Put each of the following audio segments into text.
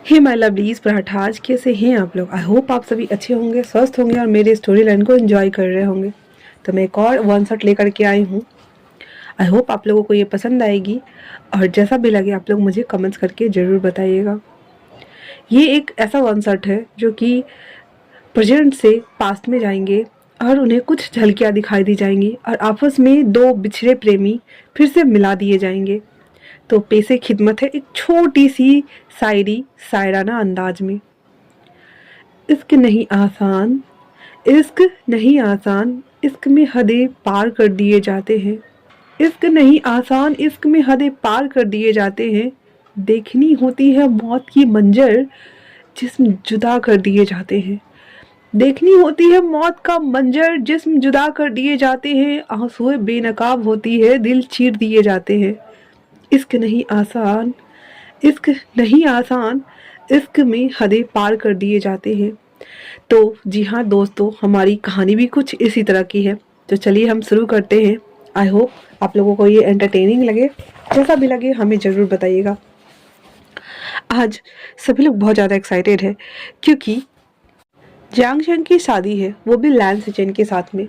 Hey my lovelies parathas, कैसे हैं आप लोग। आई होप आप सभी अच्छे होंगे, स्वस्थ होंगे और मेरे स्टोरी लाइन को एंजॉय कर रहे होंगे। तो मैं एक और वन शॉट लेकर के आई हूँ। आई होप आप लोगों को ये पसंद आएगी और जैसा भी लगे आप लोग मुझे कमेंट्स करके ज़रूर बताइएगा। ये एक ऐसा वन शॉट है जो कि प्रेजेंट से पास्ट में जाएंगे और उन्हें कुछ झलकियाँ दिखाई दी जाएंगी और आपस में दो बिछड़े प्रेमी फिर से मिला दिए जाएंगे। तो पेशे खिदमत है एक छोटी सी शायरी शायराना अंदाज में। इश्क नहीं आसान, इश्क नहीं आसान, इश्क में हदें पार कर दिए जाते हैं। इश्क नहीं आसान, इश्क में हदें पार कर दिए जाते हैं। देखनी होती है मौत की मंजर, जिस्म जुदा कर दिए जाते हैं। देखनी होती है मौत का मंजर, जिस्म जुदा कर दिए जाते हैं। आंसुएं बेनकाब होती है, दिल चीर दिए जाते हैं। इश्क नहीं आसान, इश्क नहीं आसान, इश्क में हदें पार कर दिए जाते हैं। तो जी हाँ दोस्तों, हमारी कहानी भी कुछ इसी तरह की है। तो चलिए हम शुरू करते हैं। आई होप आप लोगों को ये एंटरटेनिंग लगे। जैसा भी लगे हमें ज़रूर बताइएगा। आज सभी लोग बहुत ज़्यादा एक्साइटेड है क्योंकि जियांग शेंग की शादी है, वो भी लैन सिचेन के साथ में।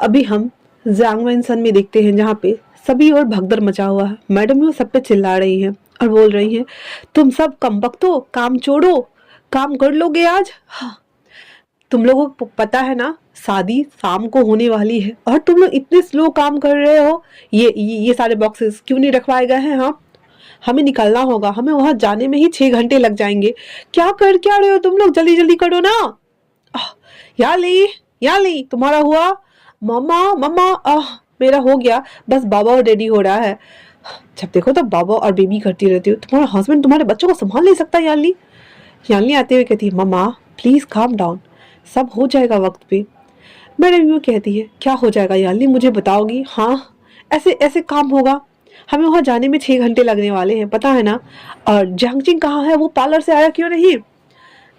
अभी हम जियांग वेंसन में देखते हैं जहाँ पे सभी और भगदड़ मचा हुआ है। मैडम भी वो सब पे चिल्ला रही हैं और बोल रही हैं, तुम सब कमबख्तो, काम छोड़ो, काम कर लोगे आज। हाँ, तुम लोगों को पता है ना शादी शाम को होने वाली है और तुम लोग इतने स्लो काम कर रहे हो। ये सारे बॉक्सेस क्यों नहीं रखवाए गए हैं। हाँ, हमें निकलना होगा, हमें वहां जाने में ही 6 घंटे लग जाएंगे। क्या रहे हो तुम लोग, जल्दी जल्दी करो ना। यहाँ ली, यहाँ ली, तुम्हारा हुआ। मम्मा मम्मा, मेरा हो गया, बस बाबा और रेडी हो रहा है। जब देखो तो बाबा और बेबी करती रहती हो। तुम्हारा हस्बैंड तुम्हारे बच्चों को संभाल नहीं सकता। यानली यानली आते हुए कहती है, मम्मा प्लीज काम डाउन, सब हो जाएगा वक्त पे। मैडम यूँ कहती है, क्या हो जाएगा यानली, मुझे बताओगी। हाँ, ऐसे ऐसे काम होगा, हमें वहाँ जाने में 6 घंटे लगने वाले हैं, पता है ना। और जियांगचिंग कहाँ है, वो पार्लर से आया क्यों नहीं।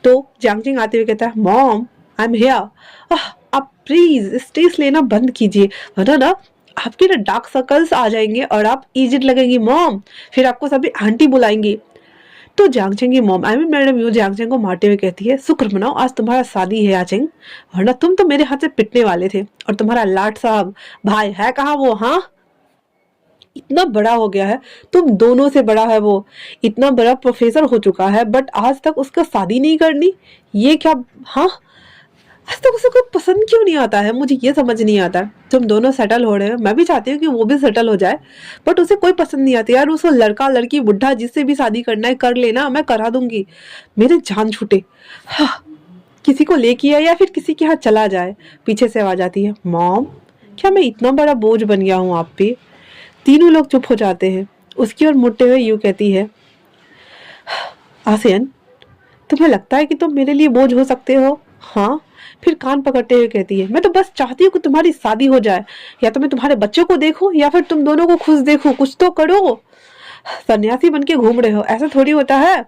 तो जियांगचिंग आते हुए कहता है, मॉम आई एम हियर, आप प्लीज स्ट्रेस लेना बंद कीजिए, वरना ना आपके ना डार्क सर्कल्स आ जाएंगे और आप एजिड लगेंगी मॉम, फिर आपको सभी आंटी बुलाएंगे। तो जियांगचेंग की mom I mean madam Yu Jiangcheng को मारते हुए कहती है, शुक्र मनाओ आज तुम्हारा शादी है याचेंग, वरना तुम तो मेरे हाथ से पिटने वाले थे। और तुम्हारा लाट साहब भाई है कहाँ वो। हाँ, इतना बड़ा हो गया है, तुम दोनों से बड़ा है वो, इतना बड़ा प्रोफेसर हो चुका है, बट आज तक उसका शादी नहीं करनी, ये क्या। हाँ, आज तक उसे कोई पसंद क्यों नहीं आता है, मुझे ये समझ नहीं आता। तुम दोनों सेटल हो रहे हो, मैं भी चाहती हूँ कि वो भी सेटल हो जाए, बट उसे कोई पसंद नहीं आती। यार उसको लड़का लड़की बुढ़ा जिससे भी शादी करना है कर लेना, मैं करा दूंगी, मेरे जान छूटे। हाँ, किसी को लेके आए या फिर किसी के यहाँ चला जाए। पीछे से आवाज आती है, मॉम क्या मैं इतना बड़ा बोझ बन गया हूँ आप पे। तीनों लोग चुप हो जाते हैं। उसकी ओर मुड़ते हुए यूँ कहती है, आसियन तुम्हें लगता है कि तुम मेरे लिए बोझ हो सकते हो। हाँ, फिर कान पकड़ते हुए कहती है, मैं तो बस चाहती हूँ कि तुम्हारी शादी हो जाए, या तो मैं तुम्हारे बच्चों को देखूं या फिर तुम दोनों को खुश देखूं, कुछ तो करो। सन्यासी बन के घूम रहे हो, ऐसा थोड़ी होता है।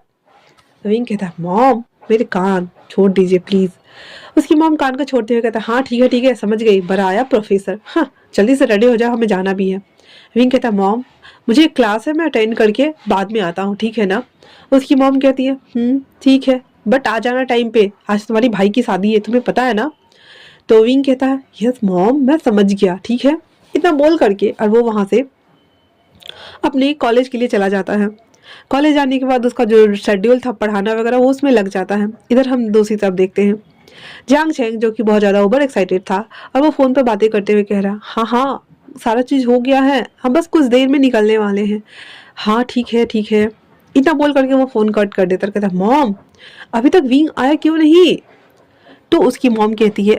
विंग कहता है, मॉम मेरे कान छोड़ दीजिए प्लीज। उसकी मॉम कान को छोड़ते हुए कहता है, हाँ ठीक है समझ गई, बड़ा आया प्रोफेसर। हाँ, जल्दी से रेडी हो जाओ, हमें जाना भी है। विंग कहता है, मॉम मुझे एक क्लास है, मैं अटेंड करके बाद में आता हूँ, ठीक है ना। उसकी मॉम कहती है, ठीक है, बट आ जाना टाइम पे, आज तुम्हारी भाई की शादी है, तुम्हें पता है ना। तो विंग कहता है, यस मॉम मैं समझ गया, ठीक है। इतना बोल करके और वो वहां से अपने कॉलेज के लिए चला जाता है। कॉलेज जाने के बाद उसका जो शेड्यूल था पढ़ाना वगैरह वो उसमें लग जाता है। इधर हम दूसरी तरफ देखते हैं जियांग शेंग जो कि बहुत ज़्यादा ओवर एक्साइटेड था और वो फ़ोन पर बातें करते हुए कह रहा, हाँ हाँ सारा चीज़ हो गया है, हम बस कुछ देर में निकलने वाले हैं। हाँ ठीक है ठीक है। इतना बोल करके वो फ़ोन कट कर देता, कहता मॉम अभी तक विंग आया क्यों नहीं। तो उसकी मॉम कहती है,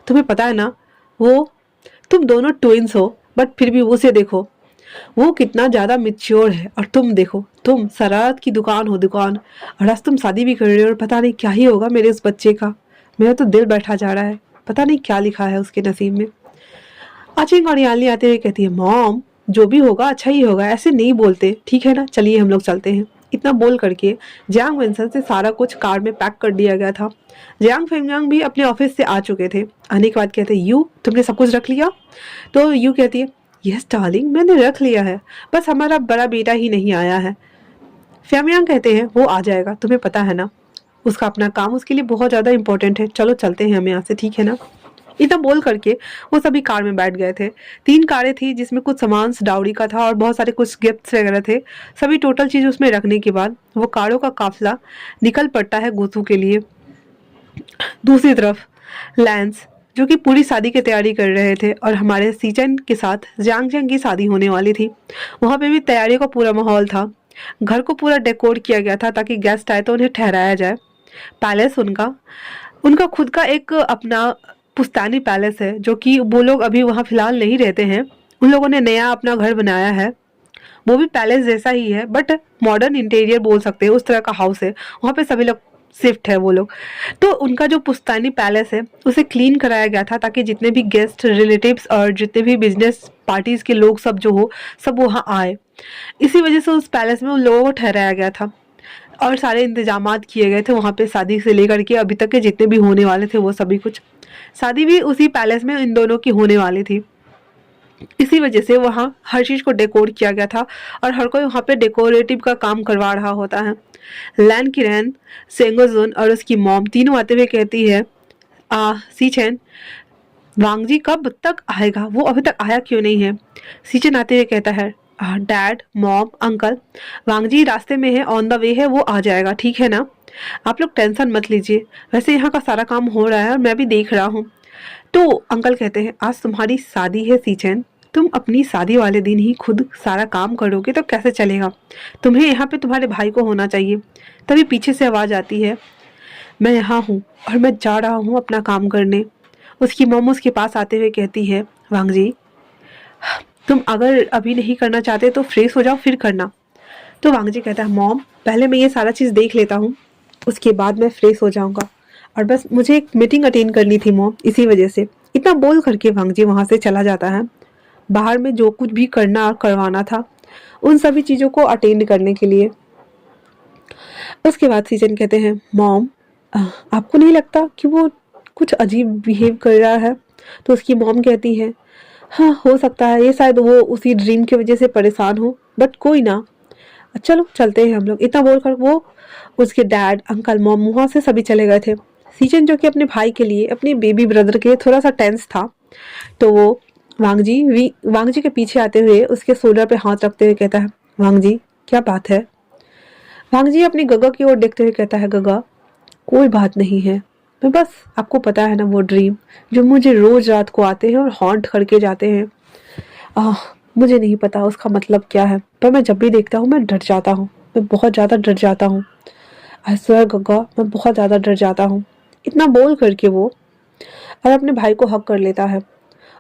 तुम्हें पता है ना वो, तुम दोनों ट्विंस हो, बट फिर भी उसे देखो, वो कितना ज़्यादा मिच्योर है, और तुम देखो तुम शरारत की दुकान हो दुकान, और आज तुम शादी भी कर रहे हो और पता नहीं क्या ही होगा मेरे उस बच्चे का। मेरा तो दिल बैठा जा रहा है, पता नहीं क्या लिखा है उसके नसीब में। आचिंग और याली आते हुए कहती है, मॉम जो भी होगा अच्छा ही होगा, ऐसे नहीं बोलते, ठीक है ना, चलिए हम लोग चलते हैं। इतना बोल करके जियांग वेंसन से सारा कुछ कार में पैक कर दिया गया था। जियांग फेंगयांग भी अपने ऑफिस से आ चुके थे। आने के बाद कहते हैं, यू तुमने सब कुछ रख लिया। तो यू कहती है, यस डार्लिंग मैंने रख लिया है, बस हमारा बड़ा बेटा ही नहीं आया है। फ्यामियांग कहते हैं वो आ जाएगा, तुम्हें पता है ना, उसका अपना काम उसके लिए बहुत ज़्यादा इंपॉर्टेंट है, चलो चलते हैं हम यहाँ से, ठीक है ना। इतना बोल करके वो सभी कार में बैठ गए थे। 3 कारें थी जिसमें कुछ सामान डाउरी का था और बहुत सारे कुछ गिफ्ट्स वगैरह थे। सभी टोटल चीज़ उसमें रखने के बाद वो कारों का काफिला निकल पड़ता है गुसू के लिए। दूसरी तरफ लैंस जो कि पूरी शादी की तैयारी कर रहे थे और हमारे सीचन के साथ जियांगजेंग की शादी होने वाली थी। वहाँ पे भी तैयारियों का पूरा माहौल था। घर को पूरा डेकोर किया गया था ताकि गेस्ट आए तो उन्हें ठहराया जाए। पैलेस उनका उनका खुद का एक अपना पुश्तैनी पैलेस है, जो कि वो लोग अभी वहाँ फिलहाल नहीं रहते हैं। उन लोगों ने नया अपना घर बनाया है, वो भी पैलेस जैसा ही है बट मॉडर्न इंटीरियर बोल सकते हैं, उस तरह का हाउस है। वहाँ पे सभी लोग शिफ्ट है वो लोग। तो उनका जो पुश्तैनी पैलेस है उसे क्लीन कराया गया था ताकि जितने भी गेस्ट रिलेटिव्स और जितने भी बिजनेस पार्टीज के लोग सब जो हो सब वहाँ आए। इसी वजह से उस पैलेस में उन लोगों को ठहराया गया था और सारे इंतजामात किए गए थे वहाँ पे, शादी से लेकर के अभी तक के जितने भी होने वाले थे वो सभी कुछ। शादी भी उसी पैलेस में इन दोनों की होने वाली थी। इसी वजह से वहाँ हर चीज को डेकोर किया गया था और हर कोई वहाँ पे डेकोरेटिव का काम करवा रहा होता है। लैन किरैन, सेंगोजुन और उसकी मॉम तीनों आते हुए कहती है, सीचेन वांगजी कब तक आएगा, वो अभी तक आया क्यों नहीं है। सीचेन आते हुए कहता है, डैड मॉम अंकल वांगजी रास्ते में है, ऑन द वे है, वो आ जाएगा, ठीक है ना, आप लोग टेंशन मत लीजिए, वैसे यहाँ का सारा काम हो रहा है और मैं भी देख रहा हूँ। तो अंकल कहते हैं, आज तुम्हारी शादी है सीचेन, तुम अपनी शादी वाले दिन ही खुद सारा काम करोगे तो कैसे चलेगा, तुम्हें यहाँ पे तुम्हारे भाई को होना चाहिए। तभी पीछे से आवाज आती है, मैं यहाँ हूँ और मैं जा रहा हूँ अपना काम करने। उसकी मॉम उसके पास आते हुए कहती है, वांगजी तुम अगर अभी नहीं करना चाहते तो फ्रेश हो जाओ फिर करना। तो वांगजी कहता है, मॉम पहले मैं ये सारा चीज़ देख लेता हूँ, उसके बाद मैं फ्रेश हो जाऊंगा, और बस मुझे एक मीटिंग अटेंड करनी थी मॉम, इसी वजह से। इतना बोल करके वांगजी वहाँ से चला जाता है बाहर में जो कुछ भी करना और करवाना था उन सभी चीज़ों को अटेंड करने के लिए। उसके बाद सीजन कहते हैं, मॉम आपको नहीं लगता कि वो कुछ अजीब बिहेव कर रहा है। तो उसकी मॉम कहती है, हाँ हो सकता है, ये शायद वो उसी ड्रीम की वजह से परेशान हो, बट कोई ना, चलो चलते हैं हम लोग। इतना बोलकर वो उसके डैड अंकल मॉम वहाँ से सभी चले गए थे। सीजन जो कि अपने भाई के लिए, अपने बेबी ब्रदर के लिए थोड़ा सा टेंस था, तो वो वांगजी के पीछे आते हुए उसके शोल्डर पे हाथ रखते हुए कहता है, वांगजी क्या बात है। वांगजी अपनी गगा की ओर देखते हुए कहता है, गगा कोई बात नहीं है, मैं बस, आपको पता है ना वो ड्रीम जो मुझे रोज रात को आते हैं और हॉन्ट करके जाते हैं, मुझे नहीं पता उसका मतलब क्या है, पर मैं जब भी देखता हूँ मैं डर जाता हूँ, मैं बहुत ज़्यादा डर जाता हूँ। आई स्वेयर गगा मैं बहुत ज़्यादा डर जाता हूँ। इतना बोल करके वो और अपने भाई को हक कर लेता है।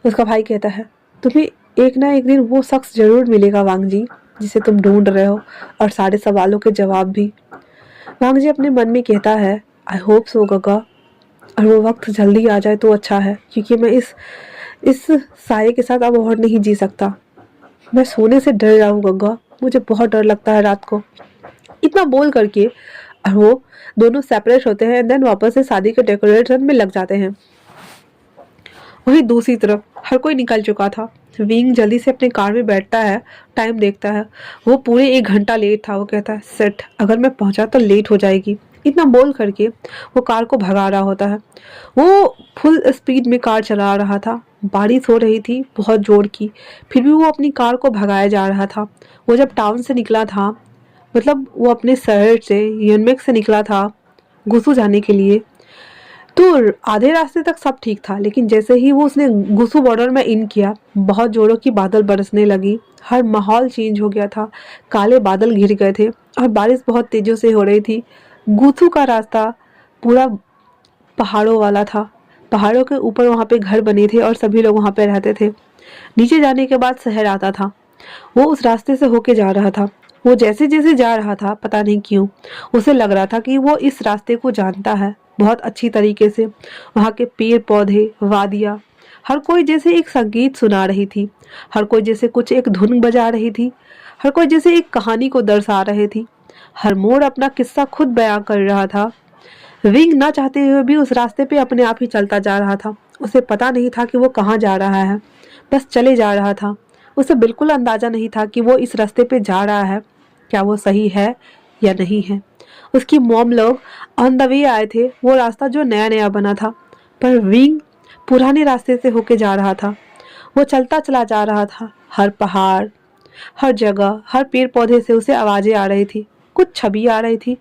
उसका भाई कहता है, तुम्हें एक ना एक दिन वो शख्स जरूर मिलेगा वांगजी जिसे तुम ढूंढ रहे हो, और सारे सवालों के जवाब भी। वांगजी अपने मन में कहता है, आई होप सो गगा, और वो वक्त जल्दी आ जाए तो अच्छा है, क्योंकि मैं इस साये के साथ अब और नहीं जी सकता। मैं सोने से डर रहा हूँ गग्गा, मुझे बहुत डर लगता है रात को। इतना बोल करके और वो दोनों सेपरेट होते हैं, देन वापस से शादी के डेकोरेशन में लग जाते हैं। वहीं दूसरी तरफ हर कोई निकल चुका था। विंग जल्दी से अपने कार में बैठता है, टाइम देखता है, वो पूरे 1 घंटा लेट था। वो कहता है, सेट अगर मैं पहुंचा तो लेट हो जाएगी। इतना बोल करके वो कार को भगा रहा होता है। वो फुल स्पीड में कार चला रहा था, बारिश हो रही थी बहुत जोर की, फिर भी वो अपनी कार को भगाया जा रहा था। वो जब टाउन से निकला था, मतलब वो अपने शहर से योनमेक से निकला था गुसू जाने के लिए, तो आधे रास्ते तक सब ठीक था, लेकिन जैसे ही वो उसने गुसू बॉर्डर में इन किया, बहुत जोरों की बादल बरसने लगी, हर माहौल चेंज हो गया था, काले बादल घिर गए थे और बारिश बहुत तेजों से हो रही थी। गुसू का रास्ता पूरा पहाड़ों वाला था, पहाड़ों के ऊपर वहाँ पे घर बने थे और सभी लोग वहाँ पे रहते थे। नीचे जाने के बाद शहर आता था। वो उस रास्ते से होके जा रहा था। वो जैसे जैसे जा रहा था, पता नहीं क्यों उसे लग रहा था कि वो इस रास्ते को जानता है बहुत अच्छी तरीके से। वहाँ के पेड़ पौधे, वादियाँ, हर कोई जैसे एक संगीत सुना रही थी, हर कोई जैसे कुछ एक धुन बजा रही थी, हर कोई जैसे एक कहानी को दर्शा रहे थी। हर मोड़ अपना किस्सा खुद बयां कर रहा था। विंग ना चाहते हुए भी उस रास्ते पे अपने आप ही चलता जा रहा था। उसे पता नहीं था कि वो कहाँ जा रहा है, बस चले जा रहा था। उसे बिल्कुल अंदाजा नहीं था कि वो इस रास्ते पे जा रहा है, क्या वो सही है या नहीं है। उसकी मॉम लोग ऑन द वे आए थे, वो रास्ता जो नया नया बना था, पर विंग पुराने रास्ते से होके जा रहा था। वो चलता चला जा रहा था। हर पहाड़, हर जगह, हर पेड़ पौधे से उसे आवाजें आ रही थी, कुछ छवि आ रही थी,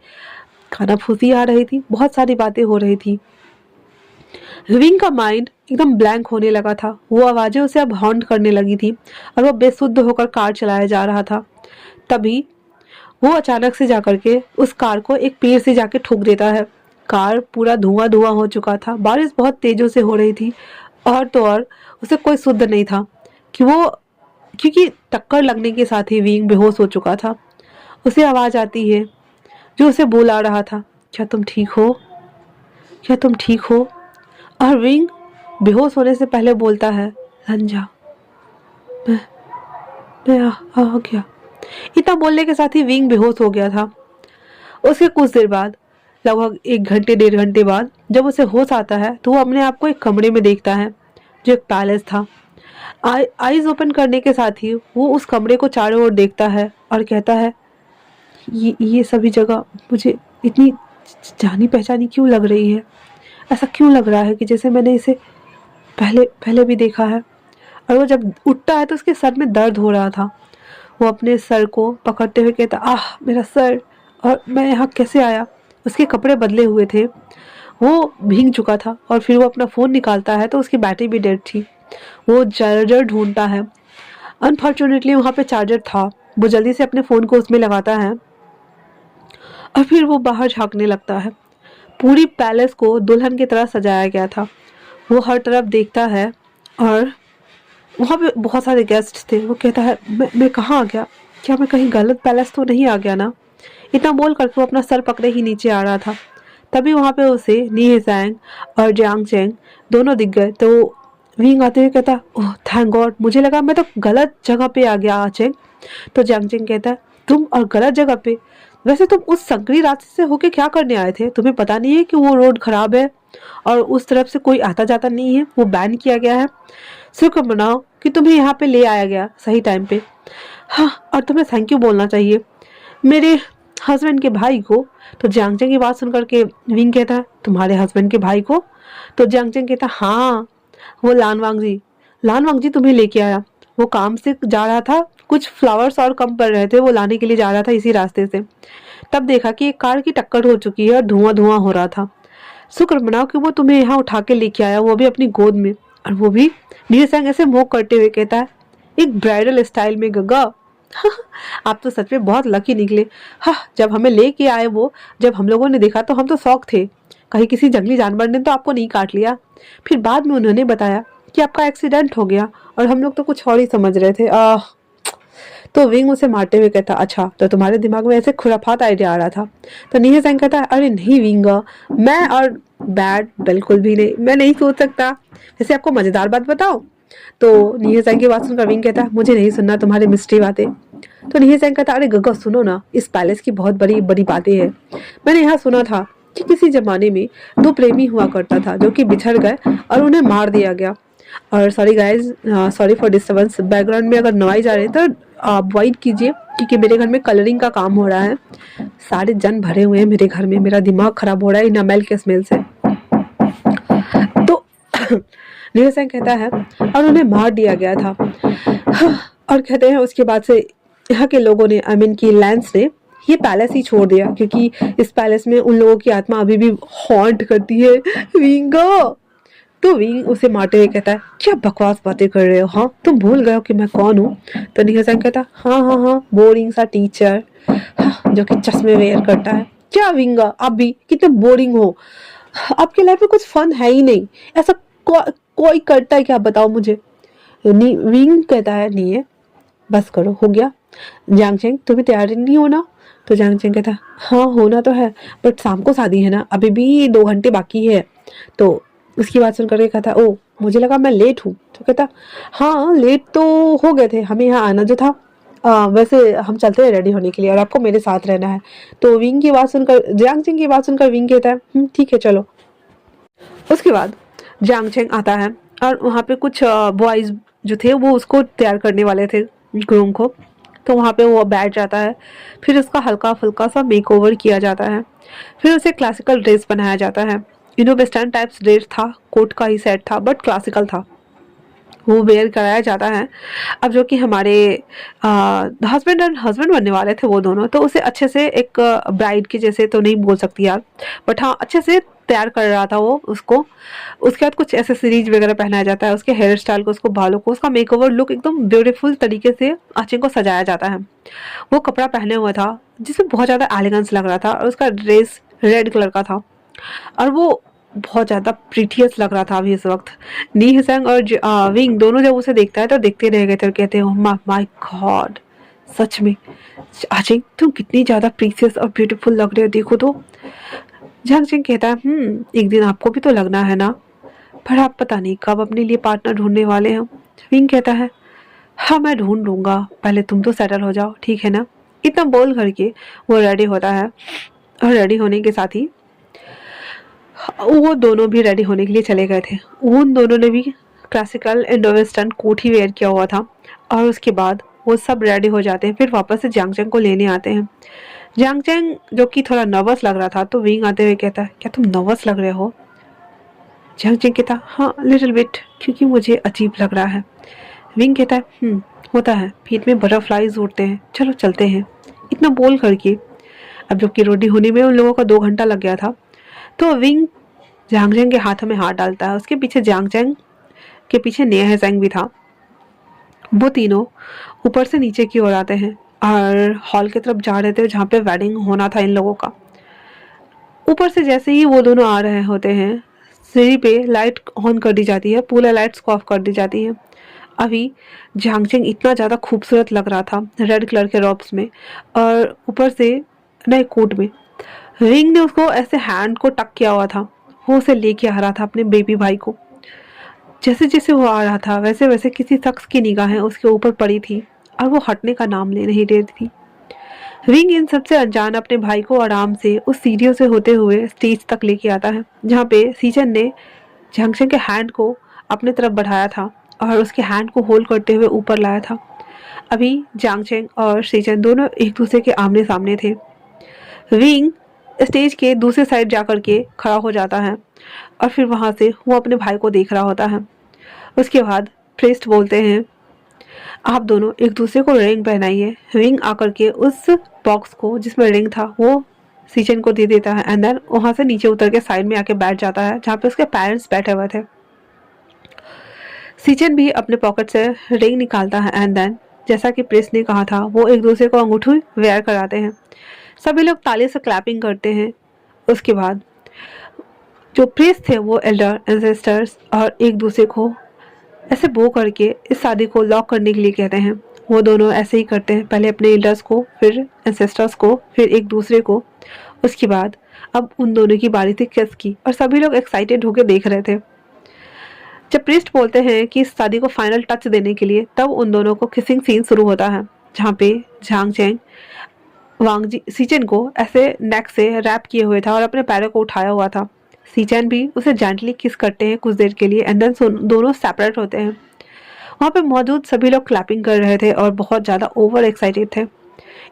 कानाफूसी आ रही थी, बहुत सारी बातें हो रही थी। विंग का माइंड एकदम ब्लैंक होने लगा था। वो आवाजें उसे अब हॉन्ट करने लगी थी और वो बेसुध होकर कार चलाया जा रहा था। तभी वो अचानक से जाकर के उस कार को एक पेड़ से जाके ठोक देता है। कार पूरा धुआं धुआं हो चुका था। बारिश बहुत तेजों से हो रही थी और तो और उसे कोई सुध नहीं था कि वो, क्योंकि टक्कर लगने के साथ ही विंग बेहोश हो चुका था। उसे आवाज आती है जो उसे बुला रहा था, क्या तुम ठीक हो, क्या तुम ठीक हो? और विंग बेहोश होने से पहले बोलता है, रंजा, मैं मैं आ गया। इतना बोलने के साथ ही विंग बेहोश हो गया था। उसके कुछ देर बाद, लगभग 1 घंटे 1.5 घंटे बाद, जब उसे होश आता है तो वो अपने आप को एक कमरे में देखता है जो एक पैलेस था। आईज ओपन करने के साथ ही वो उस कमरे को चारों ओर देखता है और कहता है, ये सभी जगह मुझे इतनी जानी पहचानी क्यों लग रही है? ऐसा क्यों लग रहा है कि जैसे मैंने इसे पहले पहले भी देखा है। और वो जब उठता है तो उसके सर में दर्द हो रहा था। वो अपने सर को पकड़ते हुए कहता, आह मेरा सर, और मैं यहाँ कैसे आया? उसके कपड़े बदले हुए थे, वो भीग चुका था। और फिर वो अपना फ़ोन निकालता है तो उसकी बैटरी भी डेड थी। वो चार्जर ढूंढता है। अनफॉर्चुनेटली वहाँ पे चार्जर था। वो जल्दी से अपने फ़ोन को उसमें लगाता है और फिर वो बाहर झांकने लगता है। पूरी पैलेस को दुल्हन की तरह सजाया गया था। वो हर तरफ देखता है और वहाँ पे बहुत सारे गेस्ट थे। वो कहता है, मैं कहाँ आ गया? क्या मैं कहीं गलत पैलेस तो नहीं आ गया ना? इतना बोल करके वो अपना सर पकड़े ही नीचे आ रहा था। तभी वहाँ पे उसे नी जैंग और जियांग चेंग दोनों दिख गए। तो विंग आते हुए कहता, ओह थैंक गॉड, मुझे लगा मैं तो गलत जगह पे आ गया चेंग। तो जियांग चेंग कहता है, तुम और गलत जगह पे? वैसे तुम उस संकरी रास्ते से होके क्या करने आए थे? तुम्हें पता नहीं है कि वो रोड खराब है और उस तरफ से कोई आता जाता नहीं है, वो बैन किया गया है। शुक्र मनाओ कि तुम्हें यहाँ पे ले आया गया सही टाइम पे। हाँ, और तुम्हें थैंक यू बोलना चाहिए मेरे हस्बैंड के भाई को। तो जियांगचेंग की बात सुन करके विंग कहता है, तुम्हारे हस्बैंड के भाई को? तो जियांगचेंग कहता, हाँ, वो लानवांग जी तुम्हें लेके आया। वो काम से जा रहा था, कुछ फ्लावर्स और कम पड़ रहे थे, वो लाने के लिए जा रहा था इसी रास्ते से। तब देखा कि एक कार की टक्कर हो चुकी है और धुआं धुआं हो रहा था। शुक्र मनाओ कि वो तुम्हें यहाँ उठा के लेके आया, वो भी अपनी गोद में। और वो भी नीरसैंग ऐसे मुंह करते हुए कहता है, एक ब्राइडल स्टाइल में गगा। आप तो सच में बहुत लकी निकले। हाँ, जब हमें लेके आए वो, जब हम लोगों ने देखा तो हम तो शौक थे, कहीं किसी जंगली जानवर ने तो आपको नहीं काट लिया। फिर बाद में उन्होंने बताया कि आपका एक्सीडेंट हो गया और हम लोग तो कुछ और ही समझ रहे थे। तो विंग उसे मारते हुए कहता, अच्छा तो तुम्हारे दिमाग में ऐसे खुराफात आइडिया आ रहा था? तो नीहे सैंग कहता है, अरे नहीं विंगा, मैं और बैड बिल्कुल भी नहीं, मैं नहीं सोच सकता। वैसे आपको मजेदार बात बताओ? तो नीहे सैंग की बात सुनकर विंग कहता है, मुझे नहीं सुनना तुम्हारी मिस्ट्री बातें। तो नीहे सैंग कहता है, अरे गग्गा सुनो ना, इस पैलेस की बहुत बड़ी बड़ी बातें हैं। मैंने यहाँ सुना था कि किसी जमाने में 2 प्रेमी हुआ करता था जो कि बिछड़ गए और उन्हें मार दिया गया। और sorry guys, sorry for disturbance, background में अगर नॉइज आ रहे हैं तो आप अवॉइड कीजिए, क्योंकि मेरे घर में कलरिंग का काम हो रहा है। सारे जन भरे हुए हैं मेरे घर में, मेरा दिमाग खराब हो रहा है इनामेल के स्मेल से। तो नीरज सिंह कहता है, और उन्हें मार दिया गया था। और कहते हैं उसके बाद से यहाँ के लोगों ने, आई मीन की लैंस ने, ये पैलेस ही छोड़ दिया, क्योंकि इस पैलेस में उन लोगों की आत्मा अभी भी हॉन्ट करती है। विंगा। तो विंग उसे मारते हुए कहता है, क्या बकवास बातें कर रहे हो? हाँ, तुम भूल गए हो कि मैं कौन हूँ? तो नीहा सैंग कहता, हाँ हाँ हाँ, बोरिंग सा टीचर, हाँ, जो कि चश्मे वेयर करता है। क्या विंगा, आप भी कितने बोरिंग हो, आपकी लाइफ में कुछ फन है ही नहीं। ऐसा कोई करता है क्या, बताओ मुझे? विंग कहता है, नहीं है, बस करो, हो गया। जियांगचेंग, तुम्हें तैयारी नहीं होना? तो जियांगचेंग कहता, हाँ होना तो है, बट शाम को शादी है ना, अभी भी 2 घंटे बाकी है। तो उसकी बात सुन करके कहता, ओ मुझे लगा मैं लेट हूँ। तो कहता, हाँ लेट तो हो गए थे, हमें यहाँ आना जो था। वैसे हम चलते हैं रेडी होने के लिए और आपको मेरे साथ रहना है। तो विंग की बात सुनकर, जियांगचेंग की बात सुनकर विंग कहता है, ठीक है चलो। उसके बाद जियांगचेंग आता है और वहाँ पे कुछ बॉयज जो थे वो उसको तैयार करने वाले थे, ग्रूम को। तो वहाँ पे वो बैठ जाता है। फिर उसका हल्का फुल्का सा मेकओवर किया जाता है। फिर उसे क्लासिकल ड्रेस बनाया जाता है। वेस्टर्न टाइप्स ड्रेस था, कोट का ही सेट था बट क्लासिकल था, वो वेयर कराया जाता है। अब जो कि हमारे हस्बैंड एंड हस्बैंड बनने वाले थे वो दोनों, तो उसे अच्छे से एक ब्राइड के जैसे तो नहीं बोल सकती यार, बट हाँ अच्छे से तैयार कर रहा था वो उसको। उसके बाद कुछ एसेसरीज वगैरह पहनाया जाता है, उसके हेयर स्टाइल को, उसको बालों को, उसका मेकओवर लुक एकदम ब्यूटीफुल तरीके से आचिंग को सजाया जाता है। वो कपड़ा पहने हुआ था जिसमें बहुत ज़्यादा एलिगेंस लग रहा था, और उसका ड्रेस रेड कलर का था, और वो बहुत ज़्यादा प्रीटियस लग रहा था अभी इस वक्त। नी हिसंग और विंग दोनों जब उसे देखता है तो देखते रह गए थे और कहते हैं माय गॉड, सच में आचिंग तुम कितनी ज़्यादा प्रीशियस और ब्यूटीफुल लग रहे हो, देखो तो। झांग चिंग कहता है एक दिन आपको भी तो लगना है ना, पर आप पता नहीं कब अपने लिए पार्टनर ढूंढने वाले हैं। विंग कहता है हाँ मैं ढूंढ लूंगा, पहले तुम तो सेटल हो जाओ, ठीक है ना। इतना बोल करके वो रेडी होता है, और रेडी होने के साथ ही वो दोनों भी रेडी होने के लिए चले गए थे। उन दोनों ने भी क्लासिकल इंडो वेस्टर्न कोट ही वेयर किया हुआ था, और उसके बाद वो सब रेडी हो जाते हैं। फिर वापस से जियांगचैंग को लेने आते हैं। जियांगचैंग जो कि थोड़ा नर्वस लग रहा था, तो विंग आते हुए कहता है क्या तुम नर्वस लग रहे हो। जियांगचैंग कहता हाँ लिटिल बिट, क्योंकि मुझे अजीब लग रहा है। विंग कहता है होता है, पीठ में बटरफ्लाईज उड़ते हैं, चलो चलते हैं। इतना बोल करके अब जबकि रेडी होने में उन लोगों का 2 घंटा लग गया था, तो विंग जियांगचैंग के हाथों में हाथ डालता है। उसके पीछे जियांगचैंग के पीछे निया हेजैंग भी था। वो तीनों ऊपर से नीचे की ओर आते हैं और हॉल की तरफ जा रहे थे जहाँ पे वेडिंग होना था इन लोगों का। ऊपर से जैसे ही वो दोनों आ रहे होते हैं, सीढ़ी पे लाइट ऑन कर दी जाती है, पूरा लाइट्स को ऑफ कर दी जाती है। अभी जियांगचैंग इतना ज़्यादा खूबसूरत लग रहा था रेड कलर के रॉब्स में, और ऊपर से नए कोट में। विंग ने उसको ऐसे हैंड को टक किया हुआ था, वो उसे लेके आ रहा था अपने बेबी भाई को। जैसे जैसे वो आ रहा था वैसे वैसे किसी शख्स की निगाहें उसके ऊपर पड़ी थी, और वो हटने का नाम ले नहीं रही थी। विंग इन सबसे अनजान अपने भाई को आराम से उस सीढ़ियों से होते हुए स्टेज तक लेके आता है, जहाँ पे सीचन ने जंक्शन के हैंड को अपने तरफ बढ़ाया था और उसके हैंड को होल्ड करते हुए ऊपर लाया था। अभी जांगचेंग और सीचन दोनों एक दूसरे के आमने सामने थे। विंग स्टेज के दूसरे साइड जाकर के खड़ा हो जाता है, और फिर वहाँ से वो अपने भाई को देख रहा होता है। उसके बाद प्रीस्ट बोलते हैं आप दोनों एक दूसरे को रिंग पहनाइए। विंग आकर के उस बॉक्स को जिसमें रिंग था वो सीचन को दे देता है, एंड देन वहाँ से नीचे उतर के साइड में आके बैठ जाता है जहाँ पे उसके पेरेंट्स बैठे हुए थे। सीचन भी अपने पॉकेट से रिंग निकालता है, एंड देन जैसा कि प्रेस ने कहा था वो एक दूसरे को अंगूठी वेयर कराते हैं। सभी लोग ताली से क्लैपिंग करते हैं। उसके बाद जो प्रेस थे वो एल्डर एंसेस्टर्स और एक दूसरे को ऐसे बो करके इस शादी को लॉक करने के लिए कहते हैं। वो दोनों ऐसे ही करते हैं, पहले अपने एल्डर्स को, फिर एंसेस्टर्स को, फिर एक दूसरे को। उसके बाद अब उन दोनों की बारी थी किस की, और सभी लोग एक्साइटेड होकर देख रहे थे। जब प्रीस्ट बोलते हैं कि इस शादी को फाइनल टच देने के लिए, तब उन दोनों को किसिंग सीन शुरू होता है, जहाँ पे जांगचेंग वांगजी सीचन को ऐसे नेक से रैप किए हुए था और अपने पैरों को उठाया हुआ था। सीचन भी उसे जेंटली किस करते हैं कुछ देर के लिए, एंड देन दोनों सेपरेट होते हैं। वहाँ पे मौजूद सभी लोग क्लैपिंग कर रहे थे और बहुत ज़्यादा ओवर एक्साइटेड थे।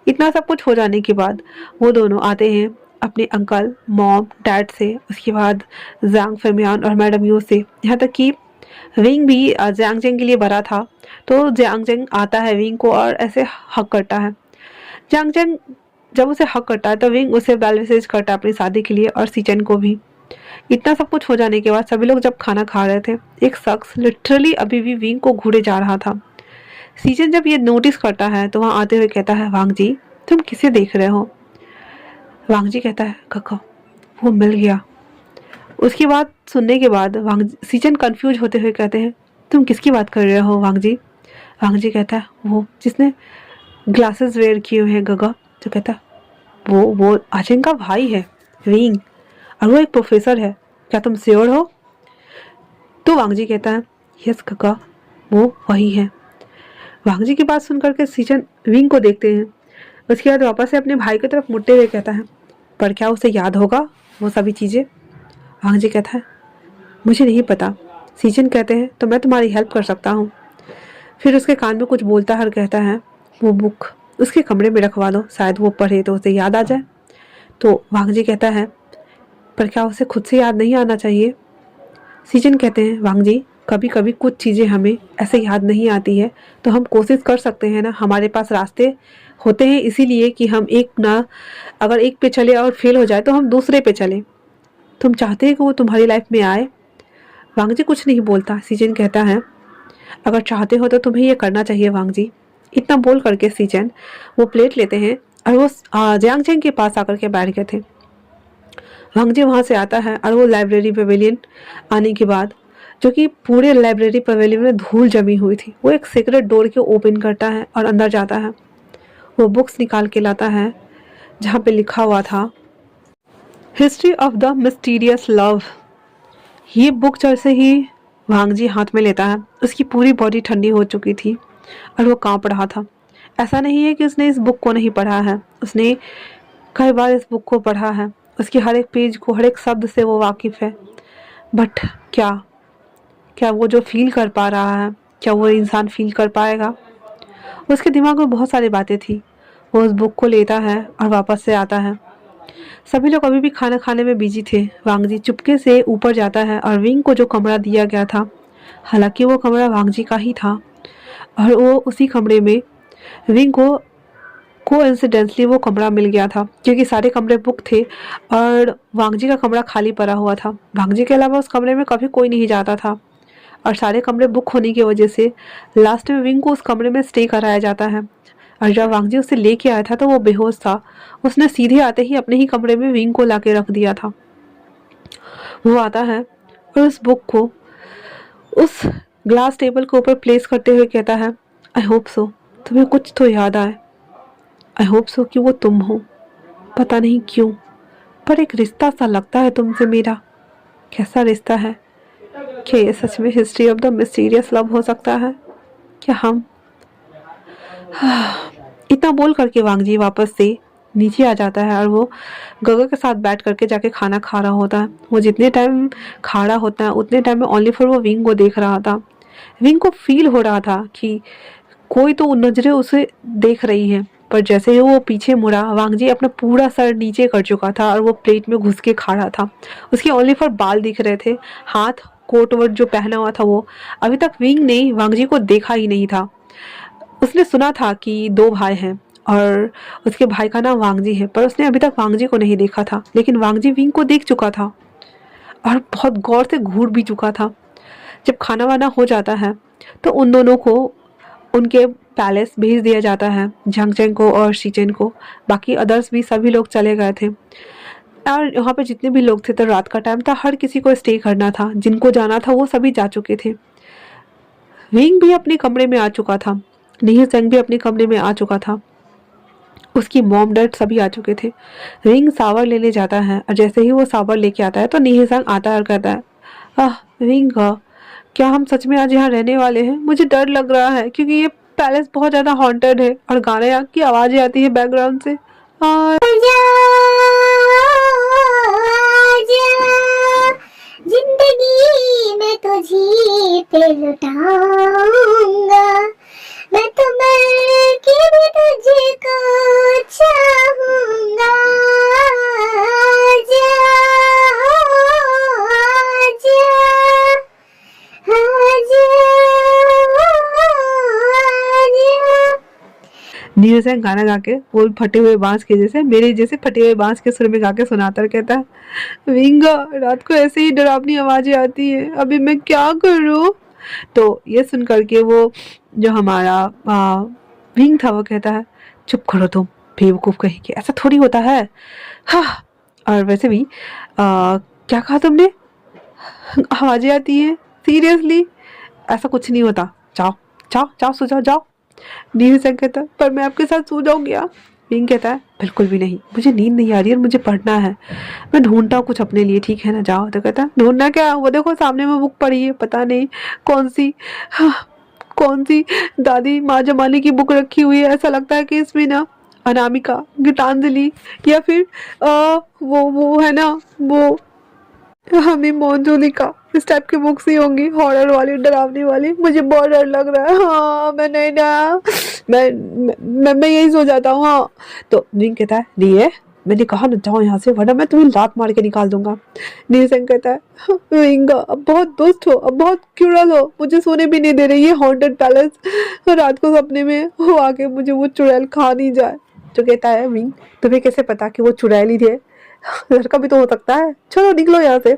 इतना सब कुछ हो जाने के बाद वो दोनों आते हैं अपने अंकल, मॉम, डैड से, उसके बाद जांग फेमियान और मैडम यू से, यहाँ तक कि विंग भी जियांगचेंग के लिए भरा था। तो जियांगचेंग आता है विंग को और ऐसे हक करता है। जियांगचेंग जब उसे हक करता है तो विंग उसे वेल विशेष करता है अपनी शादी के लिए, और सीचन को भी। इतना सब कुछ हो जाने के बाद सभी लोग जब खाना खा रहे थे, एक शख्स लिटरली अभी भी विंग को घूरे जा रहा था। सीजन जब ये नोटिस करता है तो वहाँ आते हुए कहता है वांग जी तुम किसे देख रहे हो। वांग जी कहता है कक्का वो मिल गया। उसकी बात सुनने के बाद सीजन कंफ्यूज होते हुए कहते हैं तुम किसकी बात कर रहे हो वांग जी। वांग जी कहता है वो जिसने ग्लासेस वेयर किए हुए हैं गगा। तो कहता है वो आचिंग का भाई है विंग, और वो एक प्रोफेसर है, क्या तुम श्योर हो। तो वांग जी कहता है यस काका वो वही है। वांग जी की बात सुनकर के सीचन विंग को देखते हैं। उसके बाद वापस से अपने भाई की तरफ मुड़ते हुए कहता है पर क्या उसे याद होगा वो सभी चीज़ें। वांग जी कहता है मुझे नहीं पता। सीचन कहते हैं तो मैं तुम्हारी हेल्प कर सकता हूँ। फिर उसके कान में कुछ बोलता है और कहता है वो बुक उसके कमरे में रखवा दो, शायद वो पढ़े तो उसे याद आ जाए। तो वांग जी कहता है, पर क्या उसे खुद से याद नहीं आना चाहिए? सीजन कहते हैं, वांग जी कभी कभी कुछ चीज़ें हमें ऐसे याद नहीं आती है, तो हम कोशिश कर सकते हैं ना, हमारे पास रास्ते होते हैं इसीलिए कि हम एक ना, अगर एक पे चले और फेल हो जाए तो हम दूसरे पे चलें। तुम चाहते हैं कि वो तुम्हारी लाइफ में आए? वांग जी कुछ नहीं बोलता। सीजन कहता है, अगर चाहते हो तो तुम्हें ये करना चाहिए वांग जी। इतना बोल करके सीजन वो प्लेट लेते हैं और वो जियांग चेंग के पास आकर के बैठ गए थे। वांग जी वहाँ से आता है और वो लाइब्रेरी पवेलियन आने के बाद, जो कि पूरे लाइब्रेरी पवेलियन में धूल जमी हुई थी, वो एक सीक्रेट डोर के ओपन करता है और अंदर जाता है। वो बुक्स निकाल के लाता है जहाँ पे लिखा हुआ था history of the mysterious love. ये बुक जैसे ही वांग जी हाथ में लेता है, उसकी पूरी बॉडी ठंडी हो चुकी थी और वो कांप रहा था। ऐसा नहीं है कि उसने इस बुक को नहीं पढ़ा है, उसने कई बार इस बुक को पढ़ा है, उसकी हर एक पेज को, हर एक शब्द से वो वाकिफ़ है। बट क्या क्या वो जो फील कर पा रहा है, क्या वो इंसान फील कर पाएगा? उसके दिमाग में बहुत सारी बातें थी। वो उस बुक को लेता है और वापस से आता है। सभी लोग अभी भी खाना खाने में बिजी थे। वांग जी चुपके से ऊपर जाता है और विंग को जो कमरा दिया गया था, हालांकि वो कमरा वांग जी का ही था, और वो उसी कमरे में विंग को कोइंसिडेंटली वो कमरा मिल गया था, क्योंकि सारे कमरे बुक थे और वांग जी का कमरा खाली पड़ा हुआ था। वांग जी के अलावा उस कमरे में कभी कोई नहीं जाता था और सारे कमरे बुक होने की वजह से लास्ट में विंग को उस कमरे में स्टे कराया जाता है। और जब वांग जी उसे लेके आया था तो वो बेहोश था। उसने सीधे आते ही अपने ही कमरे में विंग को लाके रख दिया था। वो आता है और उस बुक को उस ग्लास टेबल के ऊपर प्लेस करते हुए कहता है, आई होप सो तुम्हें कुछ तो याद आए। आई होप सो कि वो तुम हो। पता नहीं क्यों, पर एक रिश्ता सा लगता है तुमसे मेरा। कैसा रिश्ता है? क्या ये सच में history of the mysterious love हो सकता है? क्या हम इतना बोल करके वांग जी वापस से नीचे आ जाता है और वो गगा के साथ बैठ करके जाके खाना खा रहा होता है। वो जितने टाइम खा रहा होता है उतने टाइम में ओनली फॉर वो विंग को देख रहा था। विंग को फील हो रहा था कि कोई तो नजरें उसे देख रही है, पर जैसे ही वो पीछे मुड़ा, वांग जी अपना पूरा सर नीचे कर चुका था और वो प्लेट में घुस के खा रहा था। उसके ओनली फॉर बाल दिख रहे थे, हाथ कोट वोट जो पहना हुआ था वो। अभी तक विंग ने वांग जी को देखा ही नहीं था। उसने सुना था कि दो भाई हैं और उसके भाई का नाम वांग जी है, पर उसने अभी तक वांग जी को नहीं देखा था। लेकिन वांग जी विंग को देख चुका था और बहुत गौर से घूर भी चुका था। जब खाना वाना हो जाता है तो उन दोनों को उनके पैलेस भेज दिया जाता है, जंग चेंग को और शीचेन को। बाकी अदर्स भी सभी लोग चले गए थे और यहाँ पे जितने भी लोग थे, तो रात का टाइम था, हर किसी को स्टे करना था। जिनको जाना था वो सभी जा चुके थे। विंग भी अपने कमरे में आ चुका था, निहिर सेंग भी अपने कमरे में आ चुका था, उसकी मॉम डैड सभी आ चुके थे। विंग सावर लेने जाता है और जैसे ही वो सावर लेके आता है तो निहिर सेंग आता है और कहता है, आह विंग, क्या हम सच में आज यहाँ रहने वाले हैं? मुझे डर लग रहा है क्योंकि ये पैलेस बहुत ज़्यादा हॉन्टेड है और गाने की आवाज़ें आती है बैकग्राउंड से। और जिंदगी में तुझी पे लुटाऊंगा, मैं तो मर के भी तुझको चाहूंगा। आजा, आजा, आजा, आजा। नीरज सिंह गाना गा के वो फटे हुए बांस के जैसे, मेरे जैसे फटे हुए बांस के सुर में गा के सुनाता और कहता है, विंगा रात को ऐसे ही डरावनी आवाजें आती है, अभी मैं क्या करूं? तो ये सुन करके वो जो हमारा विंग था वो कहता है, चुप करो तुम बेवकूफ कहेंगे, ऐसा थोड़ी होता है। हाँ, और वैसे भी क्या कहा तुमने? आवाजें आती हैं? सीरियसली ऐसा कुछ नहीं होता, जाओ जाओ जाओ, सो जाओ जाओ। नील सिंह कहता है, पर मैं आपके साथ सो जाऊँ क्या? विंग कहता है, बिल्कुल भी नहीं, मुझे नींद नहीं आ रही है और मुझे पढ़ना है, मैं ढूंढता हूँ कुछ अपने लिए, ठीक है ना, जाओ। तो कहता है, ढूंढना क्या? वो देखो सामने में बुक पड़ी है, पता नहीं कौन सी, हाँ, कौन सी दादी माँ जमाली की बुक रखी हुई है। ऐसा लगता है कि इसमें ना अनामिका, गीतांजलि या फिर वो है ना, वो हमें मोंजोलिका, इस टाइप की बुक्स ही होंगी, हॉरर वाली, डरावनी वाली। मुझे बहुत डर लग रहा है। हाँ मैं नहीं ना, मैं यही सो जाता हूँ। हाँ तो विंग कहता है नहीं, मैंने कहा ना जाओ यहाँ से वरना मैं तुम्हें लात मार के निकाल दूंगा। नीलसेन कहता है "हाँ, विंग अब बहुत दुष्ट हो, अब बहुत क्रूरल हो, मुझे सोने भी नहीं दे रही, ये हॉन्टेड पैलेस, रात को सपने में वो आके मुझे वो चुड़ैल खा नहीं जाए। तो कहता है विंग तुम्हें कैसे पता कि वो चुड़ैल ही थे, लड़का भी तो हो सकता है, चलो निकलो यहाँ से।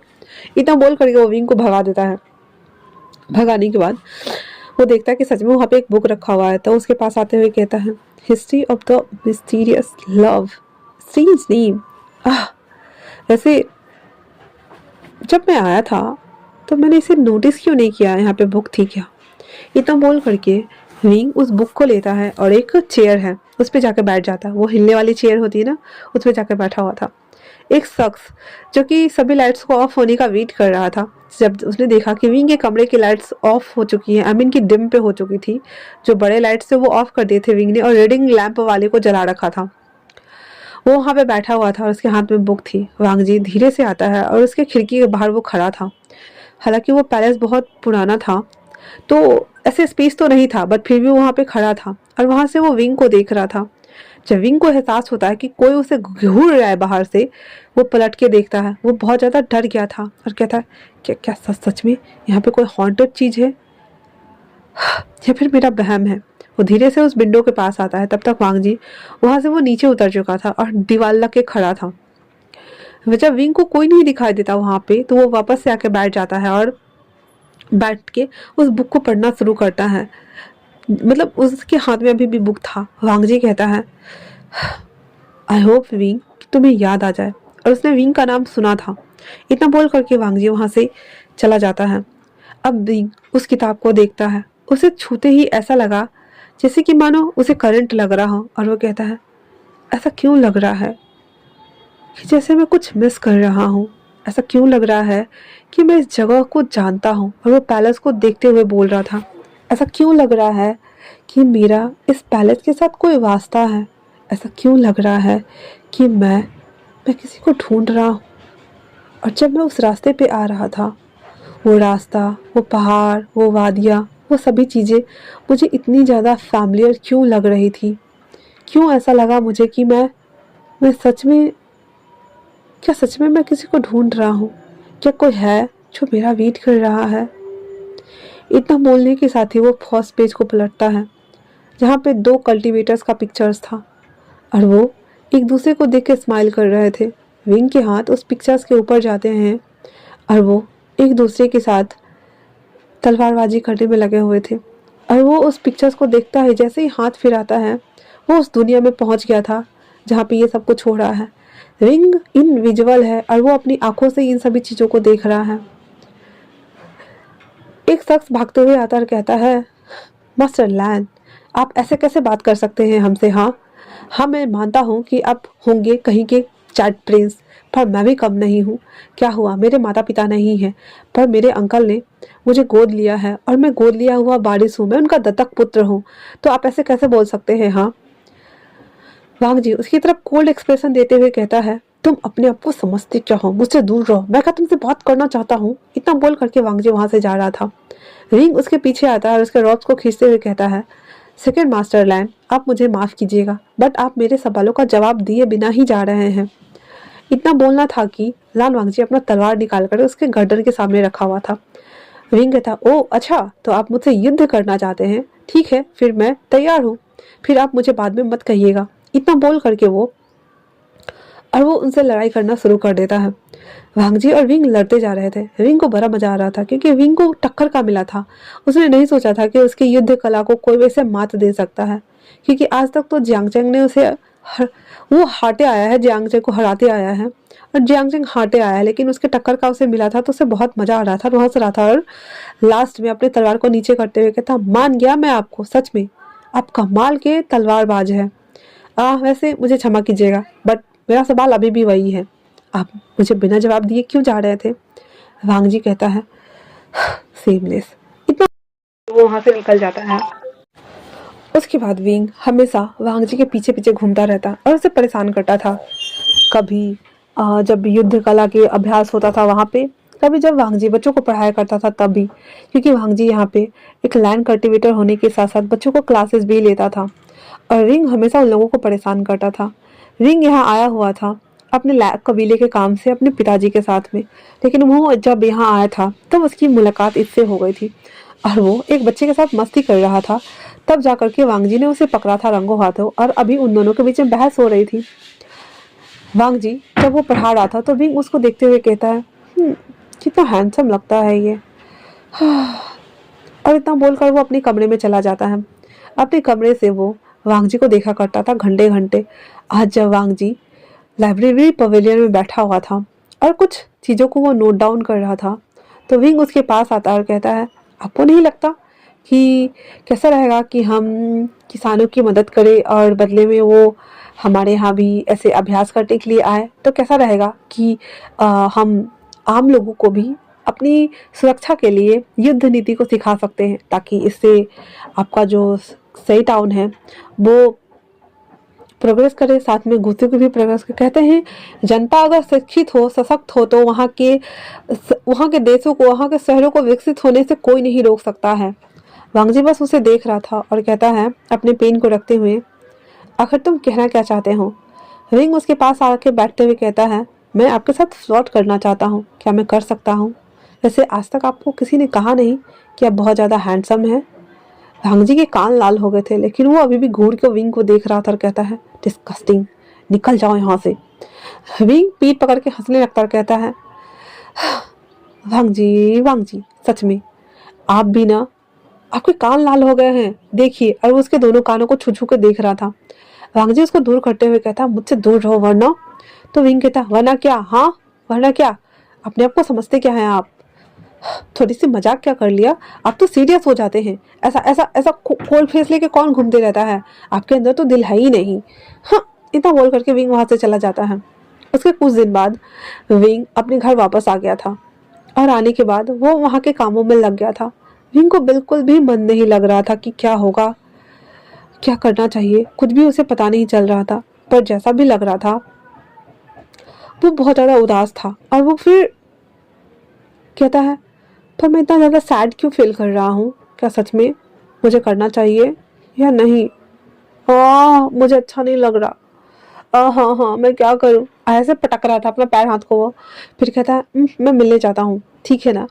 इतना बोल करके वो विंग को भगा देता है। भगाने के बाद वो देखता है कि सच में वहाँ पे एक बुक रखा हुआ है, तो उसके पास आते हुए कहता है history of the mysterious love, strange name. वैसे जब मैं आया था तो मैंने इसे नोटिस क्यों नहीं किया, यहाँ पे बुक थी क्या। इतना बोल करके विंग उस बुक को लेता है और एक चेयर है उस पर जाकर बैठ जाता है। वो हिलने वाली चेयर होती है ना, उस पर जाकर बैठा हुआ था। एक शख्स जो कि सभी लाइट्स को ऑफ होने का वेट कर रहा था, जब उसने देखा कि विंग के कमरे की लाइट्स ऑफ हो चुकी हैं, आई मीन की डिम पे हो चुकी थी, जो बड़े लाइट्स थे वो ऑफ कर दिए थे विंग ने और रीडिंग लैंप वाले को जला रखा था। वो वहाँ पे बैठा हुआ था और उसके हाथ में बुक थी। वांग जी धीरे से आता है और उसके खिड़की के बाहर वो खड़ा था। हालांकि वो पैलेस बहुत पुराना था तो ऐसे स्पेस तो नहीं था, बट फिर भी वहाँ पे खड़ा था और वहाँ से वो विंग को देख रहा था। जब विंग को एहसास होता है कि कोई उसे घूर रहा है बाहर से, वो पलट के देखता है। वो बहुत ज़्यादा डर गया था और कहता है क्या क्या सच में यहाँ पे कोई हॉन्टेड चीज़ है या फिर मेरा वहम है। वो धीरे से उस विंडो के पास आता है। तब तक वांग जी वहाँ से वो नीचे उतर चुका था और दीवार लग के खड़ा था। जब विंग को कोई नहीं दिखाई देता वहाँ पे, तो वो वापस से आके बैठ जाता है और बैठ के उस बुक को पढ़ना शुरू करता है। मतलब उसके हाथ में अभी भी बुक था। वांग जी कहता है आई होप विंग कि तुम्हें याद आ जाए, और उसने विंग का नाम सुना था। इतना बोल करके वांग जी वहाँ से चला जाता है। अब विंग उस किताब को देखता है। उसे छूते ही ऐसा लगा जैसे कि मानो उसे करंट लग रहा हो, और वो कहता है ऐसा क्यों लग रहा है कि जैसे मैं कुछ मिस कर रहा हूँ। ऐसा क्यों लग रहा है कि मैं इस जगह को जानता हूँ। और वो पैलेस को देखते हुए बोल रहा था ऐसा क्यों लग रहा है कि मेरा इस पैलेस के साथ कोई वास्ता है। ऐसा क्यों लग रहा है कि मैं किसी को ढूंढ रहा हूँ। और जब मैं उस रास्ते पे आ रहा था, वो रास्ता, वो पहाड़, वो वादियाँ, वो सभी चीज़ें मुझे इतनी ज़्यादा फैमिलियर क्यों लग रही थी। क्यों ऐसा लगा मुझे कि मैं सच में, क्या सच में मैं किसी को ढूंढ रहा हूँ। क्या कोई है जो मेरा वेट कर रहा है। इतना बोलने के साथ ही वो फर्स्ट पेज को पलटता है जहाँ पे 2 कल्टीवेटर्स का पिक्चर्स था और वो एक दूसरे को देख के स्माइल कर रहे थे। विंग के हाथ उस पिक्चर्स के ऊपर जाते हैं और वो एक दूसरे के साथ तलवारबाजी करने में लगे हुए थे। और वो उस पिक्चर्स को देखता है, जैसे ही हाथ फिराता है वो उस दुनिया में पहुंच गया था जहाँ पे ये सब कुछ हो रहा है। रिंग इनविजिबल है और वो अपनी आंखों से इन सभी चीज़ों को देख रहा है। एक शख्स भागते हुए आता और कहता है मास्टर लैन, आप ऐसे कैसे बात कर सकते हैं हमसे। हाँ मैं मानता हूँ कि आप होंगे कहीं के चैट प्रिंस, पर मैं भी कम नहीं हूँ। क्या हुआ, मेरे माता पिता नहीं हैं, पर मेरे अंकल ने मुझे गोद लिया है और मैं गोद लिया हुआ वारिस हूँ, मैं उनका दत्तक पुत्र हूँ। तो आप ऐसे कैसे बोल सकते हैं। हाँ वांग जी उसकी तरफ कोल्ड एक्सप्रेशन देते हुए कहता है तुम अपने आप को समझते क्या हो, मुझसे दूर रहो, मैं क्या तुमसे बात करना चाहता हूँ। इतना बोल करके वांग जी वहां से जा रहा था। रिंग उसके पीछे आता है और उसके रॉब्स को खींचते हुए कहता है सेकंड मास्टर लैंड, आप मुझे माफ कीजिएगा, बट आप मेरे सवालों का जवाब दिए बिना ही जा रहे हैं। इतना बोलना था कि लान वांगजी अपना तलवार निकालकर उसके गर्दन के सामने रखा हुआ था। विंग कहता ओ अच्छा, तो आप मुझसे युद्ध करना चाहते हैं, ठीक है फिर मैं तैयार हूँ, फिर आप मुझे बाद में मत कहिएगा। इतना बोल करके वो उनसे लड़ाई करना शुरू कर देता है। वांगजी और विंग लड़ते जा रहे थे। विंग को बड़ा मजा आ रहा था क्योंकि विंग को टक्कर का मिला था। उसने नहीं सोचा था कि उसकी युद्ध कला को कोई वैसे मात दे सकता है, क्योंकि आज तक तो जियांगचेंग ने उसे वो हारते आया है, जियांगचेंग को हराते आया है और जियांगचेंग हारते आया है, लेकिन उसके टक्कर का उसे मिला था तो उसे बहुत मजा आ रहा था, हंस रहा था। और लास्ट में अपने तलवार को नीचे करते हुए कहता मान गया मैं आपको, सच में आप कमाल के तलवारबाज है। वैसे मुझे क्षमा कीजिएगा, बट मेरा सवाल अभी भी वही है, आप मुझे बिना जवाब दिए क्यों जा रहे थे। वांगजी कहता है सेमलेस। इतना वो वहां से निकल जाता है। उसके बाद विंग हमेशा वांगजी के पीछे पीछे घूमता रहता और उसे परेशान करता था। कभी जब युद्ध कला के अभ्यास होता था वहां पे, कभी जब वांगजी बच्चों को पढ़ाया करता था तब भी, क्योंकि वांगजी यहाँ पे एक लैंड कल्टीवेटर होने के साथ साथ बच्चों को क्लासेस भी लेता था। और रिंग हमेशा उन लोगों को परेशान करता था। रिंग यहाँ आया हुआ था अपने कबीले के काम से अपने पिताजी के साथ में, लेकिन वो जब यहाँ आया था तब उसकी मुलाकात इससे हो गई थी और वो एक बच्चे के साथ मस्ती कर रहा था। तब जाकर के वांगजी ने उसे पकड़ा था रंगों हाथों और अभी उन दोनों के बीच में बहस हो रही थी। वांगजी जब वो पढ़ा रहा था तो विंग उसको देखते हुए कहता है, कितना हैंडसम लगता है ये। और इतना बोलकर वो अपने कमरे में चला जाता है। अपने कमरे से वो वांगजी को देखा करता था घंटे घंटे। आज जब वांगजी लाइब्रेरी पवेलियन में बैठा हुआ था और कुछ चीज़ों को वो नोट डाउन कर रहा था तो विंग उसके पास आता और कहता है, आपको नहीं लगता कि कैसा रहेगा कि हम किसानों की मदद करें और बदले में वो हमारे यहाँ भी ऐसे अभ्यास करने के लिए आए? तो कैसा रहेगा कि हम आम लोगों को भी अपनी सुरक्षा के लिए युद्ध नीति को सिखा सकते हैं, ताकि इससे आपका जो सही टाउन है वो प्रोग्रेस करे, साथ में गुस्से को भी प्रोग्रेस करे। कहते हैं जनता अगर शिक्षित हो, सशक्त हो तो वहाँ के देशों को, वहाँ के शहरों को विकसित होने से कोई नहीं रोक सकता है। वांगजी बस उसे देख रहा था और कहता है अपने पेन को रखते हुए, आखिर तुम कहना क्या चाहते हो? रिंग उसके पास आके बैठते हुए कहता है, मैं आपके साथ फ्लर्ट करना चाहता हूँ, क्या मैं कर सकता हूँ? वैसे आज तक आपको किसी ने कहा नहीं कि आप बहुत ज़्यादा हैंडसम हैं। वांगजी के कान लाल हो गए थे, लेकिन वो अभी भी घूर के विंग को देख रहा था और कहता है, डिस्कस्टिंग, निकल जाओ यहाँ से। विंग पीठ पकड़ के हंसने लगता और कहता है, वांगजी सच में आप भी ना, आपके कान लाल हो गए हैं, देखिए। और वो उसके दोनों कानों को छू छू के देख रहा था। वांगजी उसको दूर करते हुए कहता, मुझसे दूर रहो वरना। तो विंग कहता, वरना क्या? हाँ वरना क्या? अपने आप को समझते क्या है आप? थोड़ी सी मजाक क्या कर लिया, आप तो सीरियस हो जाते हैं। ऐसा ऐसा ऐसा कोल्ड फेस लेके कौन घूमते रहता है? आपके अंदर तो दिल है ही नहीं। हाँ, इतना बोल करके विंग वहां से चला जाता है। उसके कुछ दिन बाद विंग अपने घर वापस आ गया था और आने के बाद वो वहाँ के कामों में लग गया था। विंग को बिल्कुल भी मन नहीं लग रहा था कि क्या होगा, क्या करना चाहिए, कुछ भी उसे पता नहीं चल रहा था। पर जैसा भी लग रहा था वो बहुत ज़्यादा उदास था और वो फिर कहता है, पर मैं इतना ज़्यादा सैड क्यों फील कर रहा हूँ? क्या सच में मुझे करना चाहिए या नहीं? मुझे अच्छा नहीं लग रहा। हाँ मैं क्या करूँ? ऐसे पटक रहा था अपना पैर हाथ को वो। फिर कहता है, मैं मिलने जाता हूँ, ठीक है ना?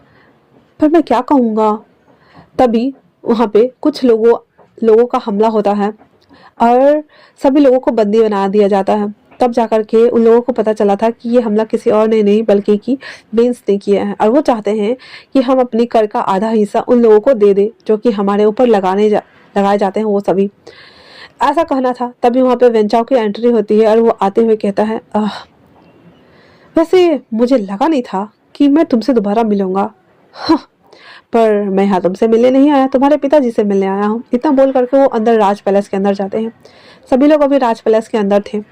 पर मैं क्या कहूँगा? तभी वहाँ पे कुछ लोगों का हमला होता है और सभी लोगों को बंदी बना दिया जाता है। तब जाकर के उन लोगों को पता चला था कि ये हमला किसी और ने नहीं बल्कि कि विंस ने किया है और वो चाहते हैं कि हम अपनी कर का आधा हिस्सा उन लोगों को दे दे जो कि हमारे ऊपर लगाए जाते हैं वो सभी। ऐसा कहना था। तभी वहाँ पे वेंचाओ की एंट्री होती है और वो आते हुए कहता है, वैसे मुझे लगा नहीं था कि मैं तुमसे दोबारा मिलूंगा। हाँ, पर मैं यहाँ तुमसे मिलने नहीं आया, तुम्हारे पिताजी से मिलने आया हूँ। इतना बोल करके वो अंदर राज पैलेस के अंदर जाते हैं। सभी लोग अभी राज पैलेस के अंदर थे।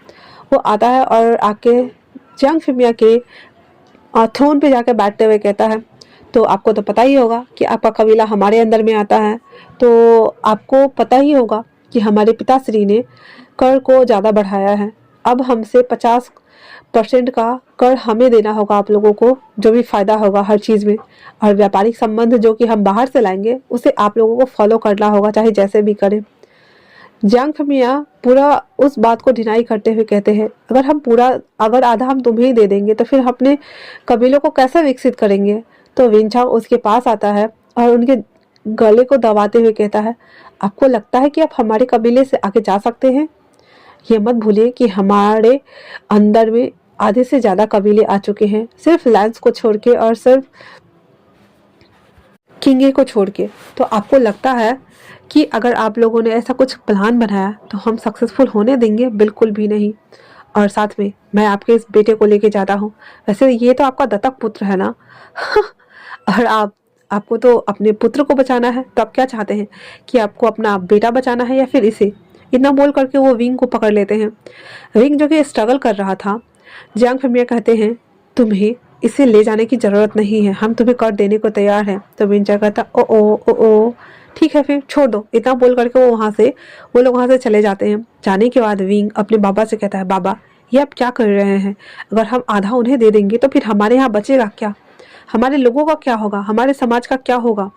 वो आता है और आके जियांग फिमिया के थ्रोन पे जाके बैठते हुए कहता है, तो आपको तो पता ही होगा कि आपका कबीला हमारे अंदर में आता है, तो आपको पता ही होगा कि हमारे पिताश्री ने कर को ज़्यादा बढ़ाया है। अब हमसे 50% का कर हमें देना होगा आप लोगों को, जो भी फ़ायदा होगा हर चीज़ में। और व्यापारिक संबंध जो कि हम बाहर से लाएंगे उसे आप लोगों को फॉलो करना होगा, चाहे जैसे भी करें। जियांग फिमिया पूरा उस बात को डिनाई करते हुए कहते हैं, अगर आधा हम तुम्हें ही दे देंगे तो फिर अपने कबीलों को कैसे विकसित करेंगे? तो विंचाओ उसके पास आता है और उनके गले को दबाते हुए कहता है, आपको लगता है कि आप हमारे कबीले से आगे जा सकते हैं? ये मत भूलिए कि हमारे अंदर में आधे से ज़्यादा कबीले आ चुके हैं, सिर्फ लैंस को छोड़ के और सिर्फ किंगे को छोड़ के। तो आपको लगता है कि अगर आप लोगों ने ऐसा कुछ प्लान बनाया तो हम सक्सेसफुल होने देंगे? बिल्कुल भी नहीं। और साथ में मैं आपके इस बेटे को लेके जाता हूँ। वैसे ये तो आपका दत्तक पुत्र है ना? और आपको तो अपने पुत्र को बचाना है, तो आप क्या चाहते हैं कि आपको अपना बेटा बचाना है या फिर इसे? इतना बोल करके वो विंग को पकड़ लेते हैं। विंग जो कि स्ट्रगल कर रहा था, जियांग फिमिया कहते हैं, तुम्हें इसे ले जाने की ज़रूरत नहीं है, हम तुम्हें कर देने को तैयार हैं। तो विंचा कहता, ओ ठीक है फिर छोड़ दो। इतना बोल करके वो लोग वहाँ से चले जाते हैं। जाने के बाद विंग अपने बाबा से कहता है, बाबा ये आप क्या कर रहे हैं? अगर हम आधा उन्हें दे देंगे तो फिर हमारे यहाँ बचेगा क्या? हमारे लोगों का क्या होगा, हमारे समाज का क्या होगा।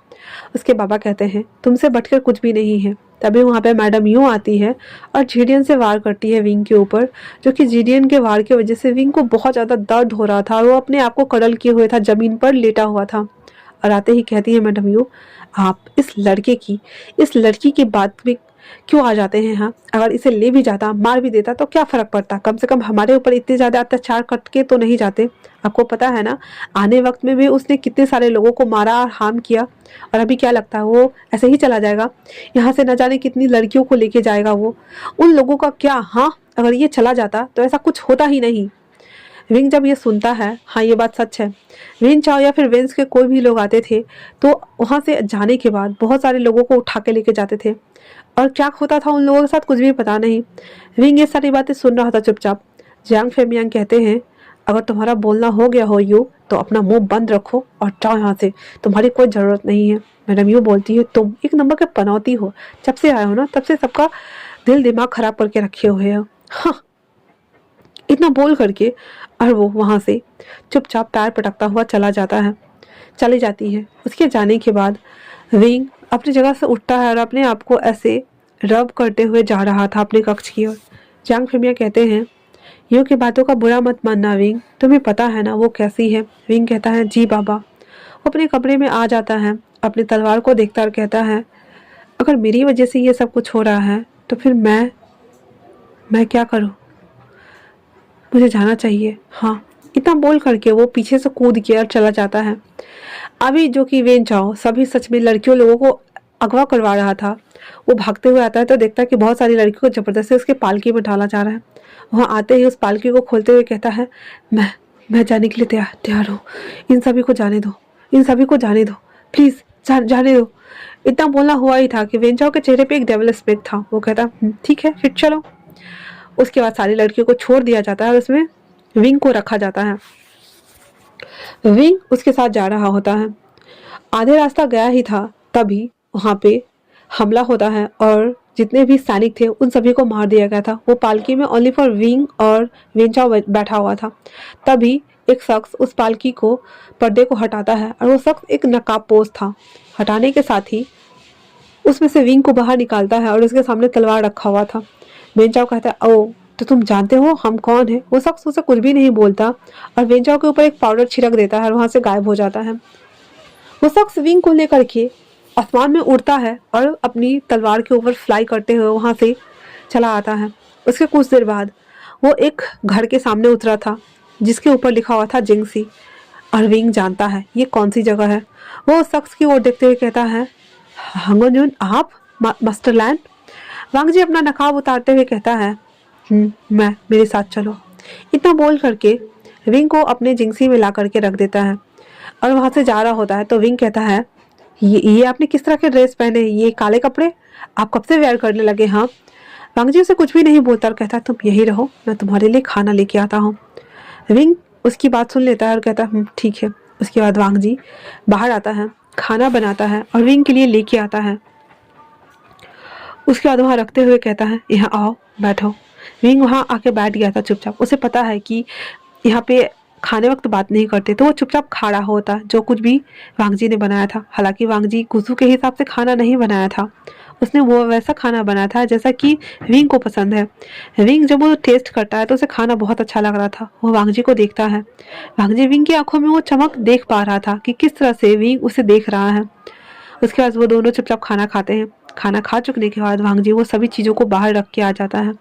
उसके बाबा कहते हैं तुमसे बढ़कर कुछ भी नहीं है। तभी वहाँ पे मैडम यूं आती है और जीडियन से वार करती है विंग के ऊपर, जो कि जीडियन के वार की वजह से विंग को बहुत ज़्यादा दर्द हो रहा था और वो अपने आप को कड़ल किए हुए था, ज़मीन पर लेटा हुआ था। और आते ही कहती है मैडम यू, आप इस लड़की की बात में क्यों आ जाते हैं। हाँ, अगर इसे ले भी जाता, मार भी देता तो क्या फर्क पड़ता, कम से कम हमारे ऊपर इतने ज़्यादा अत्याचार करके तो नहीं जाते। आपको पता है ना, आने वक्त में भी उसने कितने सारे लोगों को मारा और हार्म किया, और अभी क्या लगता है वो ऐसे ही चला जाएगा। यहाँ से न जाने कितनी लड़कियों को लेके जाएगा वो, उन लोगों का क्या। हाँ, अगर ये चला जाता तो ऐसा कुछ होता ही नहीं। विंग जब ये सुनता है, हाँ ये बात सच है, विन चाओ या फिर वेंस के कोई भी लोग आते थे तो वहाँ से जाने के बाद बहुत सारे लोगों को उठा के लेके जाते थे, और क्या होता था उन लोगों के साथ कुछ भी पता नहीं। विंग ये सारी बातें सुन रहा था चुपचाप। जियांग फेमियांग कहते हैं अगर तुम्हारा बोलना हो गया हो यू तो अपना मुंह बंद रखो और जाओ यहाँ से, तुम्हारी कोई ज़रूरत नहीं है। मैडम यू बोलती है तुम एक नंबर के पनौती हो, जब से आए हो ना तब से सबका दिल दिमाग खराब करके रखे हुए हो। हाँ, इतना बोल करके और वो वहाँ से चुपचाप पैर पटकता हुआ चली जाती है। उसके जाने के बाद विंग अपनी जगह से उठता है और अपने आप को ऐसे रब करते हुए जा रहा था अपने कक्ष की ओर। जियांग फेमिया कहते हैं यू की बातों का बुरा मत मानना विंग, तुम्हें पता है ना वो कैसी है। विंग कहता है जी बाबा। वो अपने कमरे में आ जाता है, अपनी तलवार को देखता और कहता है अगर मेरी वजह से ये सब कुछ हो रहा है तो फिर मैं क्या करूं, मुझे जाना चाहिए। हाँ, इतना बोल करके वो पीछे से कूद के और चला जाता है। अभी जो कि वेन चाओ सभी सच में लड़कियों लोगों को अगवा करवा रहा था, वो भागते हुए आता है तो देखता है कि बहुत सारी लड़कियों को जबरदस्ती उसके पालकी में डाला जा रहा है। वहाँ आते ही उस पालकी को खोलते हुए कहता है मैं जाने के लिए तैयार हूँ, इन सभी को जाने दो प्लीज़, जाने दो। इतना बोलना हुआ ही था कि वेन चाओ के चेहरे पे एक डेविल स्मिथ था। वो कहता ठीक है फिर चलो। उसके बाद सारी लड़कियों को छोड़ दिया जाता है और उसमें विंग को रखा जाता है। विंग उसके साथ जा रहा होता है। आधे रास्ता गया ही था तभी वहाँ पे हमला होता है और जितने भी सैनिक थे उन सभी को मार दिया गया था। वो पालकी में ओनली फॉर विंग और वेंचाओ बैठा हुआ था। तभी एक शख्स उस पालकी को पर्दे को हटाता है और वो शख्स एक नकाबपोश था। हटाने के साथ ही उसमें से विंग को बाहर निकालता है और उसके सामने तलवार रखा हुआ था। वेंचाओ कहता है ओ तो तुम जानते हो हम कौन है। वो शख्स उसे कुछ भी नहीं बोलता और वेंचाओ के ऊपर एक पाउडर छिड़क देता है और वहां से गायब हो जाता है। वो शख्स विंग को लेकर के आसमान में उड़ता है और अपनी तलवार के ऊपर फ्लाई करते हुए वहां से चला आता है। उसके कुछ देर बाद वो एक घर के सामने उतरा था जिसके ऊपर लिखा हुआ था जिंगसी, और विंग जानता है ये कौन सी जगह है। वो उस शख्स की ओर देखते हुए कहता है हंगोजुन आप मास्टर लैंड। वांग जी अपना नकाब उतारते हुए कहता है मेरे साथ चलो। इतना बोल करके विंग को अपने जिंगसी में ला करके रख देता है और वहां से जा रहा होता है। तो विंग कहता है ये आपने किस तरह के ड्रेस पहने, ये काले कपड़े आप कब से वेयर करने लगे। हाँ, वांग जी उसे कुछ भी नहीं बोलता और कहता है तुम यही रहो, मैं तुम्हारे लिए खाना लेके आता हूँ। विंग उसकी बात सुन लेता है और कहता है ठीक है। उसके बाद वांग जी बाहर आता है, खाना बनाता है और विंग के लिए लेके आता है। उसके बाद वहाँ रखते हुए कहता है यहाँ आओ बैठो। विंग वहाँ आके बैठ गया था चुपचाप। उसे पता है कि यहाँ पे खाने वक्त बात नहीं करते, तो वो चुपचाप खा रहा होता जो कुछ भी वांग जी ने बनाया था। हालांकि वांग जी गुजू के हिसाब से खाना नहीं बनाया था, उसने वो वैसा खाना बनाया था जैसा कि विंग को पसंद है। विंग जब वो टेस्ट करता है तो उसे खाना बहुत अच्छा लग रहा था। वो वांग जी को देखता है। वांग जी विंग की आंखों में वो चमक देख पा रहा था कि किस तरह से विंग उसे देख रहा है। उसके बाद वो दोनों चुपचाप खाना खाते हैं। खाना खा चुकने के बाद वांग जी वो सभी चीज़ों को बाहर रख के आ जाता है,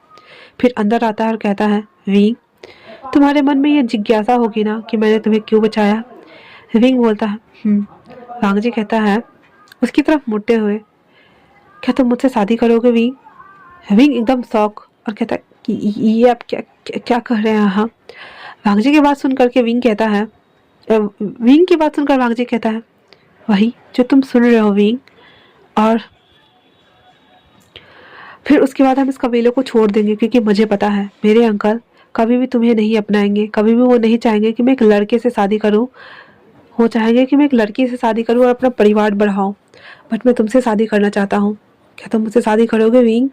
फिर अंदर आता है और कहता है विंग तुम्हारे मन में ये जिज्ञासा होगी ना कि मैंने तुम्हें क्यों बचाया। विंग बोलता है वांग जी कहता है उसकी तरफ मुड़ते हुए क्या तुम मुझसे शादी करोगे विंग। विंग एकदम शौक और कहता है कि ये आप क्या कह रहे हैं। हाँ, वांग जी की बात सुन करके विंग की बात सुनकर वांग जी कहता है वही जो तुम सुन रहे हो विंग, और फिर उसके बाद हम इस कबीले को छोड़ देंगे क्योंकि मुझे पता है मेरे अंकल कभी भी तुम्हें नहीं अपनाएंगे। कभी भी वो नहीं चाहेंगे कि मैं एक लड़के से शादी करूं, वो चाहेंगे कि मैं एक लड़की से शादी करूं और अपना परिवार बढ़ाऊं। बट मैं तुमसे शादी करना चाहता हूं, क्या तुम मुझसे शादी करोगे विंग।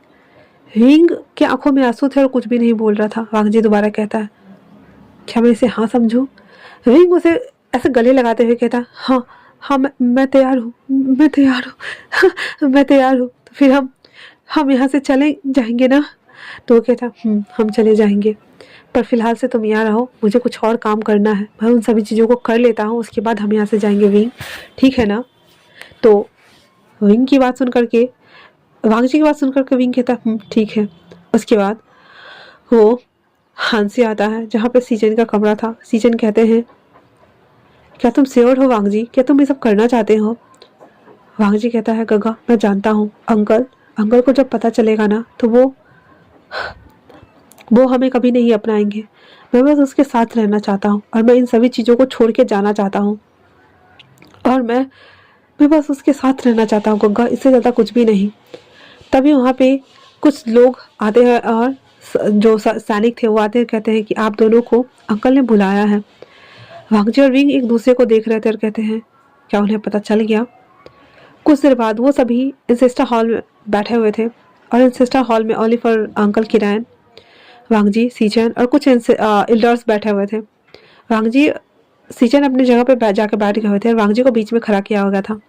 विंग की आंखों में आंसू थे और कुछ भी नहीं बोल रहा था। वांग जी दोबारा कहता है क्या मैं इसे हाँ समझूं। विंग उसे ऐसे गले लगाते हुए कहता, हाँ हाँ मैं तैयार हूँ, मैं तैयार हूँ मैं तैयार हूँ। तो फिर हम यहाँ से चले जाएंगे ना? तो वो कहता, हम चले जाएंगे, पर फिलहाल से तुम यहाँ रहो, मुझे कुछ और काम करना है, मैं उन सभी चीज़ों को कर लेता हूँ, उसके बाद हम यहाँ से जाएंगे विंग, ठीक है ना? तो विंग की बात सुन करके, वांगजी की बात सुन करके विंग कहता, ठीक है। उसके बाद वो हांसी आता है जहाँ पे सीजन का कमरा था। सीजन कहते हैं, क्या तुम श्योर हो वांगजी, क्या तुम ये सब करना चाहते हो? वांगजी कहता है, गगा मैं जानता हूँ, अंकल को जब पता चलेगा ना तो वो हमें कभी नहीं अपनाएंगे। मैं बस उसके साथ रहना चाहता हूँ और मैं इन सभी चीज़ों को छोड़ के जाना चाहता हूँ, और मैं बस उसके साथ रहना चाहता हूँ गग्गा, इससे ज़्यादा कुछ भी नहीं। तभी वहाँ पे कुछ लोग आते हैं और जो सैनिक थे वो आते हैं, कहते हैं कि आप दोनों को अंकल ने बुलाया है। वांगजी और विंग एक दूसरे को देख रहे थे और कहते हैं, क्या उन्हें पता चल गया? कुछ देर बाद वो सभी इंसेस्टर हॉल में बैठे हुए थे और इंसेस्टर हॉल में ओलिवर, अंकल किरायन, वांगजी, सीचन और कुछ एल्डर्स बैठे हुए थे। वांगजी, सीचन अपनी जगह पे जाकर बैठ गए हुए थे और वांगजी को बीच में खड़ा किया हो गया था।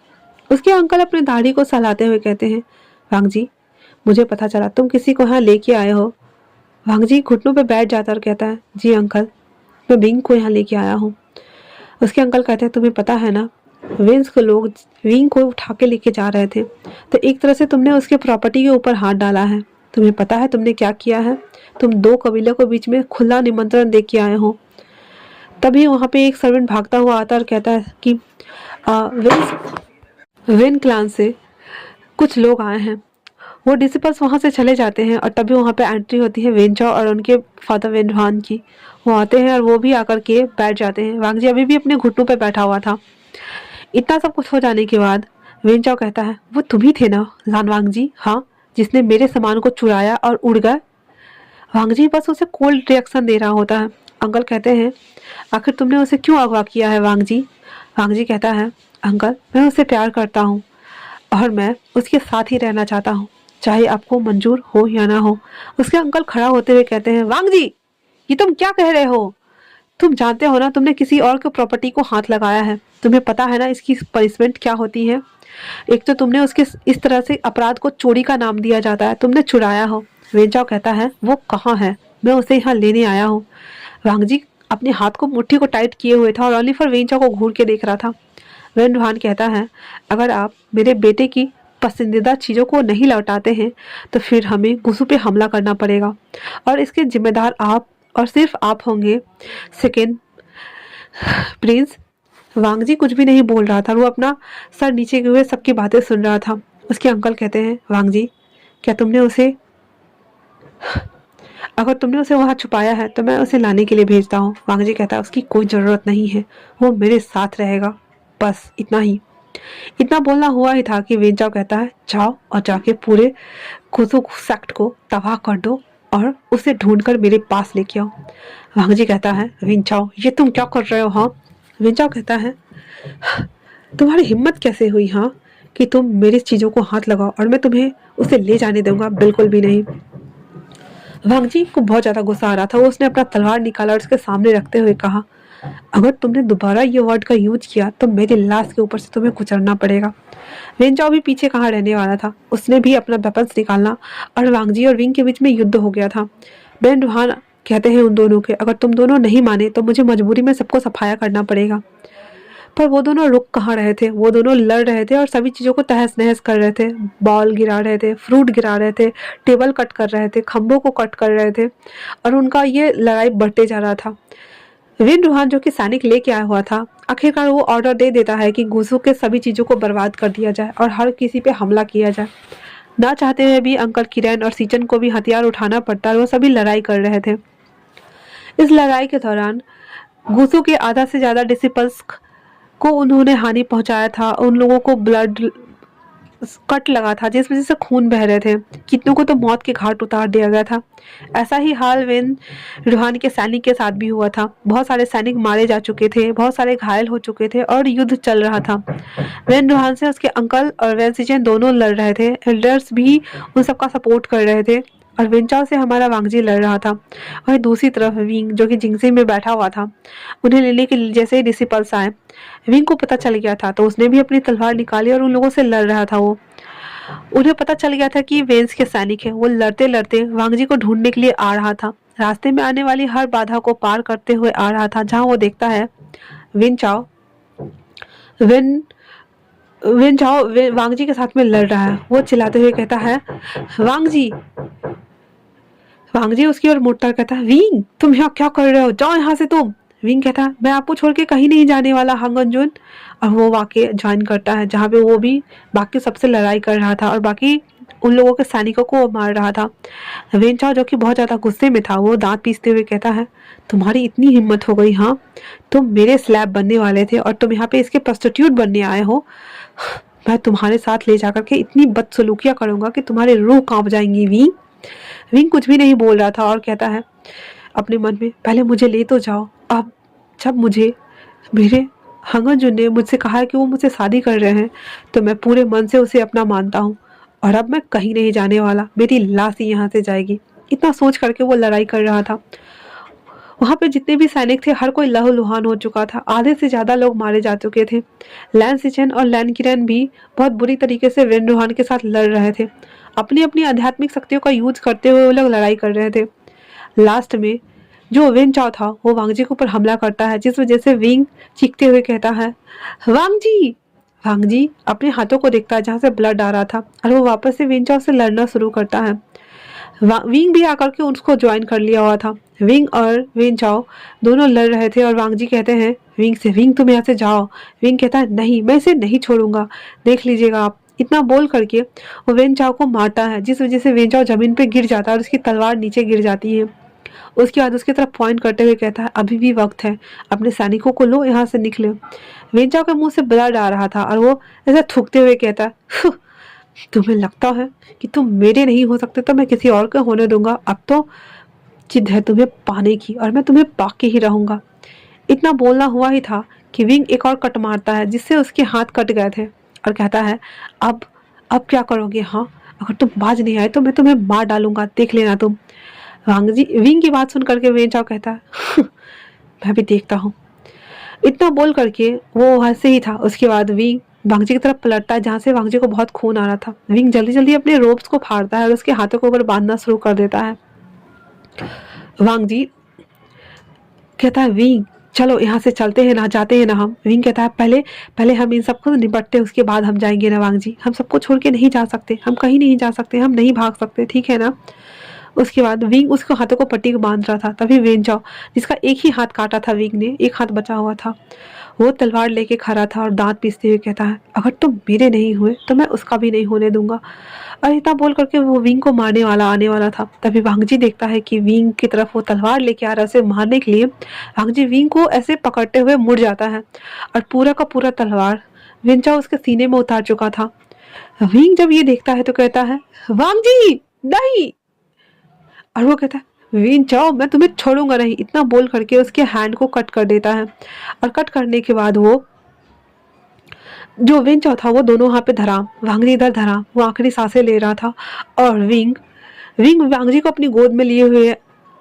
उसके अंकल अपने दाढ़ी को सहलाते हुए कहते हैं, वांगजी मुझे पता चला तुम किसी को यहाँ लेके आए हो। वांगजी घुटनों पे बैठ जाता और कहता है, जी अंकल, मैं विंग को यहाँ लेके आया हूँ। उसके अंकल कहते हैं, तुम्हें पता है ना, विंस को लोग विंग को उठा के लेके जा रहे थे, तो एक तरह से तुमने उसके प्रॉपर्टी के ऊपर हाथ डाला है। तुम्हें पता है तुमने क्या किया है? तुम दो कबीलों को बीच में खुला निमंत्रण दे के आए हो। तभी वहाँ पे एक सर्वेंट भागता हुआ आता और कहता है कि विन क्लान से कुछ लोग आए हैं। वो डिसिपल्स वहाँ से चले जाते हैं और तभी वहाँ पे एंट्री होती है वेंचो और उनके फादर वेनहान की। वो आते हैं और वो भी आकर के बैठ जाते हैं। वांगजी अभी भी अपने घुटनों पे बैठा हुआ था। इतना सब कुछ हो जाने के बाद वेंचो कहता है, वो तुम ही थे ना लान वांगजी, हाँ, जिसने मेरे सामान को चुराया और उड़ गए। वांगजी बस उसे कोल्ड रिएक्शन दे रहा होता है। अंकल कहते हैं, आखिर तुमने उसे क्यों अगवा किया है वांगजी? वांगजी कहता है, अंकल मैं उसे प्यार करता हूँ और मैं उसके साथ ही रहना चाहता हूँ, चाहे आपको मंजूर हो या ना हो। उसके अंकल खड़ा होते हुए कहते हैं, वांगजी ये तुम क्या कह रहे हो? तुम जानते हो ना तुमने किसी और के प्रॉपर्टी को हाथ लगाया है, तुम्हें पता है ना इसकी पनिशमेंट क्या होती है? एक तो तुमने उसके इस तरह से अपराध को चोरी का नाम दिया जाता है, तुमने चुराया हो। वेंचाओ कहता है, वो कहाँ है, मैं उसे यहाँ लेने आया हूँ। वांगजी अपने हाथ को मुट्ठी को टाइट किए हुए था और ओलिवर वेंचाओ को घूर के देख रहा था। वेन रुहान कहता है, अगर आप मेरे बेटे की पसंदीदा चीज़ों को नहीं लौटाते हैं तो फिर हमें गुस्सू पे हमला करना पड़ेगा और इसके जिम्मेदार आप और सिर्फ आप होंगे। Second Prince. वांगजी कुछ भी नहीं बोल रहा था, वो अपना सर नीचे किए हुए सबकी बातें सुन रहा था। उसके अंकल कहते हैं, वांगजी क्या तुमने उसे, अगर तुमने उसे वहाँ छुपाया है तो मैं उसे लाने के लिए भेजता हूँ। वांगजी कहता है, उसकी कोई ज़रूरत नहीं है, वो मेरे साथ रहेगा, बस इतना ही। इतना बोलना हुआ ही था कि वेंचाओ कहता है, जाओ और जाके पूरे कुसुम सेक्ट को तबाह कर दो और उसे ढूंढकर मेरे पास लेके आओ। वांगजी कहता है, वेंचाओ ये तुम क्या कर रहे हो? हाँ। वेंचाओ कहता है, तुम्हारी हिम्मत कैसे हुई हाँ कि तुम मेरी चीज़ों को हाथ लगाओ और मैं तुम्हें उसे ले जाने दूंगा? बिल्कुल भी नहीं। वांगजी को बहुत ज़्यादा गुस्सा आ रहा था। वो उसने अपना तलवार निकाला और उसके सामने रखते हुए कहा, अगर तुमने दोबारा ये वर्ड का यूज किया तो मेरी लाश के ऊपर से तुम्हें कुचलना पड़ेगा। वेंचाओ भी पीछे कहाँ रहने वाला था, उसने भी अपना वेपन्स निकालना और वांगजी और विंग के बीच में युद्ध हो गया था। बेन रुहान कहते हैं उन दोनों के, अगर तुम दोनों नहीं माने तो मुझे मजबूरी में सबको सफाया करना पड़ेगा। पर वो दोनों रुक कहाँ रहे थे, वो दोनों लड़ रहे थे और सभी चीज़ों को तहस नहस कर रहे थे। बॉल गिरा रहे थे, फ्रूट गिरा रहे थे, टेबल कट कर रहे थे, खंभों को कट कर रहे थे और उनका ये लड़ाई बढ़ते जा रहा था। विन रुहान जो कि सैनिक लेके आया हुआ था, आखिरकार वो ऑर्डर दे देता है कि गुसू के सभी चीज़ों को बर्बाद कर दिया जाए और हर किसी पे हमला किया जाए। ना चाहते हुए भी अंकल किरण और सीचन को भी हथियार उठाना पड़ता और वो सभी लड़ाई कर रहे थे। इस लड़ाई के दौरान गुसू के आधा से ज़्यादा डिसिपल्स को उन्होंने हानि पहुंचाया था। उन लोगों को ब्लड कट लगा था जिस वजह से खून बह रहे थे। कितनों को तो मौत के घाट उतार दिया गया था। ऐसा ही हाल वेन रुहान के सैनिक के साथ भी हुआ था। बहुत सारे सैनिक मारे जा चुके थे, बहुत सारे घायल हो चुके थे और युद्ध चल रहा था। वेन रुहान से उसके अंकल और वेन सीचन दोनों लड़ रहे थे। एल्डर्स भी उन सबका सपोर्ट कर रहे थे। और विंचाओ से हमारा वांगजी लड़ रहा था। वहीं दूसरी तरफ विंग जो कि जिंगजी में बैठा हुआ था, उन्हें लेने के लिए जैसे ही डिसिपल्स आए, विंग को पता चल गया था तो उसने भी अपनी तलवार निकाली और उन लोगों से लड़ रहा था। वो उन्हें पता चल गया था कि वेंस के सैनिक है। वो लड़ते लड़ते वांगजी को ढूंढने के लिए आ रहा था। रास्ते में आने वाली हर बाधा को पार करते हुए आ रहा था। जहां वो देखता है विन चाओ विन विन चाओ वांगजी के साथ में लड़ रहा है। वो चिल्लाते हुए कहता है वांगजी। वांगजी उसकी ओर मुड़ता कहता है विंग तुम यहाँ क्या कर रहे हो, जाओ यहाँ से तुम। विंग कहता है मैं आपको छोड़ के कहीं नहीं जाने वाला हांगनजुन। और वो वाकई ज्वाइन करता है जहाँ पे वो भी बाकी सबसे लड़ाई कर रहा था और बाकी उन लोगों के सैनिकों को वो मार रहा था। वेन चाओ जो कि बहुत ज्यादा गुस्से में था, वो दांत पीसते हुए कहता है तुम्हारी इतनी हिम्मत हो गई, हाँ तुम मेरे स्लैब बनने वाले थे और तुम यहाँ पे इसके प्रोस्टिट्यूट बनने आए हो। मैं तुम्हारे साथ ले जाकर के इतनी बदसलूकियां करूंगा कि तुम्हारे रूह कांप जाएंगी। विंग विंग कुछ भी नहीं बोल रहा था और कहता है अपने मन में पहले मुझे ले तो जाओ। अब जब मुझे मेरे हंगनजुन ने मुझसे कहा है कि वो मुझसे शादी कर रहे हैं तो मैं पूरे मन से उसे अपना मानता हूँ और अब मैं कहीं नहीं जाने वाला, मेरी लाश ही यहाँ से जाएगी। इतना सोच करके वो लड़ाई कर रहा था। वहां पे जितने भी सैनिक थे हर कोई लहूलुहान हो चुका था। आधे से ज्यादा लोग मारे जा चुके थे। लैन सिचन और लैन किरन भी बहुत बुरी तरीके से वेन रूहान के साथ लड़ रहे थे। अपनी अपनी आध्यात्मिक शक्तियों का यूज करते हुए वो लोग लड़ाई कर रहे थे। लास्ट में जो वेन चाओ था वो वांगजी के ऊपर हमला करता है, जिस वजह से विंग चीखते हुए कहता है वांगजी। वांगजी अपने हाथों को देखता है जहां से ब्लड आ रहा था और वो वापस से वेन चाओ से लड़ना शुरू करता है। विंग भी आकर के उसको ज्वाइन कर लिया हुआ था। विंग और वेन चाओ दोनों लड़ रहे थे और वांगजी कहते हैं विंग से विंग तुम यहाँ से जाओ। विंग कहता है नहीं मैं इसे नहीं छोड़ूंगा, देख लीजिएगा आप। इतना बोल करके वो वेन चाओ को मारता है, जिस वजह से वेन चाओ जमीन पे गिर जाता है और उसकी तलवार नीचे गिर जाती है। उसके बाद उसकी तरफ पॉइंट करते हुए कहता है अभी भी वक्त है, अपने सैनिकों को लो, यहाँ से निकले। वेन चाओ के मुंह से ब्लड आ रहा था और वो ऐसे थूकते हुए कहता है तुम्हें लगता है कि तुम मेरे नहीं हो सकते तो मैं किसी और के होने दूंगा। अब तो जिद है तुम्हें पाने की और मैं तुम्हें पाके ही रहूंगा। इतना बोलना हुआ ही था कि विंग एक और कट मारता है जिससे उसके हाथ कट गए थे और कहता है अब क्या करोगे, हाँ अगर तुम बाज नहीं आए तो मैं तुम्हें मार डालूंगा, देख लेना तुम। वांगजी विंग की बात सुन करके वेन चाओ कहता है मैं भी देखता हूँ। इतना बोल करके वो वहां से ही था। उसके बाद विंग वांगजी की तरफ पलटता है जहां से वांगजी को बहुत खून आ रहा था। विंग जल्दी जल्दी अपने रोप्स को फाड़ता है और उसके हाथों के ऊपर बांधना शुरू कर देता है। वांगजी कहता है विंग चलो यहाँ से चलते हैं ना, जाते हैं ना हम। विंग कहता है पहले पहले हम इन सबको निपटते हैं, उसके बाद हम जाएंगे ना वांगजी। हम सबको छोड़ के नहीं जा सकते, हम कहीं नहीं जा सकते, हम नहीं भाग सकते, ठीक है ना। उसके बाद विंग उसको हाथों को पट्टी को बांध रहा था। तभी वेन चाओ जिसका एक ही हाथ काटा था विंग ने, एक हाथ बचा हुआ था, वो तलवार लेके खड़ा था और दांत पीसते हुए कहता है अगर तुम मेरे नहीं हुए तो मैं उसका भी नहीं होने दूंगा। और इतना बोल करके वो विंग को मारने वाला आने वाला था। तभी वांगजी देखता है कि विंग की तरफ वो तलवार लेके आ रहा है उसे मारने के लिए। वांगजी विंग को ऐसे पकड़ते हुए मुड़ जाता है और पूरा का पूरा तलवार वेन चाओ उसके सीने में उतार चुका था। विंग जब ये देखता है तो कहता है वांगजी नहीं, और वो कहता है वेन चाओ मैं तुम्हें छोड़ूंगा नहीं। इतना बोल करके उसके हैंड को कट कर देता है और कट करने के बाद वो जो वेन चाओ था वो दोनों वहां पे धरा, वांगजी इधर धरा, वो आखिरी सांसें ले रहा था। और विंग विंग वांगजी को अपनी गोद में लिए हुए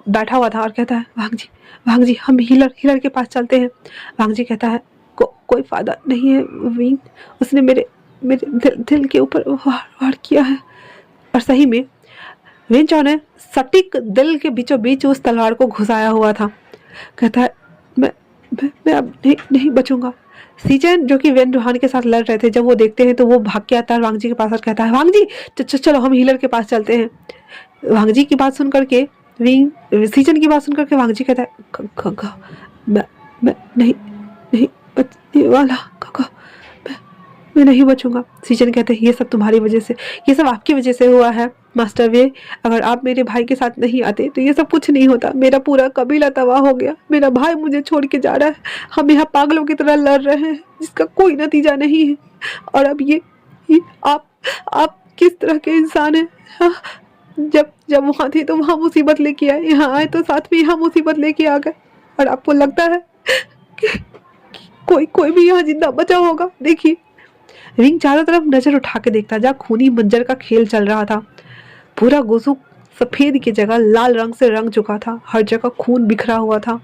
बैठा हुआ था और कहता है वांगजी वांगजी हम हीलर हीलर के पास चलते हैं। वांगजी कहता है कोई फायदा नहीं है विंग, उसने मेरे मेरे दिल के ऊपर वार किया है। और सही में वेन चाओ ने सटीक दिल के बीचों बीच उस तलवार को घुसाया हुआ था। कहता है मैं अब नहीं बचूंगा। सीजन जो कि वेन रूहान के साथ लड़ रहे थे, जब वो देखते हैं तो वो भाग के आता है वांगजी के पास और कहता है वांगजी चलो हम हीलर के पास चलते हैं। वांगजी की बात सुन करके सीजन की बात सुन करके वांगजी कहता है मैं नहीं बचने वाला काका, मैं नहीं बचूंगा। सीजन कहते हैं ये सब तुम्हारी वजह से, ये सब आपकी वजह से हुआ है मास्टर वे। अगर आप मेरे भाई के साथ नहीं आते तो ये सब कुछ नहीं होता। मेरा पूरा कबीला तबाह हो गया, मेरा भाई मुझे छोड़ के जा रहा है, हम यहाँ पागलों की तरह लड़ रहे हैं जिसका कोई नतीजा नहीं है। और अब ये आप किस तरह के इंसान हैं? हाँ, जब वहाँ थे तो वहाँ मुसीबत लेके आए, यहाँ आए तो साथ में यहाँ मुसीबत लेके आ गए। और आपको लगता है कि कोई भी यहाँ जिंदा बचा होगा? देखिए विंग चारों तरफ नजर उठा के देखता जहाँ खूनी मंजर का खेल चल रहा था। पूरा गुसु सफेद की जगह लाल रंग से रंग चुका था। हर जगह खून बिखरा हुआ था,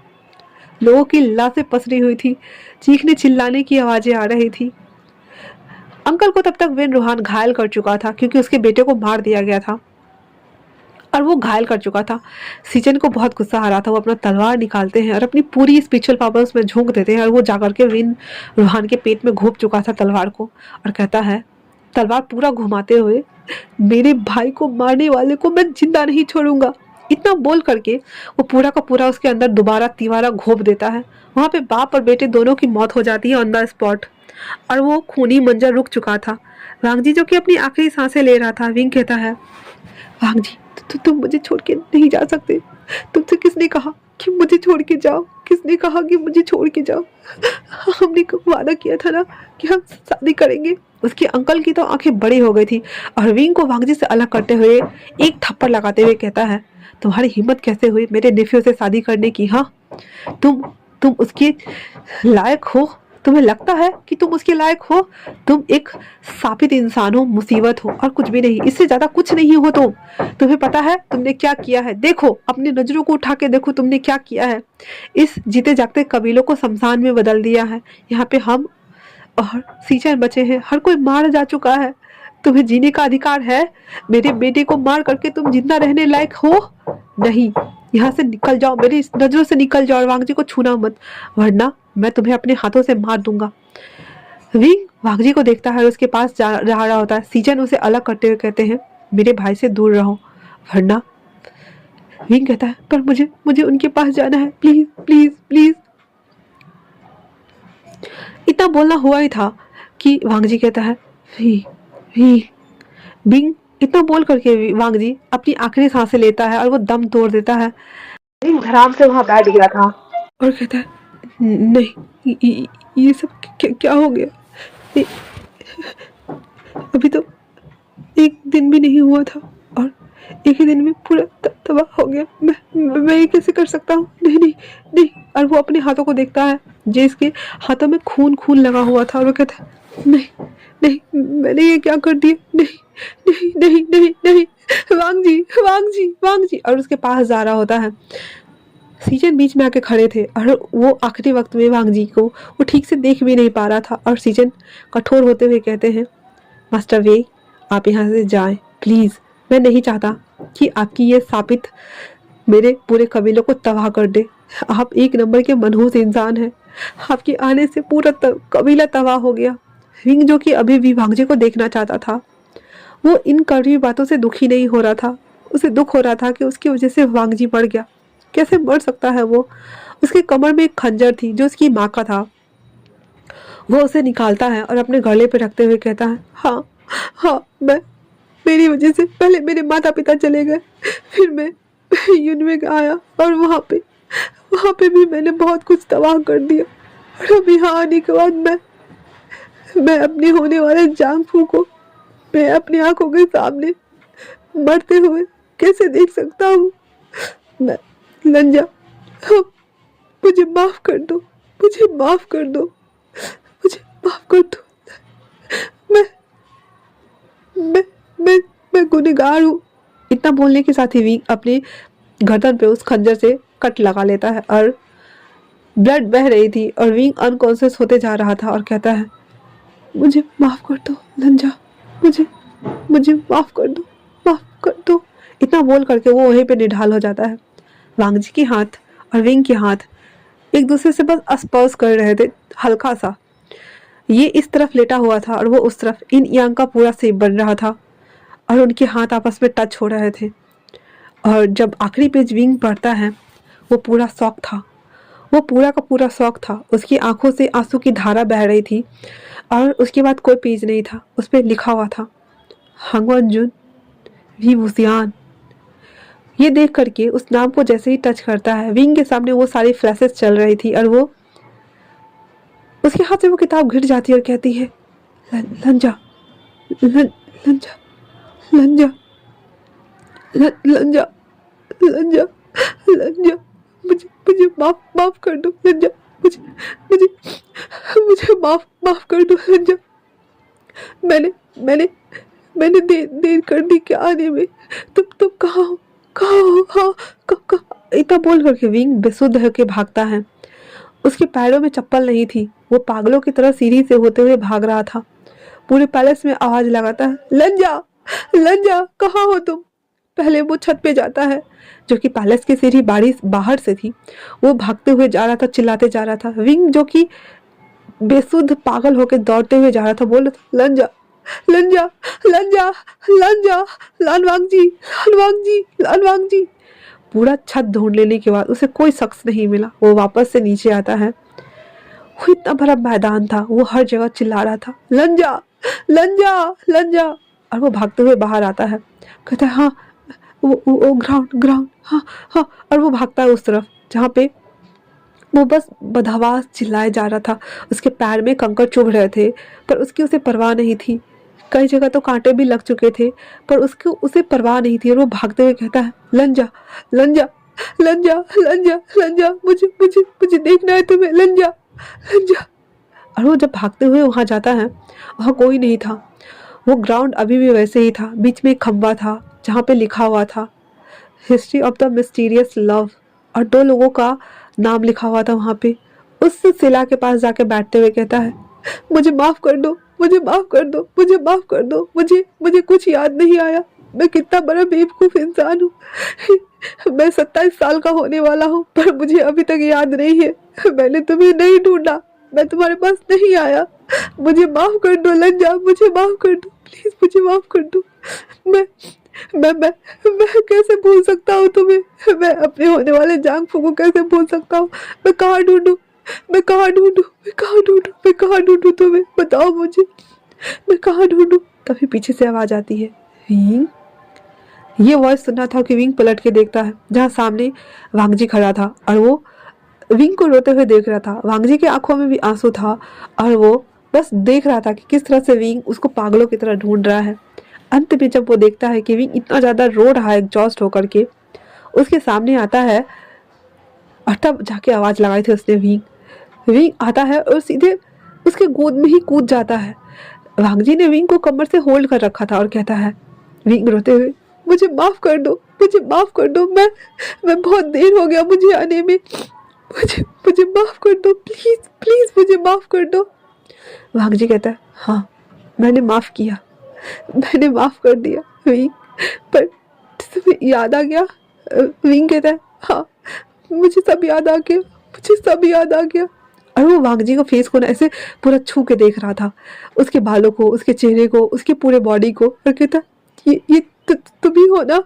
लोगों की लाशें पसरी हुई थी, चीखने चिल्लाने की आवाजें आ रही थी। अंकल को तब तक वेन रूहान घायल कर चुका था, क्योंकि उसके बेटे को मार दिया गया था और वो घायल कर चुका था। सीजन को बहुत गुस्सा आ रहा था। वो अपना तलवार निकालते हैं और अपनी पूरी स्पिरिचुअल पावर्स में झोंक देते हैं और वो जाकर के वेन रूहान के पेट में घोंप चुका था तलवार को, और कहता है तलवार पूरा घुमाते हुए, मेरे भाई को मारने वाले को मैं जिंदा नहीं छोड़ूंगा। इतना बोल करके वो पूरा का पूरा उसके अंदर दोबारा तिवारा घोंप देता है। वहाँ पे बाप और बेटे दोनों की मौत हो जाती है ऑन द स्पॉट, और वो खूनी मंजर रुक चुका था। वांगजी जो कि अपनी आखिरी सांसें ले रहा था, विंग कहता है वांगजी तुम मुझे छोड़ के नहीं जा सकते। तुमसे किसने कहा कि मुझे छोड़ के जाओ? किसने कहा कि मुझे छोड़ के जाओ? हमने वादा किया था ना कि हम शादी करेंगे। उसके अंकल की तो आंखें बड़ी हो गई थी और विंग को वांगजी से अलग करते हुए एक थप्पड़ लगाते हुए कहता है तुम्हारी हिम्मत कैसे हुई मेरे नेफ्यू से शादी करने की? हाँ, तुम उसके लायक हो? तुम्हें लगता है कि तुम उसके लायक हो? तुम एक साबित इंसान हो, मुसीबत हो और कुछ भी नहीं, इससे ज्यादा कुछ नहीं हो तुम। तुम्हें पता है तुमने क्या किया है? देखो अपनी नजरों को उठा के देखो तुमने क्या किया है। इस जीते जागते कबीलों को शमशान में बदल दिया है। यहाँ पे हम और सीजन बचे हैं, हर कोई मार जा चुका है। तुम्हें जीने का अधिकार है? मेरे बेटे को मार करके तुम जिंदा रहने लायक हो नहीं। यहाँ से निकल जाओ, मेरी इस नजरों से निकल जाओ और वांगजी को छूना मत, वरना मैं तुम्हें अपने हाथों से मार दूंगा। विंग वांगजी को देखता है और उसके पास जा रहा होता है। सीजन उसे अलग करते हुए कहते हैं मेरे भाई से दूर रहो, वरना। विंग कहता है पर मुझे मुझे उनके पास जाना है, प्लीज प्लीज प्लीज। इतना बोलना हुआ ही था कि वांगजी कहता है वी वी। बिंग इतना बोल करके वांगजी अपनी आखिरी सांसें लेता है और वो दम तोड़ देता है। बिंग आराम से वहां बैठ गया था और कहता है नहीं, ये सब क्या हो गया? ये, अभी तो एक दिन भी नहीं हुआ था और एक ही दिन में पूरा तबाह हो गया। मैं ये कैसे कर सकता हूँ? नहीं नहीं नहीं। और वो अपने हाथों को देखता है जिसके हाथों में खून खून लगा हुआ था और वो कहता है नहीं नहीं, मैंने ये क्या कर दिया? नहीं नहीं नहीं नहीं नहीं, वांगजी वांगजी वांगजी। और उसके पास जा रहा होता है। सीजन बीच में आके खड़े थे और वो आखिरी वक्त में वांगजी को वो ठीक से देख भी नहीं पा रहा था। और सीजन कठोर होते हुए कहते हैं मास्टर वे आप यहाँ से जाएं प्लीज। मैं नहीं चाहता कि आपकी ये साबित मेरे पूरे कबीलों को तबाह कर दे। आप एक नंबर के मनहूस इंसान हैं। आपके आने से पूरा कबीला तबाह हो गया। विंग जो कि अभी भी वांगजी को देखना चाहता था, वो इन कड़वी बातों से दुखी नहीं हो रहा था। उसे दुख हो रहा था कि उसकी वजह से वांगजी मर गया। कैसे मर सकता है वो? उसके कमर में एक खंजर थी जो उसकी माँ का था। वो उसे निकालता है और अपने गले पे रखते हुए कहता है हाँ हाँ, मेरी वजह से पहले मेरे माता पिता चले गए, फिर मैं यून में आया और वहाँ पे भी मैंने बहुत कुछ तबाह कर दिया। और अब यहाँ आने के बाद मैं अपने होने वाले जांगफू को मैं अपनी आंखों के सामने मरते हुए कैसे देख सकता हूँ? मैं लंजा, मुझे माफ कर दो, मुझे माफ कर दो, मुझे माफ कर दो। मैं मैं मैं मैं गुनहगार हूँ। इतना बोलने के साथ ही विंग अपने गर्दन पे उस खंजर से कट लगा लेता है और ब्लड बह रही थी और विंग अनकॉन्शियस होते जा रहा था और कहता है मुझे माफ कर दो लंजा, मुझे मुझे माफ कर दो, माफ कर दो। इतना बोल करके वो वहीं पे निढाल हो जाता है। वांगजी के हाथ और विंग के हाथ एक दूसरे से बस स्पर्श कर रहे थे हल्का सा। ये इस तरफ लेटा हुआ था और वो उस तरफ। इन यांग का पूरा सेप बन रहा था और उनके हाथ आपस में टच हो रहे थे। और जब आखिरी पेज विंग पढ़ता है वो पूरा शौक था, वो पूरा का पूरा शौक था। उसकी आंखों से आंसू की धारा बह रही थी और उसके बाद कोई पेज नहीं था। उस पर लिखा हुआ था हांगवन जुन वी वुजियान। ये देख करके उस नाम को जैसे ही टच करता है, विंग के सामने वो सारी फ्लैशेस चल रही थी और वो उसके हाथ से वो किताब गिर जाती है और कहती है लंजा लंजा लंजा लंजा लंजा लंजा, मुझे मुझे माफ कर दो लंजा, मुझे मुझे मुझे माफ कर दो लंजा। मैंने देर कर दी क्या आने में? तुम कहाँ हो? कहो हाँ इतना बोल करके विंग बेसुध होके भागता है। उसके पैरों में चप्पल नहीं थी, वो पागलों की तरह सीढ़ी से होते हुए भाग रहा था। पूरे पैलेस में आवाज लगाता है, लंजा लंजा कहाँ हो तुम। पहले वो छत पे जाता है, जो कि पैलेस की सीढ़ी बारी बाहर से थी। वो भागते हुए जा रहा था, चिल्लाते जा रहा था। विंग जो कि बेसुध पागल होकर दौड़ते हुए जा रहा था, बोल रहा था, लंजा लंजा लंजा लंजा, लानवांग जी लानवांग जी लानवांग जी। पूरा छत ढूंढ लेने के बाद उसे कोई शख्स नहीं मिला। वो वापस से नीचे आता है। वो इतना बड़ा मैदान था, वो हर जगह चिल्ला रहा था, लंजा लंजा लंजा। और वो भागते हुए बाहर आता है, कहता है हाँ वो ग्राउंड ग्राउंड, हाँ हाँ। और वो भागता है उस तरफ जहाँ पे वो बस बदहवास चिल्लाए जा रहा था। उसके पैर में कंकड़ चुभ रहे थे, पर उसकी उसे परवाह नहीं थी। कई जगह तो कांटे भी लग चुके थे, पर उसको उसे परवाह नहीं थी। और वो भागते हुए कहता है, लंजा लंजा लंजा लंजा लंजा, मुझे मुझे मुझे देखना है तुम्हें, लंजा लंजा। और वो जब भागते हुए वहां जाता है, वहां कोई नहीं था। वो ग्राउंड अभी भी वैसे ही था। बीच में एक खंबा था जहाँ पे लिखा हुआ था, history of the mysterious love, और दो लोगों का नाम लिखा हुआ था वहां पे। उस शिला के पास जाके बैठते हुए कहता है, मुझे माफ कर दो, मुझे माफ कर दो, मुझे माफ कर दो, मुझे मुझे कुछ याद नहीं आया। मैं कितना बड़ा बेवकूफ इंसान हूँ। मैं 27 साल का होने वाला हूँ, पर मुझे अभी तक याद नहीं है। मैंने तुम्हें नहीं ढूंढा, मैं तुम्हारे पास नहीं आया। मुझे माफ कर दो लंजा, मुझे माफ कर दो, प्लीज मुझे माफ कर दो। मैं मैं कैसे भूल सकता हूँ तुम्हें। मैं अपने होने वाले जांगफू को कैसे भूल सकता हूँ। मैं कहाँ ढूंढूं, मैं कहाँ ढूंढूं, मैं कहाँ ढूंढूं, मैं कहाँ ढूंढूं तुम्हें, बताओ मुझे, मैं कहाँ ढूंढूं। तभी पीछे से आवाज आती है, विंग। ये वॉइस सुना था कि विंग पलट के देखता है जहाँ सामने वांगजी खड़ा था, और वो विंग को रोते हुए देख रहा था। वांगजी की आंखों में भी आंसू था, और वो बस देख रहा था कि किस तरह से विंग उसको पागलों की तरह ढूंढ रहा है। अंत में जब वो देखता है कि विंग इतना ज्यादा रो रहा है एग्जॉस्ट होकर के, उसके सामने आता है। और तब जाके आवाज लगाई थी उसने, विंग। विंग आता है और सीधे उसके गोद में ही कूद जाता है। वांगजी ने विंग को कमर से होल्ड कर रखा था और कहता है, विंग रोते हुए, मुझे माफ कर दो, मुझे माफ कर दो, मैं बहुत देर हो गया मुझे आने में, मुझे मुझे माफ कर दो, प्लीज प्लीज मुझे माफ कर दो। वांगजी कहता है, हाँ मैंने माफ किया, मैंने माफ कर दिया विंग, पर तुम्हें याद आ गया। विंग कहता है, हाँ मुझे सब याद आ गया, मुझे सब याद आ गया। और वो वांगजी को फेस को ना ऐसे पूरा छू के देख रहा था, उसके बालों को, उसके चेहरे को, उसके पूरे बॉडी को, और कहता, ये तुम ही हो ना,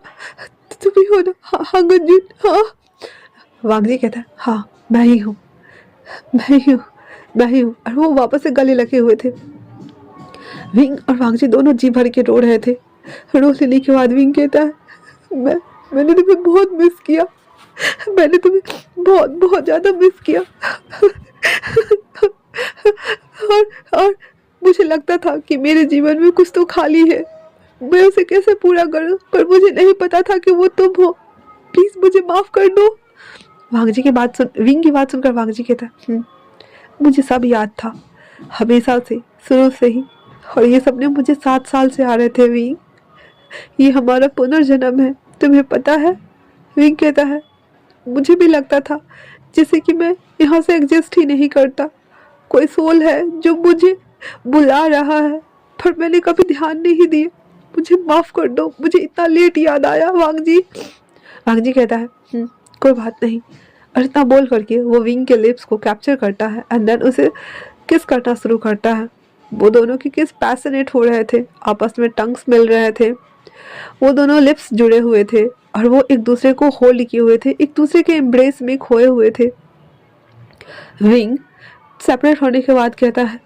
तुम ही हो ना, हाँ हाँ गुंजन, हाँ। वांगजी कहता है, हाँ मैं ही हूँ, मैं ही हूँ, मैं ही हूँ। और वो वापस से गले लगे हुए थे। विंग और वांगजी दोनों जी भर के रो रहे थे। रो लेने के बाद विंग कहता है, मैंने तुम्हें बहुत मिस किया, मैंने तुम्हें बहुत बहुत ज्यादा मिस किया। और मुझे लगता था कि मेरे जीवन में कुछ तो खाली है, मैं उसे कैसे पूरा करूं, पर मुझे नहीं पता था कि वो तुम हो, प्लीज मुझे माफ कर दो। वांगजी की बात सुन, विंग की बात सुनकर वांगजी कहता, मुझे सब याद था, हमेशा से, शुरू से ही। और ये सपने मुझे 7 साल से आ रहे थे विंग, ये हमारा पुनर्जन्म है, तुम्हें पता है। विंग कहता है, मुझे भी लगता था जैसे कि मैं यहाँ से एग्जिस्ट ही नहीं करता, कोई सोल है जो मुझे बुला रहा है, पर मैंने कभी ध्यान नहीं दिया, मुझे माफ कर दो, मुझे इतना लेट याद आया वांगजी। वांगजी कहता है, कोई बात नहीं। और इतना बोल करके वो विंग के लिप्स को कैप्चर करता है एंड देन उसे किस करना शुरू करता है। वो दोनों की किस पैशनेट हो रहे थे, आपस में टंग्स मिल रहे थे, वो दोनों लिप्स जुड़े हुए थे, और वो एक दूसरे को होल्ड किए हुए थे, एक दूसरे के एम्ब्रेस में खोए हुए थे। विंग सेपरेट होने के बाद कहता है,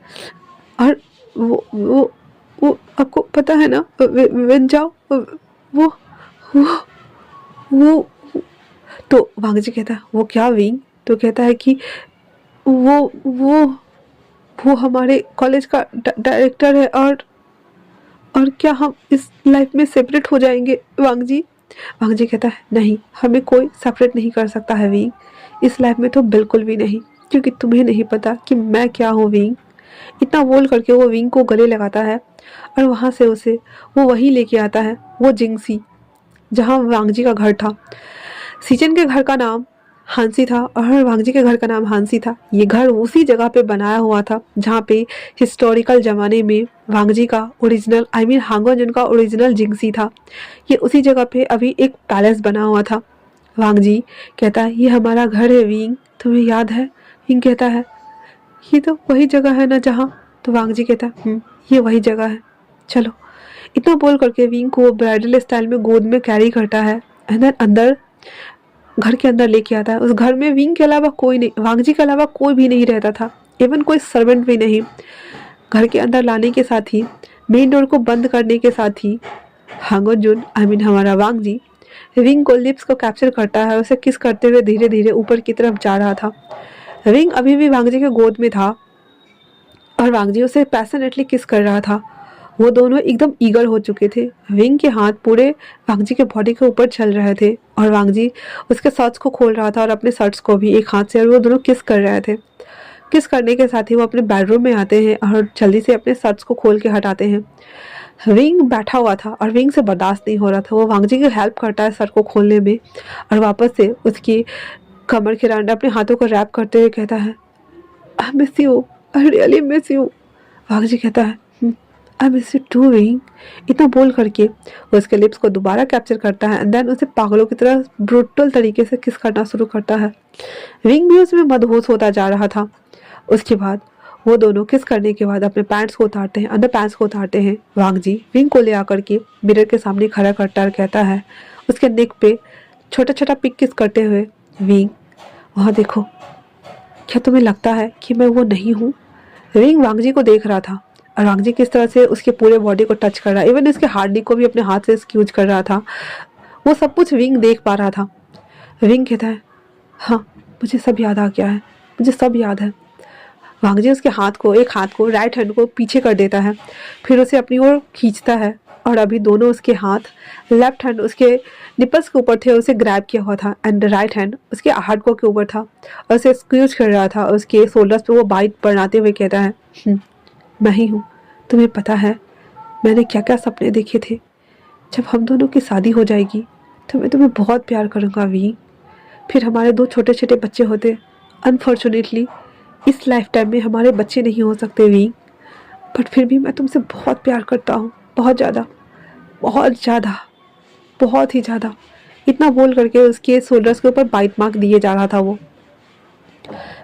और वो आपको पता है ना, विन जाओ, वो वो वो तो वांगजी कहता है, वो क्या विंग। तो कहता है कि वो हमारे कॉलेज का डायरेक्टर है, और क्या हम इस लाइफ में सेपरेट हो जाएंगे वांगजी। वांगजी कहता है, नहीं, हमें कोई सेपरेट नहीं कर सकता है विंग, इस लाइफ में तो बिल्कुल भी नहीं, क्योंकि तुम्हें नहीं पता कि मैं क्या हूँ विंग। इतना बोल करके वो विंग को गले लगाता है, और वहाँ से उसे वो वहीं लेके आता है, वो जिंगसी जहाँ वांगजी का घर था। सीजन के घर का नाम हांसी था और वांगजी के घर का नाम हांसी था। ये घर उसी जगह पे बनाया हुआ था जहाँ पे हिस्टोरिकल ज़माने में वांगजी का ओरिजिनल हांगोजन का ओरिजिनल जिंगसी था। ये उसी जगह पे अभी एक पैलेस बना हुआ था। वांगजी कहता है, ये हमारा घर है विंग, तुम्हें याद है? विंग कहता है, ये तो वही जगह है ना जहाँ। तो वांगजी कहता है, ये वही जगह है, चलो। इतना बोल करके विंग को ब्राइडल स्टाइल में गोद में कैरी करता है एंड देन अंदर घर के अंदर लेके आता है। उस घर में विंग के अलावा कोई नहीं, वांगजी के अलावा कोई भी नहीं रहता था, इवन कोई सर्वेंट भी नहीं। घर के अंदर लाने के साथ ही, मेन डोर को बंद करने के साथ ही हांगोजुन हमारा वांगजी विंग को लिप्स को कैप्चर करता है। उसे किस करते हुए धीरे धीरे ऊपर की तरफ जा रहा था। विंग अभी भी वांगजी के गोद में था और वांगजी उसे पैशनेटली किस कर रहा था। वो दोनों एकदम ईगर हो चुके थे। विंग के हाथ पूरे वांगजी के बॉडी के ऊपर चल रहे थे और वांगजी उसके शर्ट्स को खोल रहा था और अपने शर्ट्स को भी एक हाथ से, और वो दोनों किस कर रहे थे। किस करने के साथ ही वो अपने बेडरूम में आते हैं और जल्दी से अपने शर्ट्स को खोल के हटाते हैं। विंग बैठा हुआ था और विंग से बर्दाश्त नहीं हो रहा था। वो वांगजी की हेल्प करता है शर्ट को खोलने में और वापस से उसकी कमर के रांड अपने हाथों को रैप करते हुए कहता है, I miss you, I really miss you. Wangji कहता है, आई मिस यू टू विंग। इतना बोल करके वो उसके लिप्स को दोबारा कैप्चर करता है एंड देन उसे पागलों की तरह ब्रूटल तरीके से किस करना शुरू करता है। विंग भी उसमें मदहोश होता जा रहा था। उसके बाद वो दोनों किस करने के बाद अपने पैंट्स को उतारते हैं, अंदर पैंट्स को उतारते हैं। वांगजी विंग को ले आकर के मिरर के सामने खड़ा करता और कहता है उसके नेक पे छोटा छोटा पिक किस करते हुए, विंग वहाँ देखो, क्या तुम्हें लगता है कि मैं वो नहीं हूँ? विंग वांगजी को देख रहा था और वांगजी किस तरह से उसके पूरे बॉडी को टच कर रहा है, इवन उसके हार्डी को भी अपने हाथ से स्क्यूज कर रहा था। वो सब कुछ विंग देख पा रहा था। विंग कहता है, हाँ मुझे सब याद आ गया है, मुझे सब याद है। वांगजी उसके हाथ को, एक हाथ को, राइट हैंड को पीछे कर देता है, फिर उसे अपनी ओर खींचता है और अभी दोनों उसके हाथ, लेफ्ट हैंड उसके निपल्स के ऊपर थे, उसे ग्रैब किया हुआ था एंड राइट हैंड उसके हार्ड को के ऊपर था और उसे स्क्यूज कर रहा था। उसके शोल्डर्स पे वो बाइट बनाते हुए कहता है, मैं ही हूँ, तुम्हें पता है मैंने क्या क्या सपने देखे थे। जब हम दोनों की शादी हो जाएगी तो मैं तुम्हें बहुत प्यार करूँगा वी। फिर हमारे 2 छोटे छोटे बच्चे होते। अनफॉर्चुनेटली इस लाइफ टाइम में हमारे बच्चे नहीं हो सकते वी, बट फिर भी मैं तुमसे बहुत प्यार करता हूँ, बहुत ज़्यादा, बहुत ज़्यादा, बहुत ही ज़्यादा। इतना बोल करके उसके शोल्डर्स के ऊपर बाइट मार्क दिए जा रहा था वो।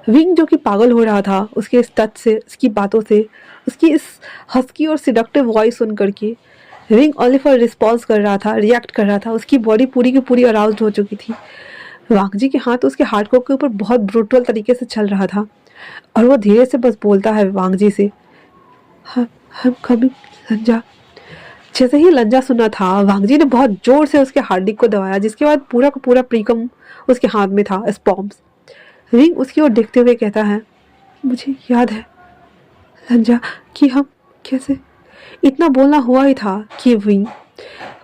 विंग जो कि पागल हो रहा था उसके इस टच से, उसकी बातों से, उसकी इस हस्की और सिडक्टिव वॉइस सुन करके विंग ओनली फॉर रिस्पॉन्स कर रहा था, रिएक्ट कर रहा था। उसकी बॉडी पूरी की पूरी अराउज्ड हो चुकी थी। वांगजी के हाथ उसके हार्ड कोर के ऊपर बहुत ब्रूटल तरीके से चल रहा था और वो धीरे से बस बोलता है वांगजी से, हम कमिंग लंजा। जैसे ही लंजा सुना था वांगजी ने बहुत जोर से उसके हार्ड डिस्क को दबाया, जिसके बाद पूरा का पूरा प्रीकम उसके हाथ में था, स्पॉम्स। विंग उसकी ओर देखते हुए कहता है, मुझे याद है लंजा कि हम कैसे। इतना बोलना हुआ ही था कि विंग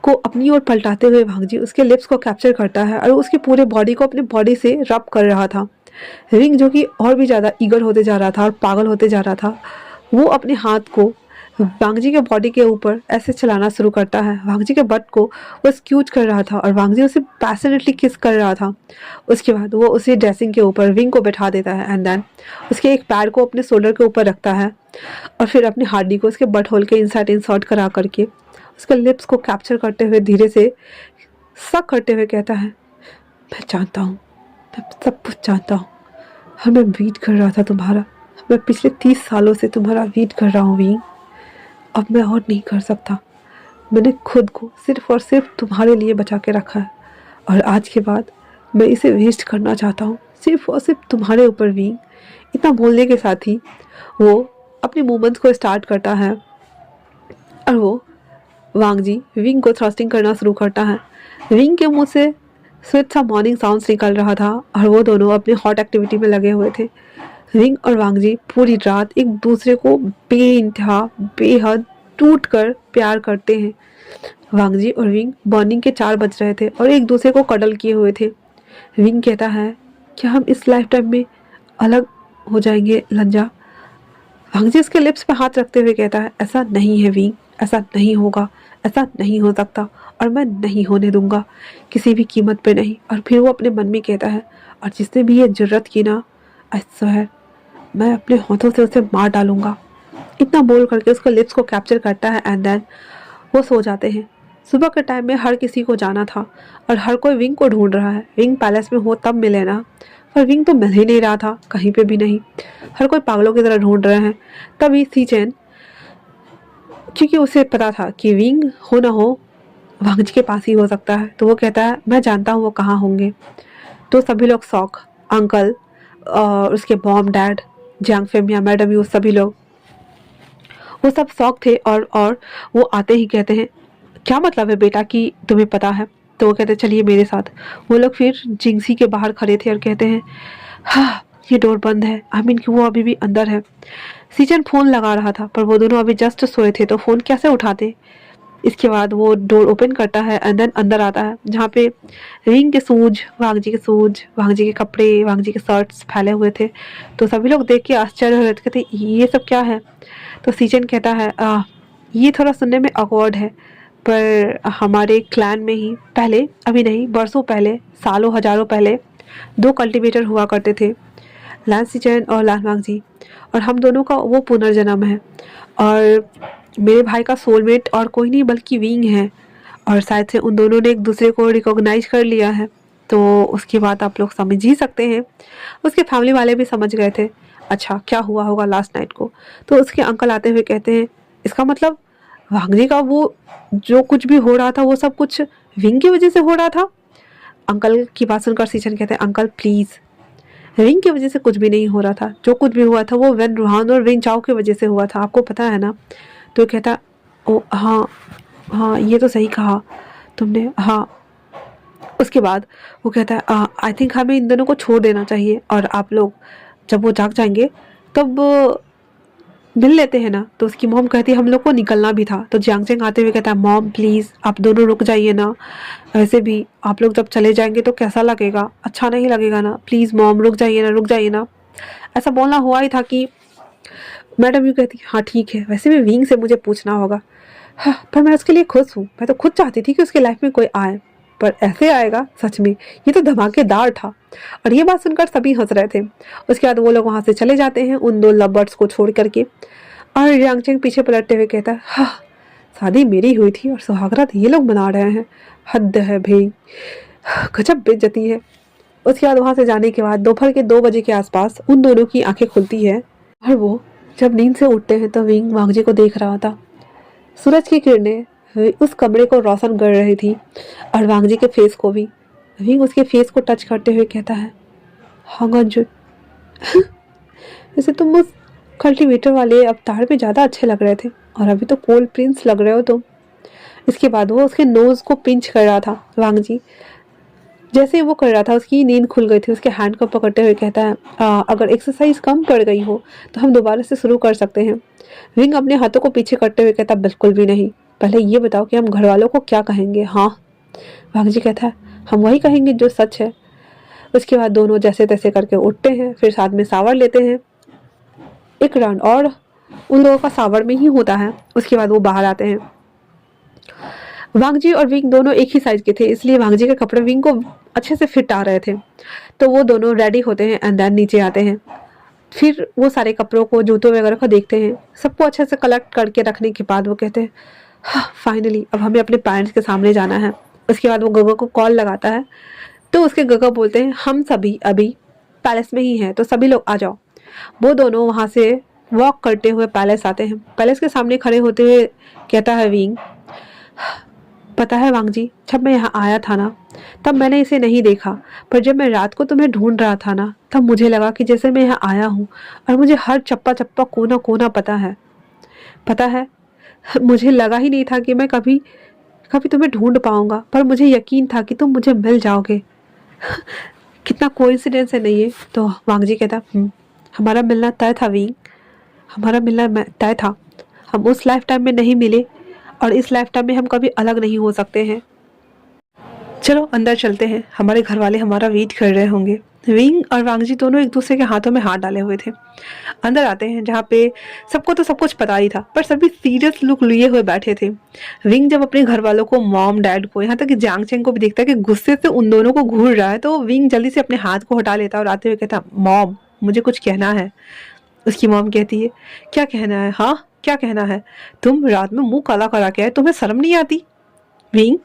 को अपनी ओर पलटाते हुए वांगजी उसके लिप्स को कैप्चर करता है और उसकी पूरे बॉडी को अपने बॉडी से रब कर रहा था। विंग जो कि और भी ज़्यादा ईगर होते जा रहा था और पागल होते जा रहा था, वो अपने हाथ को वांगजी के बॉडी के ऊपर ऐसे चलाना शुरू करता है। वांगजी के बट को वो स्क्यूज कर रहा था और वांगजी उसे पैशनेटली किस कर रहा था। उसके बाद वो उसे ड्रेसिंग के ऊपर विंग को बैठा देता है एंड देन उसके एक पैर को अपने शोल्डर के ऊपर रखता है और फिर अपनी हार्डी को उसके बट होल के इनसाइड इंसर्ट करा करके उसके लिप्स को कैप्चर करते हुए धीरे से सक करते हुए कहता है, मैं जानता हूँ, मैं सब कुछ जानता हूँ और मैं वेट कर रहा था तुम्हारा। मैं पिछले 30 सालों से तुम्हारा वेट कर रहा हूँ विंग। अब मैं और नहीं कर सकता। मैंने खुद को सिर्फ और सिर्फ तुम्हारे लिए बचा के रखा है और आज के बाद मैं इसे वेस्ट करना चाहता हूँ सिर्फ और सिर्फ तुम्हारे ऊपर विंग। इतना बोलने के साथ ही वो अपने मूवमेंट्स को स्टार्ट करता है और वो वांगजी विंग को थ्रस्टिंग करना शुरू करता है। विंग के मुंह से स्वीट सा मॉर्निंग साउंड्स निकल रहा था और वो दोनों अपने हॉट एक्टिविटी में लगे हुए थे। विंग और वांगजी पूरी रात एक दूसरे को बेइंतहा बेहद टूट कर प्यार करते हैं। वांगजी और विंग मॉर्निंग के 4 बज रहे थे और एक दूसरे को कडल किए हुए थे। विंग कहता है, क्या हम इस लाइफ टाइम में अलग हो जाएंगे लंजा? वांग जी उसके लिप्स पे हाथ रखते हुए कहता है, ऐसा नहीं है विंग, ऐसा नहीं होगा, ऐसा नहीं हो सकता और मैं नहीं होने दूंगा किसी भी कीमत पे नहीं। और फिर वो अपने मन में कहता है, और जिसने भी ये जुर्रत की ना, ऐसा मैं अपने हाथों से उसे मार डालूंगा। इतना बोल करके उसको लिप्स को कैप्चर करता है एंड देन वो सो जाते हैं। सुबह के टाइम में हर किसी को जाना था और हर कोई विंग को ढूंढ रहा है। विंग पैलेस में हो तब मिले ना, पर विंग तो मिल ही नहीं रहा था, कहीं पे भी नहीं। हर कोई पागलों की तरह ढूंढ रहे हैं। तभी सी चैन, क्योंकि उसे पता था कि विंग हो ना हो वांग जी के पास ही हो सकता है, तो वो कहता है मैं जानता हूँ वो कहाँ होंगे। तो सभी लोग शौक, अंकल और उसके मॉम डैड, जियांग फेमिया मैडम यू, सभी लोग वो सब शौक थे। और वो आते ही कहते हैं, क्या मतलब है बेटा कि तुम्हें पता है? तो वो कहते हैं चलिए मेरे साथ। वो लोग फिर जिंगसी के बाहर खड़े थे और कहते हैं, हाँ ये डोर बंद है, आई मीन कि वो अभी भी अंदर है। सीजन फोन लगा रहा था पर वो दोनों अभी जस्ट सोए थे तो फोन कैसे उठाते। इसके बाद वो डोर ओपन करता है एंड देन अंदर आता है, जहाँ पे रिंग के सूज, वांग जी के सूज, वांग जी के कपड़े, वांग जी के शर्ट्स फैले हुए थे। तो सभी लोग देख के आश्चर्य हो रहे थे, कहते ये सब क्या है? तो सीजन कहता है, ये थोड़ा सुनने में ऑकवर्ड है पर हमारे क्लैन में ही पहले, अभी नहीं बरसों पहले, सालों हजारों पहले 2 कल्टीवेटर हुआ करते थे, लान सीजन और लान वांग जी, और हम दोनों का वो पुनर्जन्म है। और मेरे भाई का सोलमेट और कोई नहीं बल्कि विंग है, और शायद से उन दोनों ने एक दूसरे को रिकॉग्नाइज कर लिया है। तो उसके बाद आप लोग समझ ही सकते हैं, उसके फैमिली वाले भी समझ गए थे अच्छा क्या हुआ होगा लास्ट नाइट को। तो उसके अंकल आते हुए कहते हैं, इसका मतलब वांग जी का वो जो कुछ भी हो रहा था वो सब कुछ विंग की वजह से हो रहा था। अंकल की बात सुनकर सीचन कहते हैं, अंकल प्लीज़, विंग की वजह से कुछ भी नहीं हो रहा था, जो कुछ भी हुआ था वो वेन रूहान और विंग चाओ की वजह से हुआ था, आपको पता है ना? तो कहता, ओ हाँ हाँ ये तो सही कहा तुमने, हाँ। उसके बाद वो कहता है, आई थिंक हमें इन दोनों को छोड़ देना चाहिए और आप लोग जब वो जाग जाएंगे तब मिल लेते हैं ना। तो उसकी मॉम कहती है हम लोग को निकलना भी था। तो जियांग आते हुए कहता है, मॉम प्लीज़ आप दोनों रुक जाइए ना, वैसे भी आप लोग जब चले जाएंगे तो कैसा लगेगा, अच्छा नहीं लगेगा ना, प्लीज़ मॉम रुक जाइए ना, रुक जाइए ना। ऐसा बोलना हुआ ही था कि मैडम यूँ कहती, हाँ ठीक है, वैसे भी विंग से मुझे पूछना होगा। हाँ पर मैं उसके लिए खुश हूँ, मैं तो खुद चाहती थी कि उसकी लाइफ में कोई आए, पर ऐसे आएगा सच में, ये तो धमाकेदार था। और ये बात सुनकर सभी हंस रहे थे। उसके बाद वो लोग वहाँ से चले जाते हैं उन 2 लवर्स को छोड़ करके। और यांगचेंग पीछे पलटते हुए कहता है, हाँ शादी मेरी हुई थी और सुहागरात ये लोग मना रहे हैं, हद है भाई, गजब बेइज्जती है। उसके बाद वहाँ से जाने के बाद दोपहर के 2 बजे के आसपास उन दोनों की आंखें खुलती है और वो जब नींद से उठते हैं तो विंग वांग जी को देख रहा था। सूरज की किरणें उस कमरे को रोशन कर रही थी और वांग जी के फेस को भी। विंग उसके फेस को टच करते हुए कहता है, हांगजू वैसे तुम उस कल्टीवेटर वाले अवतार में ज़्यादा अच्छे लग रहे थे और अभी तो पोल प्रिंस लग रहे हो तुम। इसके बाद वो उसके नोज़ को पिंच कर रहा था। वांग जी जैसे ही वो कर रहा था उसकी नींद खुल गई थी। उसके हैंड को पकड़ते हुए कहता है, अगर एक्सरसाइज कम पड़ गई हो तो हम दोबारा से शुरू कर सकते हैं। विंग अपने हाथों को पीछे करते हुए कहता, बिल्कुल भी नहीं, पहले ये बताओ कि हम घर वालों को क्या कहेंगे। हाँ, वांग जी कहता है, हम वही कहेंगे जो सच है। उसके बाद दोनों जैसे तैसे करके उठते हैं, फिर साथ में शावर लेते हैं। एक राउंड और उन लोगों का शावर में ही होता है। उसके बाद वो बाहर आते हैं। वांग जी और विंग दोनों एक ही साइज के थे, इसलिए वांग जी के कपड़े विंग को अच्छे से फिट आ रहे थे। तो वो दोनों रेडी होते हैं एंड देन नीचे आते हैं। फिर वो सारे कपड़ों को, जूतों वगैरह को देखते हैं। सबको अच्छे से कलेक्ट करके रखने के बाद वो कहते हैं, हाँ फाइनली अब हमें अपने पेरेंट्स के सामने जाना है। उसके बाद वो गगा को कॉल लगाता है तो उसके गगा बोलते हैं, हम सभी अभी पैलेस में ही हैं तो सभी लोग आ जाओ। वो दोनों वहाँ से वॉक करते हुए पैलेस आते हैं। पैलेस के सामने खड़े होते हुए कहता है विंग, पता है वांग जी, जब मैं यहाँ आया था ना तब मैंने इसे नहीं देखा, पर जब मैं रात को तुम्हें ढूंढ रहा था ना तब मुझे लगा कि जैसे मैं यहाँ आया हूँ और मुझे हर चप्पा चप्पा कोना कोना पता है। पता है, मुझे लगा ही नहीं था कि मैं कभी कभी तुम्हें ढूंढ पाऊंगा, पर मुझे यकीन था कि तुम मुझे मिल जाओगे। कितना कोइंसिडेंस है नहीं ये। तो वांग जी कहता, हमारा मिलना तय था विंग, हमारा मिलना तय था। हम उस लाइफ टाइम में नहीं मिले और इस लाइफ टाइम में हम कभी अलग नहीं हो सकते हैं। चलो अंदर चलते हैं, हमारे घर वाले हमारा वेट कर रहे होंगे। विंग और वांगजी दोनों एक दूसरे के हाथों में हाथ डाले हुए थे। अंदर आते हैं जहाँ पे सबको तो सब कुछ पता ही था, पर सभी सीरियस लुक लिए हुए बैठे थे। विंग जब अपने घर वालों को, मॉम डैड को, यहाँ तक कि जांग चेंग को भी देखता है कि गुस्से से उन दोनों को घूर रहा है, तो विंग जल्दी से अपने हाथ को हटा लेता है और आते हुए कहता, मॉम मुझे कुछ कहना है। उसकी मॉम कहती है, क्या कहना है? हाँ क्या कहना है? तुम रात में मुंह काला करा के आए, तुम्हें शर्म नहीं आती? विंग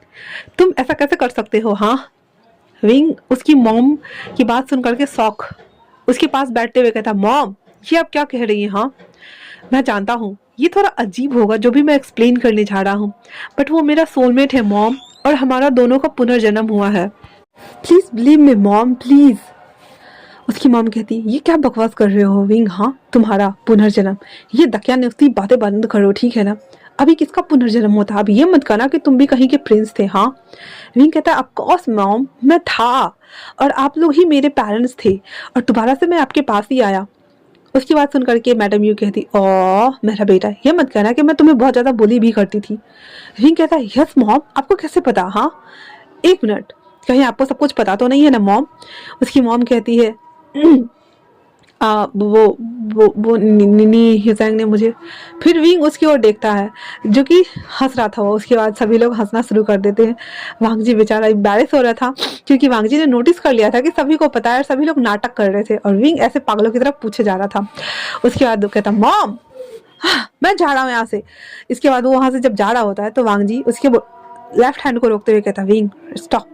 तुम ऐसा कैसे कर सकते हो? हाँ। विंग उसकी मॉम की बात सुन करके शॉक उसके पास बैठते हुए कहता, मॉम ये आप क्या कह रही हैं? हाँ मैं जानता हूँ ये थोड़ा अजीब होगा जो भी मैं एक्सप्लेन करने जा रहा हूँ, बट वो मेरा सोलमेट है मॉम, और हमारा दोनों का पुनर्जन्म हुआ है। Please believe me mom please. उसकी मॉम कहती, ये क्या बकवास कर रहे हो विंग? हाँ तुम्हारा पुनर्जन्म? ये दकियानुसी बातें बंद करो ठीक है ना? अभी किसका पुनर्जन्म होता? अब ये मत कहना कि तुम भी कहीं के प्रिंस थे। हाँ विंग कहता है, ऑफ कोर्स मॉम मैं था, और आप लोग ही मेरे पेरेंट्स थे, और दोबारा से मैं आपके पास ही आया। उसकी बात सुन करके मैडम यू कहती, ओ मेरा बेटा ये मत कहना कि मैं तुम्हें बहुत ज्यादा बुली भी करती थी। विंग कहता है, यस मॉम आपको कैसे पता? हाँ एक मिनट, कहीं आपको सब कुछ पता तो नहीं है ना मॉम? उसकी मॉम कहती है, वो निनी हिजैंग ने मुझे। फिर विंग उसकी ओर देखता है जो कि हंस रहा था वो। उसके बाद सभी लोग हंसना शुरू कर देते हैं। वांगजी बेचारा एम्बैरेस हो रहा था क्योंकि वांगजी ने नोटिस कर लिया था कि सभी को पता है और सभी लोग नाटक कर रहे थे, और विंग ऐसे पागलों की तरफ पूछे जा रहा था। उसके बाद वो कहता, मॉम मैं जा रहा हूँ यहाँ से। इसके बाद वो वहां से जब जा रहा होता है तो वांगजी उसके लेफ्ट हैंड को रोकते हुए कहता, विंग स्टॉप।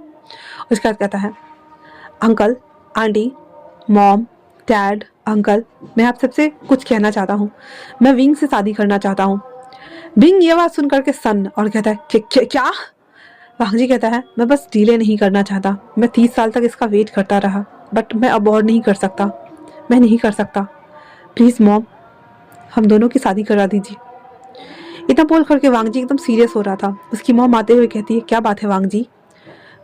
उसके बाद कहता है, uncle aunty mom dad uncle मैं आप सबसे कुछ कहना चाहता हूँ, मैं विंग से शादी करना चाहता हूँ। विंग ये बात सुन करके सन और कहता है, क्या? वांगजी कहता है, मैं बस डिले नहीं करना चाहता, मैं 30 साल तक इसका वेट करता रहा, बट मैं अब और नहीं कर सकता, मैं नहीं कर सकता, प्लीज मॉम हम दोनों की शादी करा दीजिए। इतना बोल करके वांगजी एकदम सीरियस हो रहा था। उसकी मॉम आते हुए कहती है, क्या बात है वांगजी?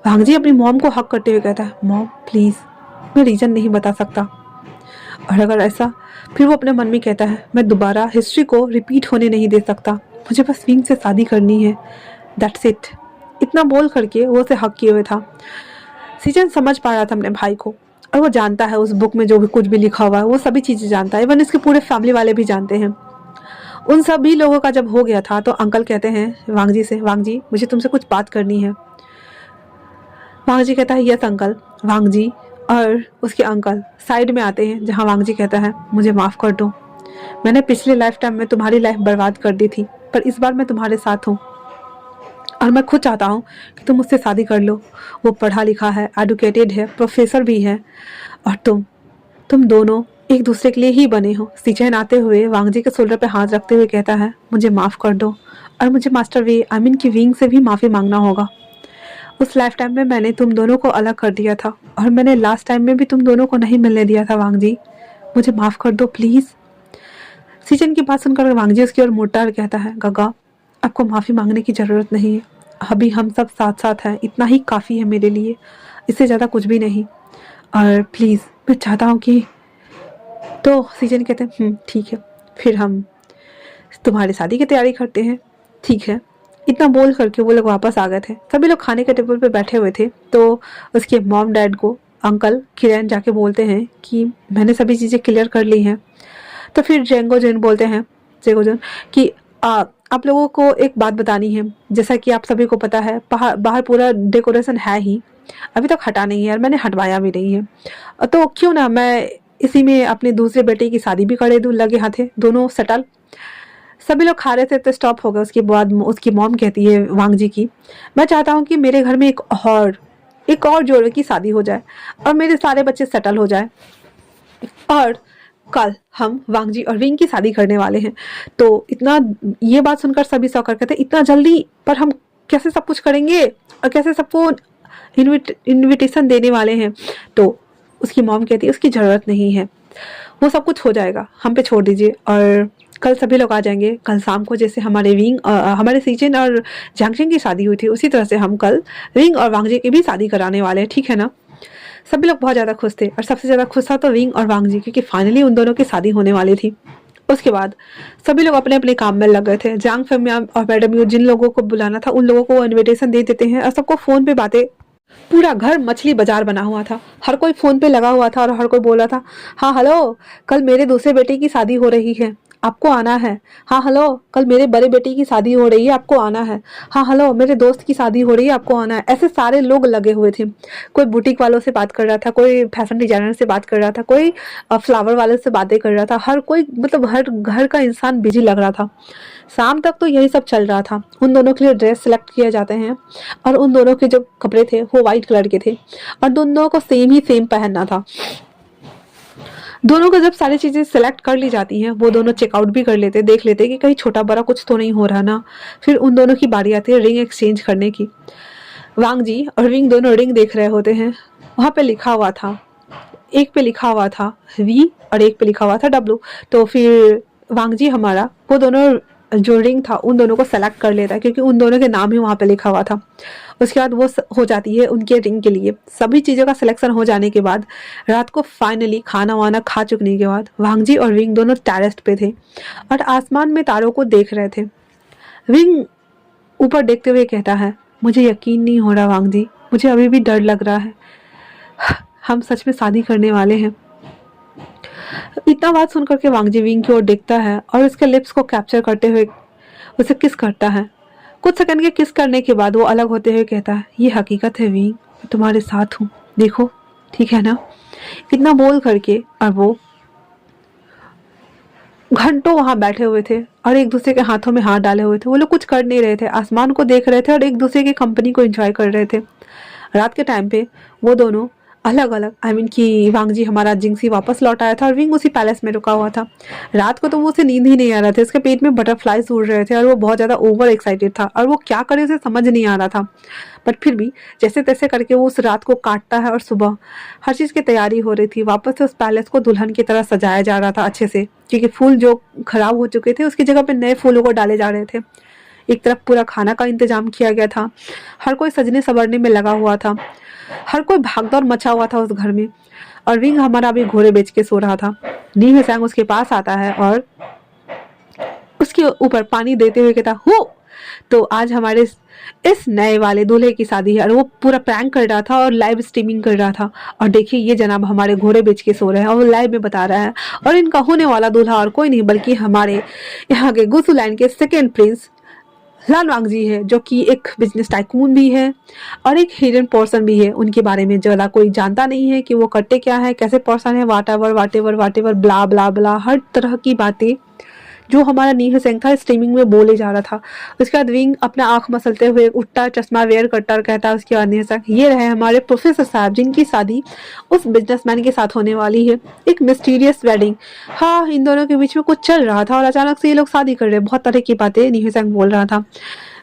वांगजी अपनी मॉम को हक करते हुए कहता है, मॉम प्लीज मैं रीजन नहीं बता सकता, और अगर ऐसा, फिर वो अपने मन में कहता है, मैं दोबारा हिस्ट्री को रिपीट होने नहीं दे सकता, मुझे बस विंग से शादी करनी है, दैट्स इट। इतना बोल करके वो उसे हक किए हुए था। सीजन समझ पा रहा था अपने भाई को, और वो जानता है उस बुक में जो भी कुछ भी लिखा हुआ है वो सभी चीज़ें जानता है, इवन इसके पूरे फैमिली वाले भी जानते हैं। उन सभी लोगों का जब हो गया था तो अंकल कहते हैं वांगजी से, वांगजी मुझे तुमसे कुछ बात करनी है। वांगजी कहता है, यस अंकल। वांगजी और उसके अंकल साइड में आते हैं जहाँ वांगजी कहता है, मुझे माफ़ कर दो, मैंने पिछले लाइफ टाइम में तुम्हारी लाइफ बर्बाद कर दी थी, पर इस बार मैं तुम्हारे साथ हूँ और मैं खुद चाहता हूँ कि तुम मुझसे शादी कर लो। वो पढ़ा लिखा है, एडुकेटेड है, प्रोफेसर भी है, और तुम दोनों एक दूसरे के लिए ही बने हो। सीचैन आते हुए वांगजी के शोल्डर पे हाथ रखते हुए कहता है, मुझे माफ़ कर दो, और मुझे मास्टर वे आई मीन की विंग से भी माफ़ी मांगना होगा। उस लाइफ टाइम में मैंने तुम दोनों को अलग कर दिया था, और मैंने लास्ट टाइम में भी तुम दोनों को नहीं मिलने दिया था वांगजी, मुझे माफ़ कर दो प्लीज़। सीचन की बात सुनकर वांगजी उसकी ओर मुड़ता और कहता है, गगा आपको माफ़ी मांगने की ज़रूरत नहीं है, अभी हम सब साथ साथ हैं, इतना ही काफ़ी है मेरे लिए, इससे ज़्यादा कुछ भी नहीं, और प्लीज़ मैं चाहता हूँ कि। तो सीजन कहते हैं, ठीक है, फिर हम तुम्हारी शादी की तैयारी करते हैं, ठीक है। इतना बोल करके वो लोग वापस आ गए थे। सभी लोग खाने के टेबल पे बैठे हुए थे, तो उसके मॉम डैड को अंकल किरण जाके बोलते हैं कि मैंने सभी चीज़ें क्लियर कर ली हैं। तो फिर जेंगो जेन बोलते हैं, जेंगो जेन कि आप लोगों को एक बात बतानी है, जैसा कि आप सभी को पता है बाहर पूरा डेकोरेशन है ही, अभी तक हटा नहीं है और मैंने हटवाया भी नहीं है, तो क्यों ना मैं इसी में अपने दूसरे बेटे की शादी भी कर दूँ, लगे हाथे दोनों सेटल। सभी लोग खा रहे थे तो स्टॉप हो गया। उसके बाद उसकी मॉम कहती है वांगजी की, मैं चाहता हूँ कि मेरे घर में एक और जोड़े की शादी हो जाए और मेरे सारे बच्चे सेटल हो जाए, और कल हम वांगजी और विंग की शादी करने वाले हैं। तो इतना ये बात सुनकर सभी सौकर कहते, इतना जल्दी, पर हम कैसे सब कुछ करेंगे और कैसे सबको इनविटेशन देने वाले हैं? तो उसकी मॉम कहती है, उसकी ज़रूरत नहीं है, वो सब कुछ हो जाएगा, हम पे छोड़ दीजिए, और कल सभी लोग आ जाएंगे। कल शाम को जैसे हमारे विंग हमारे सीजन और जैंगचेंग की शादी हुई थी, उसी तरह से हम कल विंग और वांगजी की भी शादी कराने वाले हैं, ठीक है ना? सभी लोग बहुत ज़्यादा खुश थे, और सबसे ज़्यादा खुश था तो विंग और वांगजी, क्योंकि फाइनली उन दोनों की शादी होने वाली थी। उसके बाद सभी लोग अपने अपने काम में लग गए थे। जांग फेमिया और मैडम यू जिन लोगों को बुलाना था उन लोगों को इनविटेशन दे देते हैं और सबको फ़ोन पे बातें पूरा घर मछली बाजार बना हुआ था। हर कोई फोन पे लगा हुआ था और हर कोई बोल रहा था, हाँ हेलो, कल मेरे दूसरे बेटे की शादी हो रही है, आपको आना है। हाँ हेलो, कल मेरे बड़े बेटे की शादी हो रही है, आपको आना है। हाँ हेलो, मेरे दोस्त की शादी हो रही है, आपको आना है। ऐसे सारे लोग लगे हुए थे। कोई बुटीक वालों से बात कर रहा था, कोई फैशन डिजाइनर से बात कर रहा था, कोई फ्लावर वाले से बातें कर रहा था। हर कोई, मतलब हर घर का इंसान बिजी लग रहा था। शाम तक तो यही सब चल रहा था। उन दोनों के लिए ड्रेस सेलेक्ट किए जाते हैं और उन दोनों के जो कपड़े थे वो वाइट कलर के थे और दोनों को सेम पहनना था। दोनों को जब सारी चीजें सेलेक्ट कर ली जाती हैं, वो दोनों चेकआउट भी कर लेते, देख लेते कि कहीं छोटा बड़ा कुछ तो नहीं हो रहा ना। फिर उन दोनों की बारी आती है रिंग एक्सचेंज करने की। वांग जी और रिंग दोनों रिंग देख रहे होते हैं। वहां पे लिखा हुआ था, एक पे लिखा हुआ था वी और एक पे लिखा हुआ था डब्लू। तो फिर वांग जी हमारा वो दोनों जो रिंग था उन दोनों को सेलेक्ट कर लेता है, क्योंकि उन दोनों के नाम ही वहाँ पे लिखा हुआ था। उसके बाद वो हो जाती है उनके रिंग के लिए। सभी चीज़ों का सिलेक्शन हो जाने के बाद रात को फाइनली खाना वाना खा चुकने के बाद वांग जी और रिंग दोनों टेरेस पे थे और आसमान में तारों को देख रहे थे। रिंग ऊपर देखते हुए कहता है, मुझे यकीन नहीं हो रहा वांग जी, मुझे अभी भी डर लग रहा है। हम सच में शादी करने वाले हैं। इतना बात सुनकर के वांग जी विंग की ओर देखता है और उसके लिप्स को कैप्चर करते हुए उसे किस करता है। कुछ सेकंड के किस करने के बाद वो अलग होते हुए कहता है, ये हकीकत है विंग, मैं तुम्हारे साथ हूँ, देखो ठीक है ना। इतना बोल करके और वो घंटों वहां बैठे हुए थे और एक दूसरे के हाथों में हाथ डाले हुए थे। वो लोग कुछ कर नहीं रहे थे, आसमान को देख रहे थे और एक दूसरे की कंपनी को एंजॉय कर रहे थे। रात के टाइम पे वो दोनों अलग अलग, आई मीन कि वांग जी हमारा जिंगसी वापस लौट आया था और विंग उसी पैलेस में रुका हुआ था। रात को तो वो उसे नींद ही नहीं आ रहा था, उसके पेट में बटरफ्लाइज उड़ रहे थे और वो बहुत ज्यादा ओवर एक्साइटेड था और वो क्या करे उसे समझ नहीं आ रहा था। बट फिर भी जैसे तैसे करके वो उस रात को काटता है और सुबह हर चीज की तैयारी हो रही थी। वापस से उस पैलेस को दुल्हन की तरह सजाया जा रहा था अच्छे से, क्योंकि फूल जो खराब हो चुके थे उसकी जगह पे नए फूलों को डाले जा रहे थे। एक तरफ पूरा खाना का इंतजाम किया गया था, हर कोई सजने संवरने में लगा हुआ था, हर कोई भागदौड़ मचा हुआ था उस घर में। और विंग हमारा भी घोड़े बेच के सो रहा था। नी हसैंग उसके पास आता है और उसके ऊपर पानी देते हुए कहता, हो तो आज हमारे इस नए वाले दूल्हे की शादी है। और वो पूरा प्रैंक कर रहा था और लाइव स्ट्रीमिंग कर रहा था। और देखिए ये जनाब हमारे घोड़े बेच के सो रहे हैं और वो लाइव में बता रहा है। और इनका होने वाला दूल्हा और कोई नहीं बल्कि हमारे यहाँ के गुसु लाइन के सेकेंड प्रिंस लाल वांग जी है, जो कि एक बिजनेस टाइकून भी है और एक हिडन पर्सन भी है। उनके बारे में ज्यादा कोई जानता नहीं है कि वो करते क्या है, कैसे पर्सन है, वाटेवर ब्ला ब्ला ब्ला, हर तरह की बातें जो हमारा नी हसैंग था स्ट्रीमिंग में बोले जा रहा था। उसके बाद विंग अपना आंख मसलते हुए उठता, चश्मा वेयर करता और कहता है उसके बाद नी हसैंग, ये रहे हमारे प्रोफेसर साहब जिनकी शादी उस बिजनेसमैन के साथ होने वाली है। एक मिस्टीरियस वेडिंग। हाँ, इन दोनों के बीच में कुछ चल रहा था और अचानक से ये लोग शादी कर रहे हैं। बहुत तरह की बातें नी हसैंग बोल रहा था।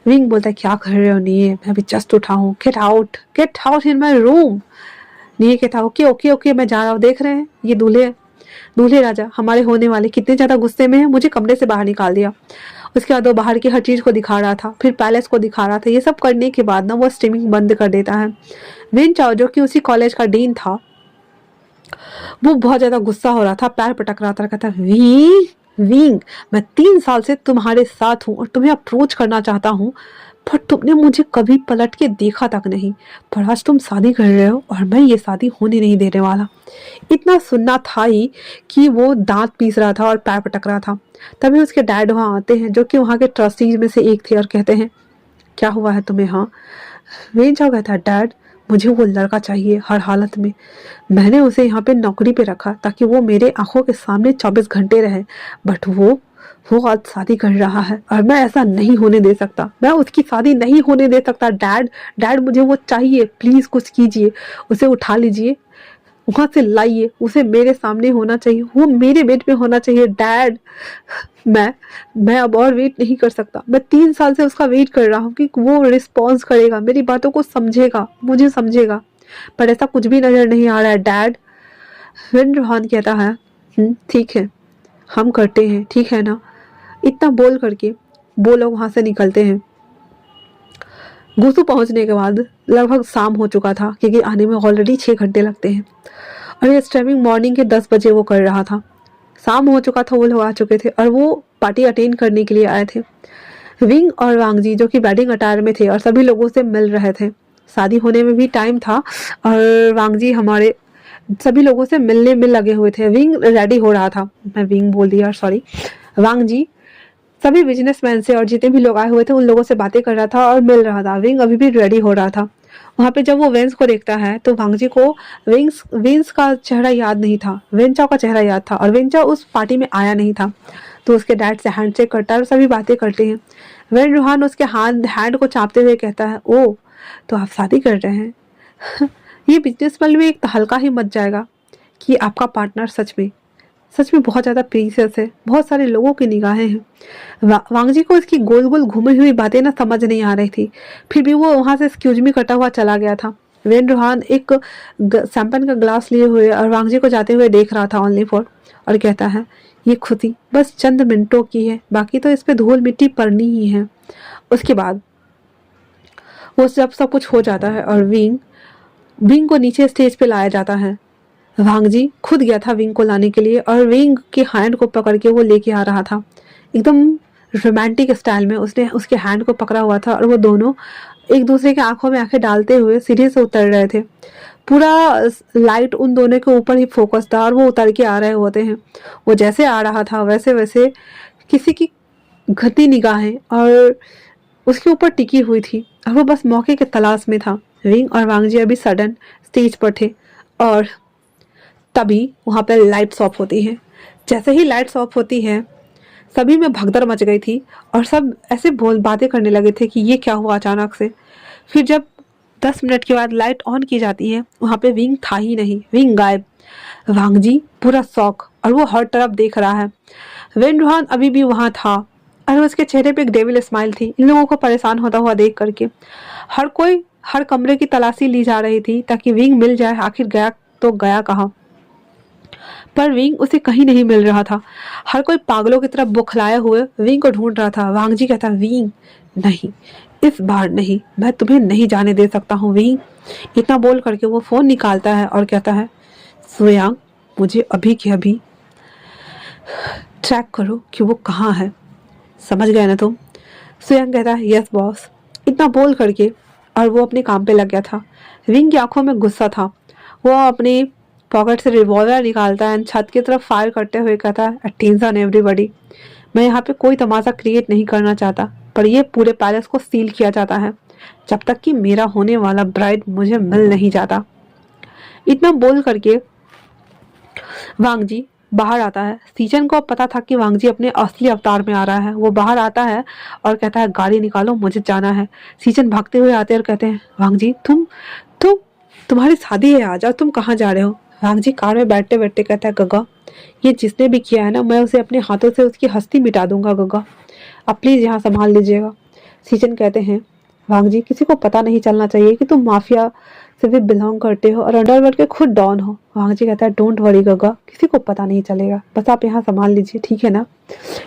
विंग बोलता है, क्या कर रहे हो नी, मैं अभी जस्ट उठा हूँ, get out in my room. नी कहता ओके ओके ओके, मैं जा रहा हूँ। देख रहे हैं ये दूल्हे राजा हमारे होने वाले कितने ज्यादा गुस्से में है, मुझे कमरे से बाहर निकाल दिया। उसके बाद वो बाहर की हर चीज को दिखा रहा था, फिर पैलेस को दिखा रहा था। ये सब करने के बाद ना वो स्ट्रीमिंग बंद कर देता है। विन चाओ जो कि उसी कॉलेज का डीन था, वो बहुत ज्यादा गुस्सा हो रहा था, पैर पटक रहा था, कहता विंग मैं 3 साल से तुम्हारे साथ हूँ और तुम्हें अप्रोच करना चाहता हूँ, पर तुमने मुझे कभी पलट के देखा तक नहीं। पर आज तुम शादी कर रहे हो और मैं ये शादी होने नहीं देने वाला। इतना सुनना था ही कि वो दांत पीस रहा था और पैर पटक रहा था। तभी उसके डैड वहाँ आते हैं, जो कि वहाँ के ट्रस्टीज में से एक थे, और कहते हैं क्या हुआ है तुम्हें। हाँ, वेन चाओ कहता है, डैड मुझे वो लड़का चाहिए हर हालत में। मैंने उसे यहाँ पे नौकरी पे रखा ताकि वो मेरे आंखों के सामने 24 घंटे रहे, बट वो आज शादी कर रहा है और मैं ऐसा नहीं होने दे सकता। मैं उसकी शादी नहीं होने दे सकता। डैड मुझे वो चाहिए, प्लीज कुछ कीजिए। उसे उठा लीजिए, वहां से लाइए, उसे मेरे सामने होना चाहिए, वो मेरे बेड पे होना चाहिए। डैड मैं अब और वेट नहीं कर सकता। मैं 3 साल से उसका वेट कर रहा हूँ कि वो रिस्पॉन्स करेगा, मेरी बातों को समझेगा, मुझे समझेगा, पर ऐसा कुछ भी नजर नहीं आ रहा है। डैड विन रोहान कहता है, ठीक है हम करते हैं, ठीक है ना। इतना बोल करके वो लोग वहां से निकलते हैं। गुसु पहुंचने के बाद लगभग शाम हो चुका था, क्योंकि आने में ऑलरेडी 6 घंटे लगते हैं और ये स्ट्रीमिंग मॉर्निंग के 10 बजे वो कर रहा था। शाम हो चुका था, वो लोग आ चुके थे और वो पार्टी अटेंड करने के लिए आए थे। विंग और वांग जी जो कि वेडिंग अटायर में थे और सभी लोगों से मिल रहे थे। शादी होने में भी टाइम था और वांग जी हमारे सभी लोगों से मिलने में लगे हुए थे। विंग रेडी हो रहा था, मैं विंग बोल दिया, सॉरी, वांग जी सभी बिजनेसमैन से और जितने भी लोग आए हुए थे उन लोगों से बातें कर रहा था और मिल रहा था। विंग अभी भी रेडी हो रहा था। वहां पे जब वो वेंस को देखता है तो वांग जी को विंस का चेहरा याद नहीं था, वेंचाओ का चेहरा याद था और वेंचाओ उस पार्टी में आया नहीं था। तो उसके डैड से हैंडशेक करता है और सभी बातें करते हैं। वेन रूहान उसके हैंड को चापते हुए कहता है, ओ तो आप शादी कर रहे हैं। ये बिजनेस वर्ल्ड में एक हल्का ही मच जाएगा कि आपका पार्टनर सच में बहुत ज़्यादा प्रीशियस है, बहुत सारे लोगों की निगाहें हैं। वांग जी को इसकी गोल गोल घूमी हुई बातें ना समझ नहीं आ रही थी, फिर भी वो वहाँ से एक्सक्यूज मी करता हुआ चला गया था। वेन रूहान एक शैंपेन का ग्लास लिए हुए और वांग जी को जाते हुए देख रहा था ओनली फॉर, और कहता है, ये खुशी बस चंद मिनटों की है, बाकी तो इस पे धूल मिट्टी पड़नी ही है। उसके बाद वो जब सब कुछ हो जाता है और विंग को नीचे स्टेज पे लाया जाता है। वांग जी खुद गया था विंग को लाने के लिए और विंग के हैंड को पकड़ के वो लेके आ रहा था। एकदम रोमांटिक स्टाइल में उसने उसके हैंड को पकड़ा हुआ था और वो दोनों एक दूसरे के आंखों में आंखें डालते हुए सीढ़ी से उतर रहे थे। पूरा लाइट उन दोनों के ऊपर ही फोकस था और वो उतर के आ रहे होते हैं। वो जैसे आ रहा था वैसे वैसे किसी की घटी निगाहें और उसके ऊपर टिकी हुई थी और वो बस मौके के तलाश में था। विंग और वांग जी अभी सडन स्टेज पर थे और तभी वहाँ पर लाइट्स ऑफ होती है। जैसे ही लाइट्स ऑफ होती है सभी में भगदड़ मच गई थी और सब ऐसे बातें करने लगे थे कि ये क्या हुआ अचानक से। फिर जब 10 मिनट के बाद लाइट ऑन की जाती है वहाँ पे विंग था ही नहीं, विंग गायब। वांग जी पूरा शॉक और वो हर तरफ देख रहा है। वेन रूहान अभी भी वहाँ था और उसके चेहरे पे एक डेविल स्माइल थी इन लोगों को परेशान होता हुआ देख करके। हर कमरे की तलाशी ली जा रही थी ताकि विंग मिल जाए, आखिर गया तो गया कहाँ। पर विंग उसे कहीं नहीं मिल रहा था। हर कोई पागलों की तरफ बौखलाए हुए विंग को ढूंढ रहा था। वांग जी कहता, विंग नहीं, इस बार नहीं, मैं तुम्हें नहीं जाने दे सकता हूँ विंग। इतना बोल करके वो फोन निकालता है और कहता है, सुयांग मुझे अभी के अभी ट्रैक करो कि वो कहाँ है, समझ गए ना तुम। सुयांग कहता है, यस बॉस। इतना बोल करके और वो अपने काम पे लग गया था। विंग की आंखों में गुस्सा था। वो अपनी पॉकेट से रिवॉल्वर निकालता है, छत की तरफ फायर करते हुए कहता है, अटेंशन एवरीबॉडी, मैं यहाँ पे कोई तमाशा क्रिएट नहीं करना चाहता, पर ये पूरे पैलेस को सील किया जाता है जब तक कि मेरा होने वाला ब्राइड मुझे मिल नहीं जाता। इतना बोल करके वांग जी बाहर आता है। सीजन को पता था कि वांग जी अपने असली अवतार में आ रहा है। वो बाहर आता है और कहता है, गाड़ी निकालो, मुझे जाना है। सीजन भागते हुए आते हैं और कहते हैं, वांग जी तुम्हारी शादी है आज और तुम कहाँ जा रहे हो। वांग जी कार में बैठते बैठते कहता है, गगा ये जिसने भी किया है ना, मैं उसे अपने हाथों से उसकी हस्ती मिटा दूंगा गगा, आप प्लीज यहाँ संभाल लीजिएगा। सीजन कहते हैं, वांग जी किसी को पता नहीं चलना चाहिए कि तुम माफिया से भी बिलोंग करते हो और अंडरवर्ल्ड के खुद डॉन हो। वांग जी कहता है, डोंट वरी गगा, किसी को पता नहीं चलेगा, बस आप यहाँ संभाल लीजिए, ठीक है ना।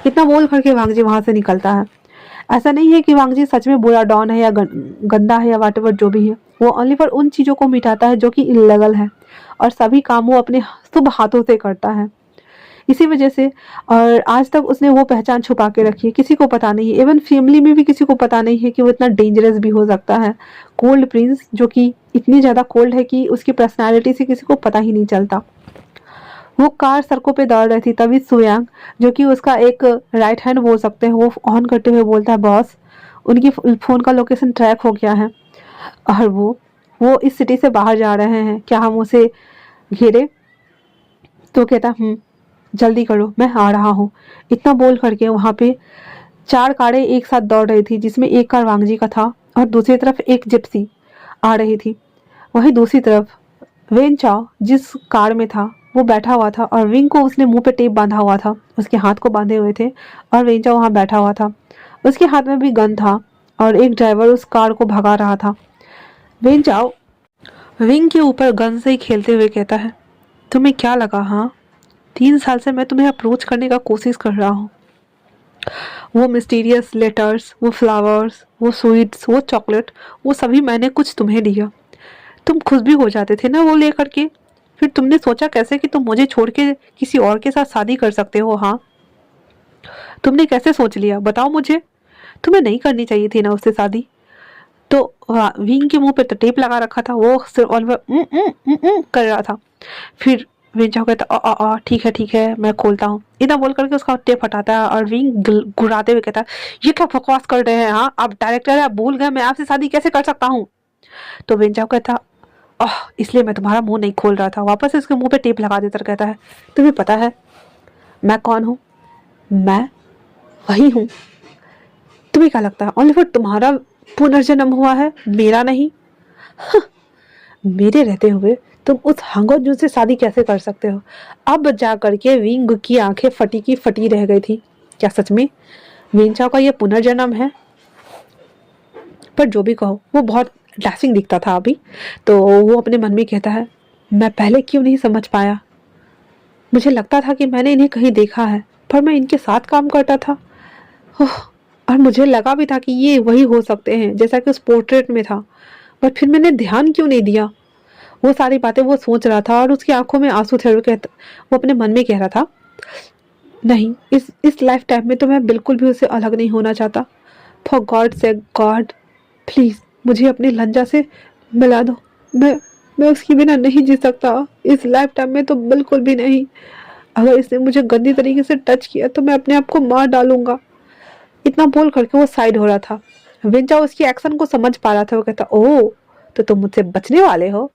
इतना बोल करके वांग जी वहां से निकलता है। ऐसा नहीं है कि वांग जी सच में बुरा डॉन है या गंदा है या वाटेवर जो भी है, वो ओनली फॉर उन चीजों को मिटाता है जो कि इल्लीगल है और सभी काम वो अपने शुभ हाथों से करता है। इसी वजह से और आज तक उसने वो पहचान छुपा के रखी है, किसी को पता नहीं है, इवन फैमिली में भी किसी को पता नहीं है कि वो इतना डेंजरस भी हो सकता है। कोल्ड प्रिंस जो कि इतनी ज़्यादा कोल्ड है कि उसकी पर्सनालिटी से किसी को पता ही नहीं चलता। वो कार सड़कों पे दौड़ रही थी, तभी सुयांग जो कि उसका एक राइट हैंड बोल सकते हैं, वो ऑन करते हुए बोलता है, बॉस उनकी फ़ोन का लोकेशन ट्रैक हो गया है और वो इस सिटी से बाहर जा रहे हैं, क्या हम उसे घेरे। तो कहता, जल्दी करो, मैं आ रहा हूँ। इतना बोल करके वहाँ पे 4 कारें एक साथ दौड़ रही थी, जिसमें एक कार वांग जी का था और दूसरी तरफ एक जिप्सी आ रही थी। वहीं दूसरी तरफ वेन चाओ जिस कार में था वो बैठा हुआ था और विंग को उसने मुंह पे टेप बांधा हुआ था, उसके हाथ को बांधे हुए थे और वेन चाओ वहाँ बैठा हुआ था, उसके हाथ में भी गन था और एक ड्राइवर उस कार को भगा रहा था। वेन चाओ विंग के ऊपर गन से ही खेलते हुए कहता है, तुम्हें क्या लगा, हाँ 3 साल से मैं तुम्हें अप्रोच करने का कोशिश कर रहा हूँ, वो मिस्टीरियस लेटर्स, वो फ्लावर्स, वो स्वीट्स, वो चॉकलेट, वो सभी मैंने कुछ तुम्हें दिया, तुम खुश भी हो जाते थे ना वो लेकर के। फिर तुमने सोचा कैसे कि तुम मुझे छोड़ के किसी और के साथ शादी कर सकते हो। हाँ तुमने कैसे सोच लिया, बताओ मुझे। तुम्हें नहीं करनी चाहिए थी ना उससे शादी। तो विंग के मुंह पे तो टेप लगा रखा था, वो सिर्फ कर रहा था। फिर विंग चाओ कहता ठीक है मैं खोलता हूँ, इतना बोल करके उसका टेप हटाता है और विंग गुर्राते हुए कहता है ये क्या बकवास कर रहे हैं, हाँ आप डायरेक्टर है, आप भूल गए मैं आपसे शादी कैसे कर सकता हूँ। तो विंग चाओ कहता इसलिए मैं तुम्हारा मुंह नहीं खोल रहा था, वापस उसके मुंह पे टेप लगा देता कहता है तुम्हें पता है मैं कौन हूँ, मैं वही हूँ, तुम्हें क्या लगता है ओनली फॉर तुम्हारा पुनर्जन्म हुआ है, मेरा नहीं। मेरे रहते हुए तुम उस हंगोजू से शादी कैसे कर सकते हो। अब जा करके विंग की आंखें फटी की फटी रह गई थी, क्या सच में विंचाओ का ये पुनर्जन्म है। पर जो भी कहो वो बहुत डैशिंग दिखता था अभी। तो वो अपने मन में कहता है मैं पहले क्यों नहीं समझ पाया, मुझे लगता था कि मैंने इन्हें कहीं देखा है पर मैं इनके साथ काम करता था। और मुझे लगा भी था कि ये वही हो सकते हैं जैसा कि उस पोर्ट्रेट में था, पर फिर मैंने ध्यान क्यों नहीं दिया। वो सारी बातें वो सोच रहा था और उसकी आंखों में आंसू थे। वो अपने मन में कह रहा था नहीं, इस लाइफ टाइम में तो मैं बिल्कुल भी उससे अलग नहीं होना चाहता। फॉर गॉड से गॉड प्लीज मुझे अपनी लंजा से मिला दो, मैं उसके बिना नहीं जी सकता, इस लाइफ टाइम में तो बिल्कुल भी नहीं। अगर इसने मुझे गंदी तरीके से टच किया तो मैं अपने आप को मार डालूंगा। इतना बोल करके वो साइड हो रहा था। विंचा उसकी एक्शन को समझ पा रहा था। वो कहता ओह तो तुम मुझसे बचने वाले हो।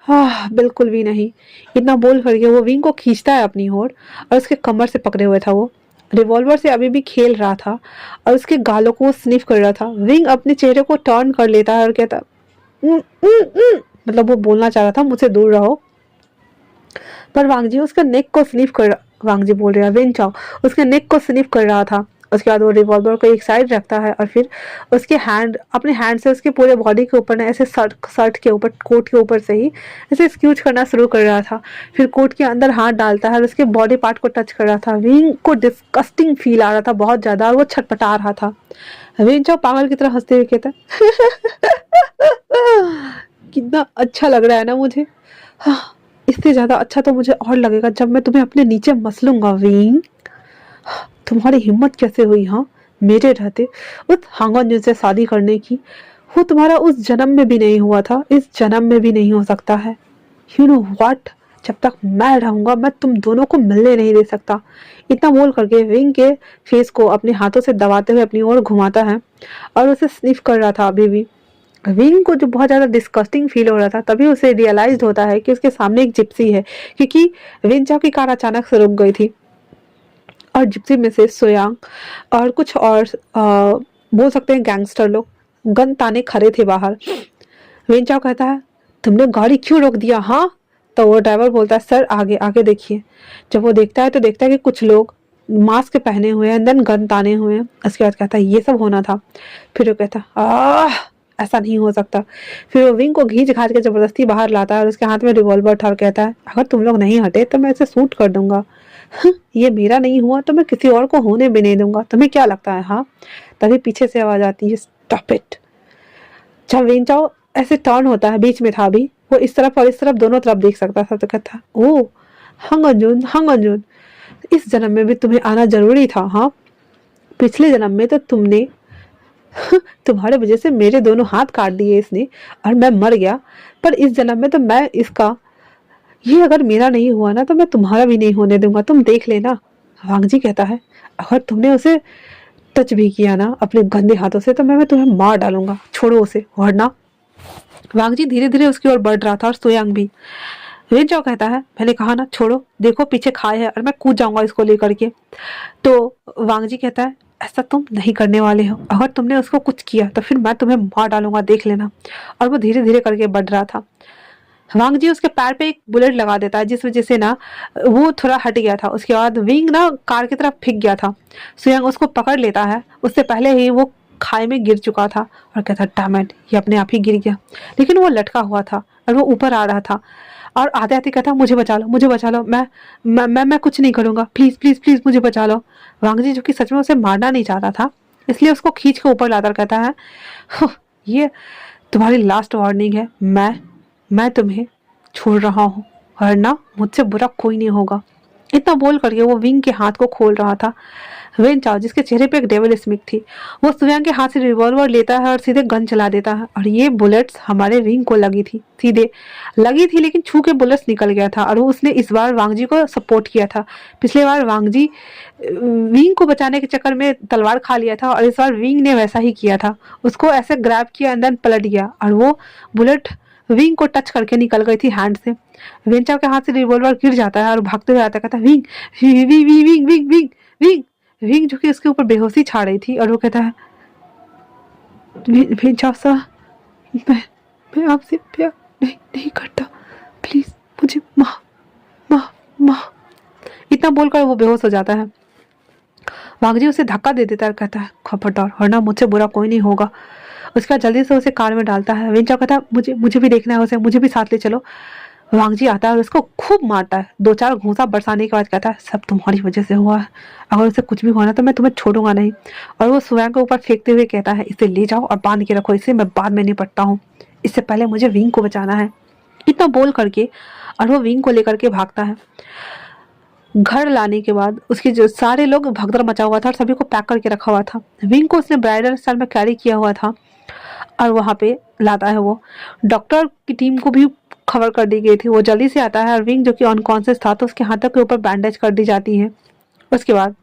हाँ बिल्कुल भी नहीं। इतना बोल करके वो विंग को खींचता है अपनी ओर और उसके कमर से पकड़े हुए था। वो रिवॉल्वर से अभी भी खेल रहा था और उसके गालों को वो स्निफ कर रहा था। विंग अपने चेहरे को टर्न कर लेता है और कहता मतलब वो बोलना चाह रहा था मुझसे दूर रहो, पर वांगजी उसका नेक को स्निफ कर, वांगजी बोल रहा है विंग चाओ उसके नेक को स्निफ कर रहा था। उसके बाद वो रिवॉल्वर को एक साइड रखता है और फिर उसके अपने हैंड से उसके पूरे बॉडी के ऊपर ना ऐसे शर्ट के ऊपर, कोट के ऊपर से ही ऐसे स्क्यूच करना शुरू कर रहा था। फिर कोट के अंदर हाथ डालता है और उसके बॉडी पार्ट को टच कर रहा था। विंग को डिस्कस्टिंग फील आ रहा था बहुत ज्यादा और वो छटपटा रहा था। विंग चाओ पागल की तरह हंसते हुए कहता कितना अच्छा लग रहा है ना मुझे, हाँ, इससे ज्यादा अच्छा तो मुझे और लगेगा जब मैं तुम्हें अपने नीचे मसलूंगा। विंग तुम्हारी हिम्मत कैसे हुई, हाँ मेरे रहते उस हांगन से शादी करने की। वो तुम्हारा उस जन्म में भी नहीं हुआ था, इस जन्म में भी नहीं हो सकता है। यू नो व्हाट, जब तक मैं रहूंगा मैं तुम दोनों को मिलने नहीं दे सकता। इतना बोल करके विंग के फेस को अपने हाथों से दबाते हुए अपनी ओर घुमाता है और उसे स्निफ कर रहा था। अभी भी विंग को जो बहुत ज्यादा डिस्कस्टिंग फील हो रहा था, तभी उसे रियलाइज होता है कि उसके सामने एक जिप्सी है, क्योंकि विंचा की कार अचानक से रुक गई थी और जिप्सी में से सोयांग और कुछ और बोल सकते हैं गैंगस्टर लोग गन ताने खड़े थे बाहर। वेंचाओ कहता है तुमने गाड़ी क्यों रोक दिया, हाँ। तो वो ड्राइवर बोलता है सर आगे आगे देखिए। जब वो देखता है तो देखता है कि कुछ लोग मास्क पहने हुए हैं, देन गन ताने हुए हैं। उसके बाद कहता है ये सब होना था। फिर वो कहता ऐसा नहीं हो सकता। फिर वो विंग को घींच घाच के जबरदस्ती बाहर लाता है और उसके हाथ में रिवॉल्वर उठा और कहता है अगर तुम लोग नहीं हटे तो मैं इसे शूट कर दूंगा। ये मेरा नहीं हुआ तो मैं किसी और को होने भी नहीं दूंगा, तुम्हें क्या लगता है, हाँ। तभी पीछे से आवाज आती है स्टॉप इट। जब वेंचाओ ऐसे टर्न होता है, बीच में था अभी, वो इस तरफ और इस तरफ दोनों तरफ देख सकता था। तो कहता ओ हंग अंजुन, इस जन्म में भी तुम्हें आना जरूरी था, हाँ। पिछले जन्म में तो तुमने तुम्हारे वजह से मेरे दोनों हाथ काट दिए इसने और मैं मर गया, पर इस जन्म में तो मैं इसका, ये अगर मेरा नहीं हुआ ना तो मैं तुम्हारा भी नहीं होने दूंगा, तुम देख लेना। वांगजी कहता है अगर तुमने उसे टच भी किया ना अपने गंदे हाथों से तो मैं तुम्हें मार डालूंगा, छोड़ो उसे वरना। वांगजी धीरे धीरे उसकी ओर बढ़ रहा था और सोयांग भी। रेंजाओ कहता है मैंने कहा ना छोड़ो, देखो पीछे खाए है और मैं कूद जाऊंगा इसको लेकर के। तो वांगजी कहता है ऐसा तुम नहीं करने वाले हो, अगर तुमने उसको कुछ किया तो फिर मैं तुम्हें मार डालूंगा, देख लेना। और वो धीरे धीरे करके बढ़ रहा था। वांगजी उसके पैर पे एक बुलेट लगा देता है जिस वजह से ना वो थोड़ा हट गया था। उसके बाद विंग ना कार की तरफ फेंक गया था। सोयांग उसको पकड़ लेता है, उससे पहले ही वो खाई में गिर चुका था और कहता डैम इट, ये अपने आप ही गिर गया। लेकिन वो लटका हुआ था और वो ऊपर आ रहा था और आते आते कहता मुझे बचा लो, मुझे बचा लो, मैं कुछ नहीं करूंगा, प्लीज प्लीज प्लीज मुझे बचा लो। वांगजी जो कि सच में उसे मारना नहीं चाहता था, इसलिए उसको खींच के ऊपर लाकर कहता है ये तुम्हारी लास्ट वार्निंग है, मैं तुम्हें छोड़ रहा हूँ, वरना मुझसे बुरा कोई नहीं होगा। इतना बोल करके वो विंग के हाथ को खोल रहा था। वेन चाओ, जिसके चेहरे पे एक डेविल स्मिक थी, वो सुयांग के हाथ से रिवॉल्वर लेता है और सीधे गन चला देता है। और ये बुलेट्स हमारे विंग को लगी थी, सीधे लगी थी, लेकिन छू के बुलेट्स निकल गया था। और वो उसने इस बार वांग जी को सपोर्ट किया था। पिछले बार वांग जी विंग को बचाने के चक्कर में तलवार खा लिया था, और इस बार विंग ने वैसा ही किया था, उसको ऐसे ग्रैब किया एंड देन पलट गया, और वो बुलेट विंग को टच करके निकल गई थी हैंड से। वेंचाओ के हाथ से रिवॉल्वर गिर जाता है और भागते हुए आता है, कहता है wing wing wing wing wing wing wing wing, जो कि उसके ऊपर बेहोशी छा रही थी। और वो कहता है वेंचाओ सर, मैं आपसे प्यार नहीं करता, प्लीज मुझे माफ माफ माफ। इतना बोलकर वो बेहोश हो जाता है। वांग जी उसे धक्का दे देता है और कहता है खबरदार, वरना मुझसे बुरा कोई नहीं होगा। उसके बाद जल्दी से उसे कार में डालता है। वेंचाओ कहता है मुझे भी देखना है उसे, मुझे भी साथ ले चलो। वांग जी आता है और उसको खूब मारता है, 2-4 घूंसा बरसाने के बाद कहता है सब तुम्हारी वजह से हुआ है, अगर उसे कुछ भी हुआ ना तो मैं तुम्हें छोड़ूंगा नहीं। और वो सुयांग के ऊपर फेंकते हुए कहता है इसे ले जाओ और बांध के रखो, इसे मैं बाद में निपटता हूँ, इससे पहले मुझे विंग को बचाना है। इतना बोल करके और वो विंग को लेकर के भागता है। घर लाने के बाद उसके जो सारे लोग भगदड़ मचा हुआ था और सभी को पैक करके रखा हुआ था। विंग को उसने ब्राइडल स्टाइल में कैरी किया हुआ था और वहाँ पे लाता है। वो डॉक्टर की टीम को भी खबर कर दी गई थी। वो जल्दी से आता है और विंग जो कि अनकॉन्शियस था तो उसके हाथों के ऊपर बैंडेज कर दी जाती है। उसके बाद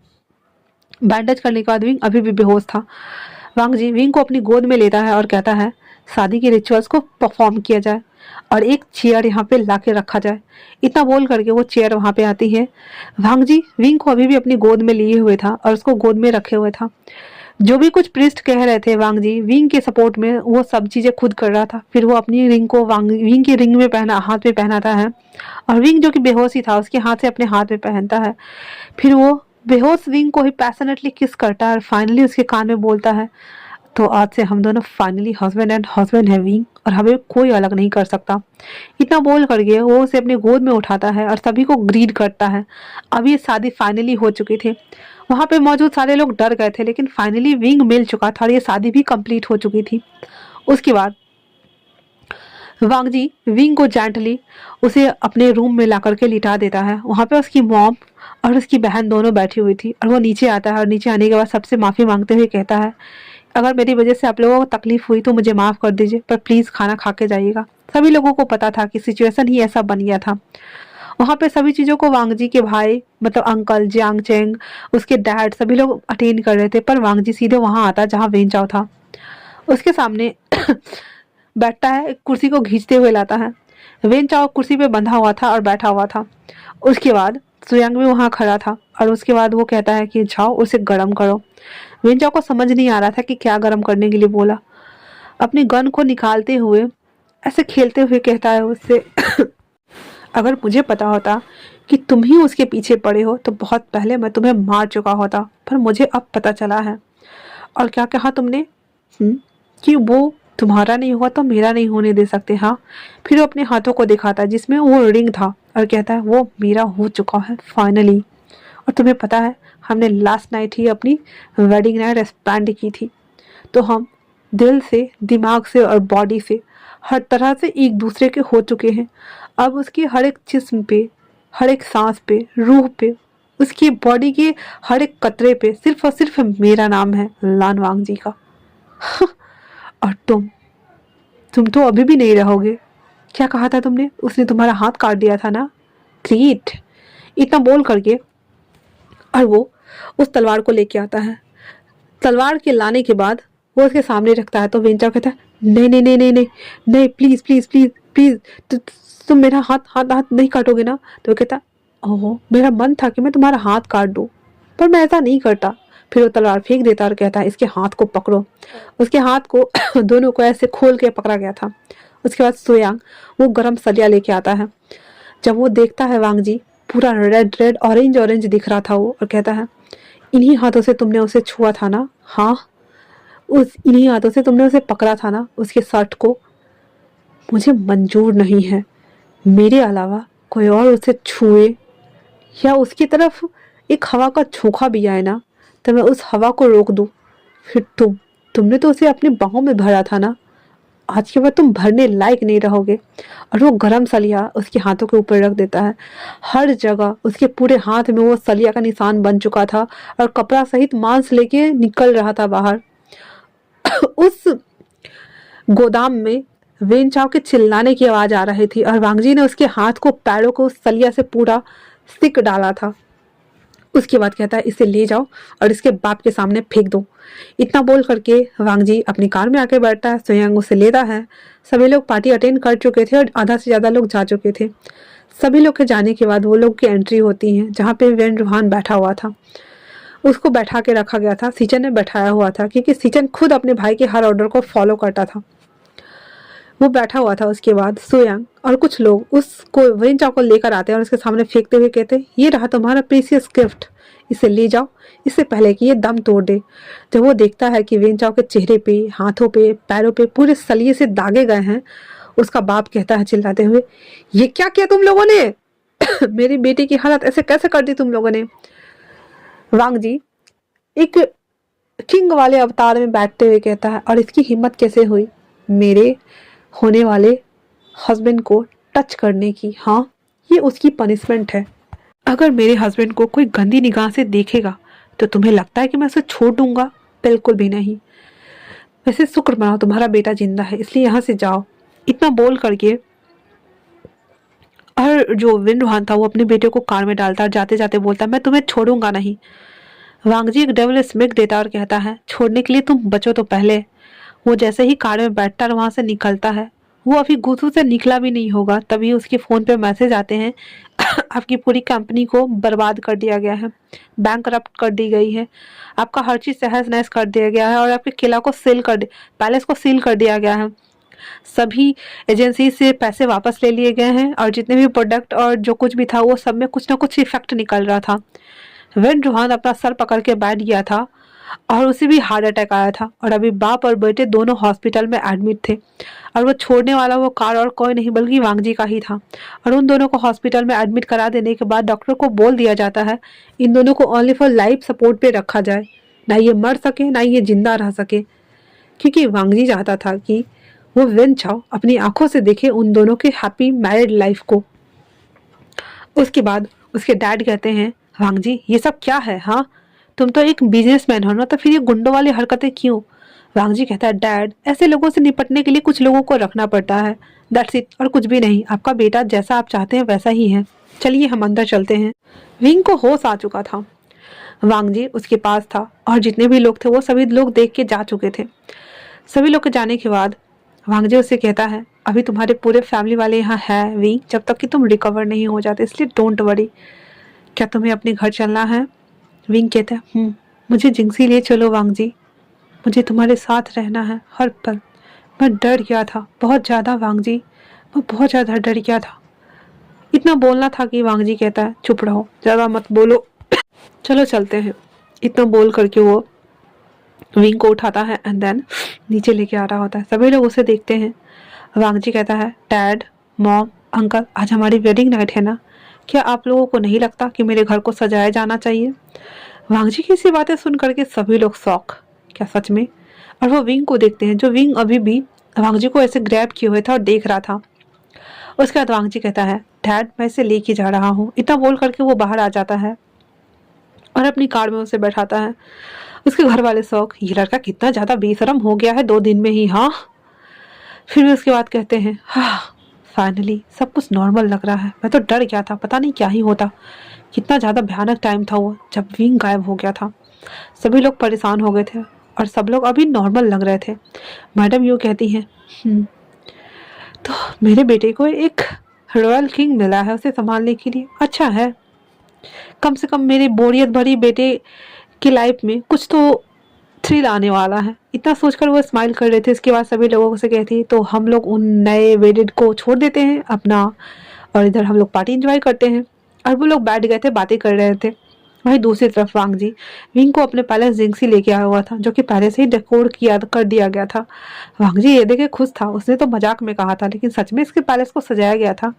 बैंडेज करने के बाद विंग अभी भी बेहोश था। वांग जी विंग को अपनी गोद में लेता है और कहता है शादी के रिचुअल्स को परफॉर्म किया जाए और एक चेयर यहाँ पे ला के रखा जाए। इतना बोल करके वो चेयर वहाँ पे आती है। वांग जी विंग को अभी भी अपनी गोद में लिए हुए था और उसको गोद में रखे हुए था। जो भी कुछ प्रिस्ट कह रहे थे वांग जी विंग के सपोर्ट में, वो सब चीजें खुद कर रहा था। फिर वो अपनी रिंग को विंग की रिंग में हाथ में पहनाता है और विंग जो कि बेहोश ही था उसके हाथ से अपने हाथ में पहनता है। फिर वो बेहोश विंग को ही पैशनेटली किस करता है और फाइनली उसके कान में बोलता है तो आज से हम दोनों फाइनली हस्बैंड एंड हस्बैंड है विंग, और हमें कोई अलग नहीं कर सकता। इतना बोल करके वो उसे अपने गोद में उठाता है और सभी को ग्रीड करता है। अब ये शादी फाइनली हो चुकी थी। वहाँ पे मौजूद सारे लोग डर गए थे, लेकिन फाइनली विंग मिल चुका था और ये शादी भी कंप्लीट हो चुकी थी। उसके बाद वांग जी विंग को जेंटली उसे अपने रूम में ला करके लिटा देता है। वहाँ पे उसकी मॉम और उसकी बहन दोनों बैठी हुई थी और वो नीचे आता है और नीचे आने के बाद सबसे माफ़ी मांगते हुए कहता है अगर मेरी वजह से आप लोगों को तकलीफ हुई तो मुझे माफ़ कर दीजिए, पर प्लीज़ खाना खा के जाइएगा। सभी लोगों को पता था कि सिचुएशन ही ऐसा बन गया था। वहाँ पे सभी चीज़ों को वांग जी के भाई मतलब अंकल जियांग चेंग, उसके डैड, सभी लोग अटेंड कर रहे थे, पर वांग जी सीधे वहाँ आता जहाँ वेंचाओ था। उसके सामने बैठता है, एक कुर्सी को खींचते हुए लाता है। वेंचाओ कुर्सी पे बंधा हुआ था और बैठा हुआ था। उसके बाद सुयांग भी वहाँ खड़ा था और उसके बाद वो कहता है कि जाओ उसे गर्म करो। वेंचाओ को समझ नहीं आ रहा था कि क्या गर्म करने के लिए बोला। अपनी गन को निकालते हुए ऐसे खेलते हुए कहता है उससे अगर मुझे पता होता कि तुम ही उसके पीछे पड़े हो तो बहुत पहले मैं तुम्हें मार चुका होता, पर मुझे अब पता चला है। और क्या कहा तुमने? कि वो तुम्हारा नहीं हुआ तो मेरा नहीं होने दे सकते। हाँ। फिर वो अपने हाथों को दिखाता है जिसमें वो रिंग था और कहता है वो मेरा हो चुका है फाइनली। और तुम्हें पता है हमने लास्ट नाइट ही अपनी वेडिंग नाइट स्पेंड की थी, तो हम दिल से, दिमाग से और बॉडी से हर तरह से एक दूसरे के हो चुके हैं। अब उसकी हर एक जिस्म पे, हर एक सांस पे, रूह पे, उसकी बॉडी के हर एक कतरे पे सिर्फ और सिर्फ मेरा नाम है, लान वांग जी का। और तुम तो अभी भी नहीं रहोगे। क्या कहा था तुमने? उसने तुम्हारा हाथ काट दिया था ना? ग्रेट। इतना बोल करके और वो उस तलवार को लेके आता है। तलवार के लाने के बाद वो उसके सामने रखता है तो वेंचाओ कहता है नहीं नहीं नहीं नहीं नहीं नहीं, प्लीज प्लीज प्लीज प्लीज, तुम मेरा हाथ हाथ हाथ नहीं काटोगे ना? तो वो कहता ओहो, मेरा मन था कि मैं तुम्हारा हाथ काट दूं, पर मैं ऐसा नहीं करता। फिर वो तलवार फेंक देता और कहता है इसके हाथ को पकड़ो। उसके हाथ को दोनों को ऐसे खोल के पकड़ा गया था। उसके बाद सुयांग वो गरम सलिया लेके आता है। जब वो देखता है वांग जी पूरा रेड रेड ऑरेंज ऑरेंज दिख रहा था वो, और कहता है इन्हीं हाथों से तुमने उसे छुआ था ना? हाँ, इन्हीं हाथों से तुमने उसे पकड़ा था ना, उसके शर्ट को? मुझे मंजूर नहीं है मेरे अलावा कोई और उसे छुए या उसकी तरफ एक हवा का झोंका भी आए ना, तो मैं उस हवा को रोक दूं। फिर तुमने तो उसे अपनी बाहों में भरा था ना? आज के बाद तुम भरने लायक नहीं रहोगे। और वो गरम सलिया उसके हाथों के ऊपर रख देता है। हर जगह उसके पूरे हाथ में वो सलिया का निशान बन चुका था और कपड़ा सहित मांस लेके निकल रहा था बाहर। उस गोदाम में वेन चाव के चिल्लाने की आवाज आ रही थी और वांगजी ने उसके हाथ को पैरों को उस सलिया से पूरा सिक डाला था। उसके बाद कहता है इसे ले जाओ और इसके बाप के सामने फेंक दो। इतना बोल करके वांगजी अपनी कार में आके बैठता है। सोयांग उसे लेता है। सभी लोग पार्टी अटेंड कर चुके थे और आधा से ज्यादा लोग जा चुके थे। सभी लोग के जाने के बाद वो लोग की एंट्री होती है जहाँ पे वेन रूहान बैठा हुआ था। उसको बैठा के रखा गया था, सीचन ने बैठाया हुआ था क्योंकि सीचन खुद अपने भाई के हर ऑर्डर को फॉलो करता था। वो बैठा हुआ था। उसके बाद सोयांग और कुछ लोग उसको वेन चाव को लेकर आते हैं और उसके सामने फेंकते हुए कहते हैं ये रहा तुम्हारा प्रीसियस गिफ्ट, इसे ले जाओ इससे पहले कि ये दम तोड़ दे। जब वो देखता है कि वेन चाव के चेहरे पे, हाथों पे, पैरों पे पूरे सलिए से दागे गए हैं, उसका बाप कहता है चिल्लाते हुए ये क्या किया तुम लोगों ने? मेरी बेटी की हालत ऐसे कैसे कर दी तुम लोगों ने? वांगजी एक किंग वाले अवतार में बैठते हुए कहता है और इसकी हिम्मत कैसे हुई मेरे होने वाले हस्बैंड को टच करने की? हाँ, ये उसकी पनिशमेंट है। अगर मेरे हस्बैंड को कोई गंदी निगाह से देखेगा तो तुम्हें लगता है कि मैं उसे छोड़ दूंगा? बिल्कुल भी नहीं। वैसे शुक्र मनाओ तुम्हारा बेटा जिंदा है, इसलिए यहाँ से जाओ। इतना बोल करके और जो विन रूहान था वो अपने बेटे को कार में डालता और जाते जाते बोलता मैं तुम्हें छोड़ूंगा नहीं। वांगजी एक डेविल स्मिक देता और कहता है छोड़ने के लिए तुम बचो तो पहले। वो जैसे ही कार में बैठता और वहां से निकलता है, वो अभी गुथू से निकला भी नहीं होगा तभी उसके फोन पे मैसेज आते हैं आपकी पूरी कंपनी को बर्बाद कर दिया गया है, बैंक करप्ट कर दी गई है, आपका हर चीज तहस नहस कर दिया गया है और आपके किला को सील कर पैलेस को सील कर दिया गया है। सभी एजेंसी से पैसे वापस ले लिए गए हैं और जितने भी प्रोडक्ट और जो कुछ भी था वो सब में कुछ ना कुछ इफेक्ट निकल रहा था। वेन रूहान अपना सर पकड़ के बैठ गया था और उसे भी हार्ट अटैक आया था और अभी बाप और बेटे दोनों हॉस्पिटल में एडमिट थे और वो छोड़ने वाला वो कार और कोई नहीं बल्कि वांगजी का ही था। और उन दोनों को हॉस्पिटल में एडमिट करा देने के बाद डॉक्टर को बोल दिया जाता है इन दोनों को ओनली फॉर लाइफ सपोर्ट पे रखा जाए, ना ये मर सके ना ये जिंदा रह सके, क्योंकि वांगजी चाहता था कि वो वेन चाओ अपनी आंखों से देखे उन दोनों के हैप्पी मैरिड लाइफ को। उसके बाद उसके डैड कहते हैं वांगजी ये सब क्या है? हाँ, तुम तो एक बिजनेसमैन हो ना, तो फिर ये गुंडों वाली हरकतें क्यों? वांगजी कहता है डैड ऐसे लोगों से निपटने के लिए कुछ लोगों को रखना पड़ता है, दैट्स इट, और कुछ भी नहीं। आपका बेटा जैसा आप चाहते हैं वैसा ही है, चलिए हम अंदर चलते हैं। विंग को होश आ चुका था। वांगजी उसके पास था और जितने भी लोग थे वो सभी लोग देख के जा चुके थे। सभी लोग के जाने के बाद वांगजी उससे कहता है अभी तुम्हारे पूरे फैमिली वाले यहाँ है विंग, जब तक कि तुम रिकवर नहीं हो जाते, इसलिए डोंट वरी। क्या तुम्हें अपने घर चलना है? विंग कहता है मुझे जिंक्सी ले चलो वांगजी, मुझे तुम्हारे साथ रहना है हर पल। मैं डर गया था बहुत ज़्यादा वांगजी, मैं बहुत ज़्यादा डर गया था। इतना बोलना था कि वांगजी कहता है चुप रहो, ज़्यादा मत बोलो, चलो चलते हैं। इतना बोल करके वो विंग को उठाता है एंड देन नीचे लेके आ रहा होता है। सभी लोग उसे देखते हैं। वांगजी कहता है डैड, मॉम, अंकल, आज हमारी वेडिंग नाइट है ना, क्या आप लोगों को नहीं लगता कि मेरे घर को सजाया जाना चाहिए? वांगजी की सी बातें सुन करके सभी लोग शॉक, क्या सच में? और वो विंग को देखते हैं जो विंग अभी भी वांगजी को ऐसे ग्रैब किए हुए था और देख रहा था। उसके बाद वांगजी कहता है डैड मैं इसे लेके जा रहा हूँ। इतना बोल करके वो बाहर आ जाता है और अपनी कार में उसे बैठाता है। उसके घर वाले शौक, ये लड़का कितना ज्यादा बेशरम हो गया है 2 दिन में ही। हाँ, फिर भी उसके बाद कहते हैं हाँ फाइनली सब कुछ नॉर्मल लग रहा है। मैं तो डर गया था, पता नहीं क्या ही होता। कितना ज़्यादा भयानक टाइम था वो जब विंग गायब हो गया था। सभी लोग परेशान हो गए थे और सब लोग अभी नॉर्मल लग रहे थे। मैडम यूँ कहती हैं तो मेरे बेटे को एक रॉयल किंग मिला है उसे संभालने के लिए, अच्छा है, कम से कम मेरे बोरियत भरी बेटे की लाइफ में कुछ तो थ्रिल आने वाला है। इतना सोचकर वो स्माइल कर रहे थे। इसके बाद सभी लोगों से कहती तो हम लोग उन नए वेडिड को छोड़ देते हैं अपना और इधर हम लोग पार्टी एंजॉय करते हैं। और वो लोग बैठ गए थे, बातें कर रहे थे। वहीं दूसरी तरफ वांगजी विंग को अपने पैलेस जिंक्सी लेके आया हुआ था जो कि पहले से ही डेकोर किया कर दिया गया था। वांगजी ये देखे खुश था, उसने तो मजाक में कहा था लेकिन सच में इसके पैलेस को सजाया गया था।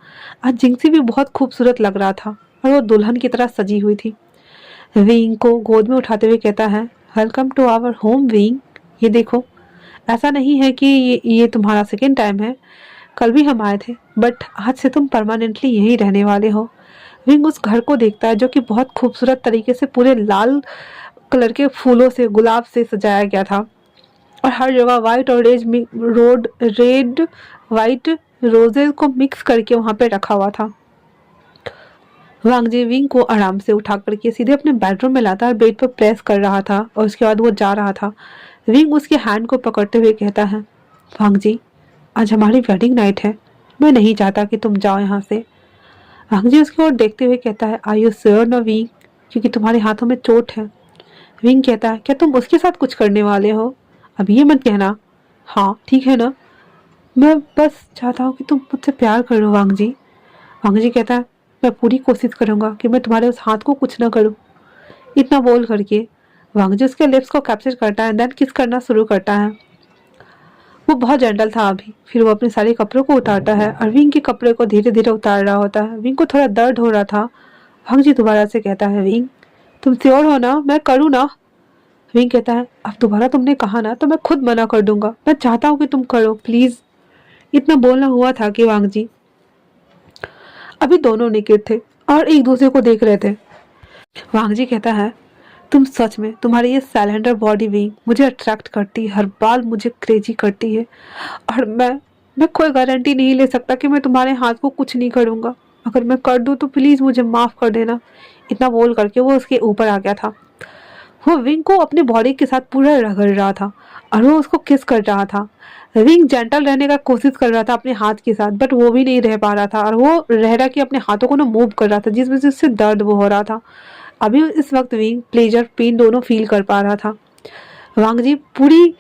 आज जिंक्सी भी बहुत खूबसूरत लग रहा था और वो दुल्हन की तरह सजी हुई थी। विंग को गोद में उठाते हुए कहता है welcome to our home wing, ये देखो ऐसा नहीं है कि ये तुम्हारा सेकेंड टाइम है, कल भी हम आए थे, बट आज से तुम परमानेंटली यहीं रहने वाले हो। विंग उस घर को देखता है जो कि बहुत खूबसूरत तरीके से पूरे लाल कलर के फूलों से, गुलाब से सजाया गया था और हर जगह वाइट और रेड वाइट रोजेज को मिक्स करके वहां पे रखा हुआ था। वांग जी विंग को आराम से उठा करके सीधे अपने बेडरूम में लाता और बेड पर प्रेस कर रहा था और उसके बाद वो जा रहा था। विंग उसके हैंड को पकड़ते हुए कहता है, वांग जी आज हमारी वेडिंग नाइट है, मैं नहीं चाहता कि तुम जाओ यहाँ से। वांग जी उसकी ओर देखते हुए कहता है, आर यू श्योर ना विंग, क्योंकि तुम्हारे हाथों में चोट है। विंग कहता है, क्या तुम उसके साथ कुछ करने वाले हो? अब ये मत कहना। हाँ ठीक है ना, मैं बस चाहता हूँ कि तुम मुझसे प्यार करो वांग जी। वांग जी कहता है, मैं पूरी कोशिश करूंगा कि मैं तुम्हारे उस हाथ को कुछ ना करूं। इतना बोल करके वांग जी उसके लिप्स को कैप्चर करता है, देन किस करना शुरू करता है। वो बहुत जेंटल था अभी। फिर वो अपने सारे कपड़ों को उतारता है और विंग के कपड़े को धीरे धीरे उतार रहा होता है। विंग को थोड़ा दर्द हो रहा था। वांग जी दोबारा से कहता है, विंग तुम श्योर हो ना, मैं करूँ ना? विंग कहता है, अब दोबारा तुमने कहा ना तो मैं खुद मना कर दूंगा, मैं चाहता हूँ कि तुम करो प्लीज। इतना बोलना हुआ था कि वांग जी अभी दोनों नेकेड थे और एक दूसरे को देख रहे थे। वांग जी कहता है, तुम सच में, तुम्हारी ये सैलेंडर बॉडी विंग मुझे अट्रैक्ट करती है, हर बार मुझे क्रेजी करती है और मैं कोई गारंटी नहीं ले सकता कि मैं तुम्हारे हाथ को कुछ नहीं करूँगा। अगर मैं कर दूँ तो प्लीज़ मुझे माफ़ कर देना। इतना बोल करके वो उसके ऊपर आ गया था। वो विंग को अपनी बॉडी के साथ पूरा रगड़ रहा था और वो उसको किस कर रहा था। विंग जेंटल रहने का कोशिश कर रहा था अपने हाथ के साथ, बट वो भी नहीं रह पा रहा था और वो रह रहा कि अपने हाथों को ना मूव कर रहा था, जिस वजह से दर्द वो हो रहा था। अभी इस वक्त विंग प्लेजर पेन दोनों फील कर पा रहा था। वांग जी पूरी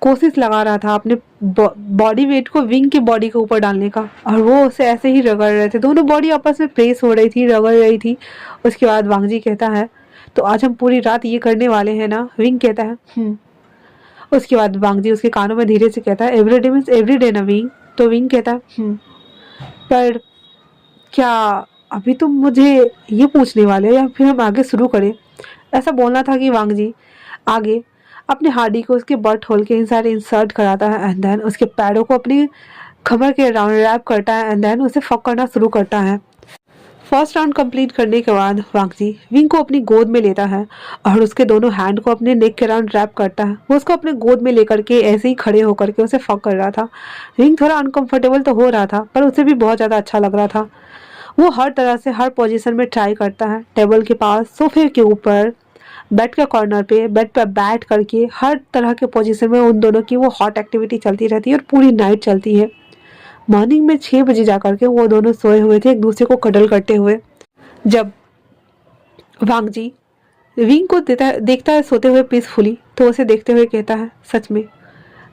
कोशिश लगा रहा था अपने बॉडी वेट को विंग की बॉडी के ऊपर डालने का और वो उसे ऐसे ही रगड़ रहे थे। दोनों बॉडी आपस में प्रेस हो रही थी, रगड़ रही थी। उसके बाद वांग जी कहता है, तो आज हम पूरी रात ये करने वाले हैं ना? विंग कहता है, उसके बाद वांग जी उसके कानों में धीरे से कहता है, एवरीडे मीन्स एवरीडे ना विंग? तो विंग कहता है, पर क्या अभी तुम मुझे ये पूछने वाले हो या फिर हम आगे शुरू करें? ऐसा बोलना था कि वांग जी आगे अपने हार्डी को उसके बर्ट होल के इंसाइड इंसर्ट कराता है एंड देन उसके पैरों को अपनी कमर के राउंड रैप करता है एंड देन उसे फक करना शुरू करता है। फर्स्ट राउंड कंप्लीट करने के बाद वांग जी विंग को अपनी गोद में लेता है और उसके दोनों हैंड को अपने नेक के राउंड रैप करता है। वो उसको अपने गोद में लेकर के ऐसे ही खड़े होकर के उसे फक कर रहा था। विंग थोड़ा अनकंफर्टेबल तो हो रहा था पर उसे भी बहुत ज़्यादा अच्छा लग रहा था। वो हर तरह से हर पोजीशन में ट्राई करता है, टेबल के पास, सोफे के ऊपर, बेड के कॉर्नर पे, बेड पर बैठ करके हर तरह के पोजीशन में उन दोनों की वो हॉट एक्टिविटी चलती रहती है और पूरी नाइट चलती है। मॉर्निंग में 6 बजे जाकर के वो दोनों सोए हुए थे एक दूसरे को कडल करते हुए। जब वांग जी विंग को देखता है सोते हुए पीसफुली, तो उसे देखते हुए कहता है, सच में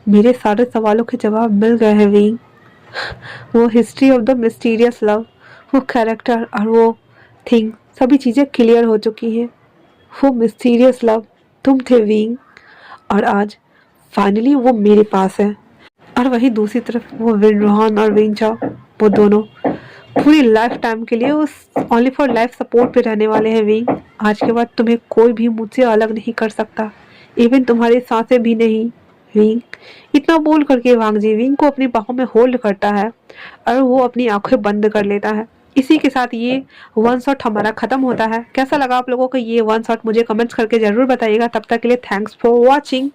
मेरे सारे सवालों के जवाब मिल गए हैं विंग। वो history of the mysterious love, वो कैरेक्टर और वो थिंग, सभी चीज़ें क्लियर हो चुकी हैं। वो मिस्टीरियस लव तुम थे विंग और आज फाइनली वो मेरे पास है। और वहीं दूसरी तरफ वो विन रोहन और विंग चाओ, वो दोनों पूरी लाइफ टाइम के लिए उस ओनली फॉर लाइफ सपोर्ट पे रहने वाले हैं विंग। आज के बाद तुम्हें कोई भी मुझसे अलग नहीं कर सकता, इवन तुम्हारी सांसें भी नहीं विंग। इतना बोल करके वांग जी विंग को अपनी बाहों में होल्ड करता है और वो अपनी आंखें बंद कर लेता है। इसी के साथ ये वन शॉट हमारा खत्म होता है। कैसा लगा आप लोगों को ये वन शॉट मुझे कमेंट्स करके जरूर बताइएगा। तब तक के लिए थैंक्स फॉर वॉचिंग।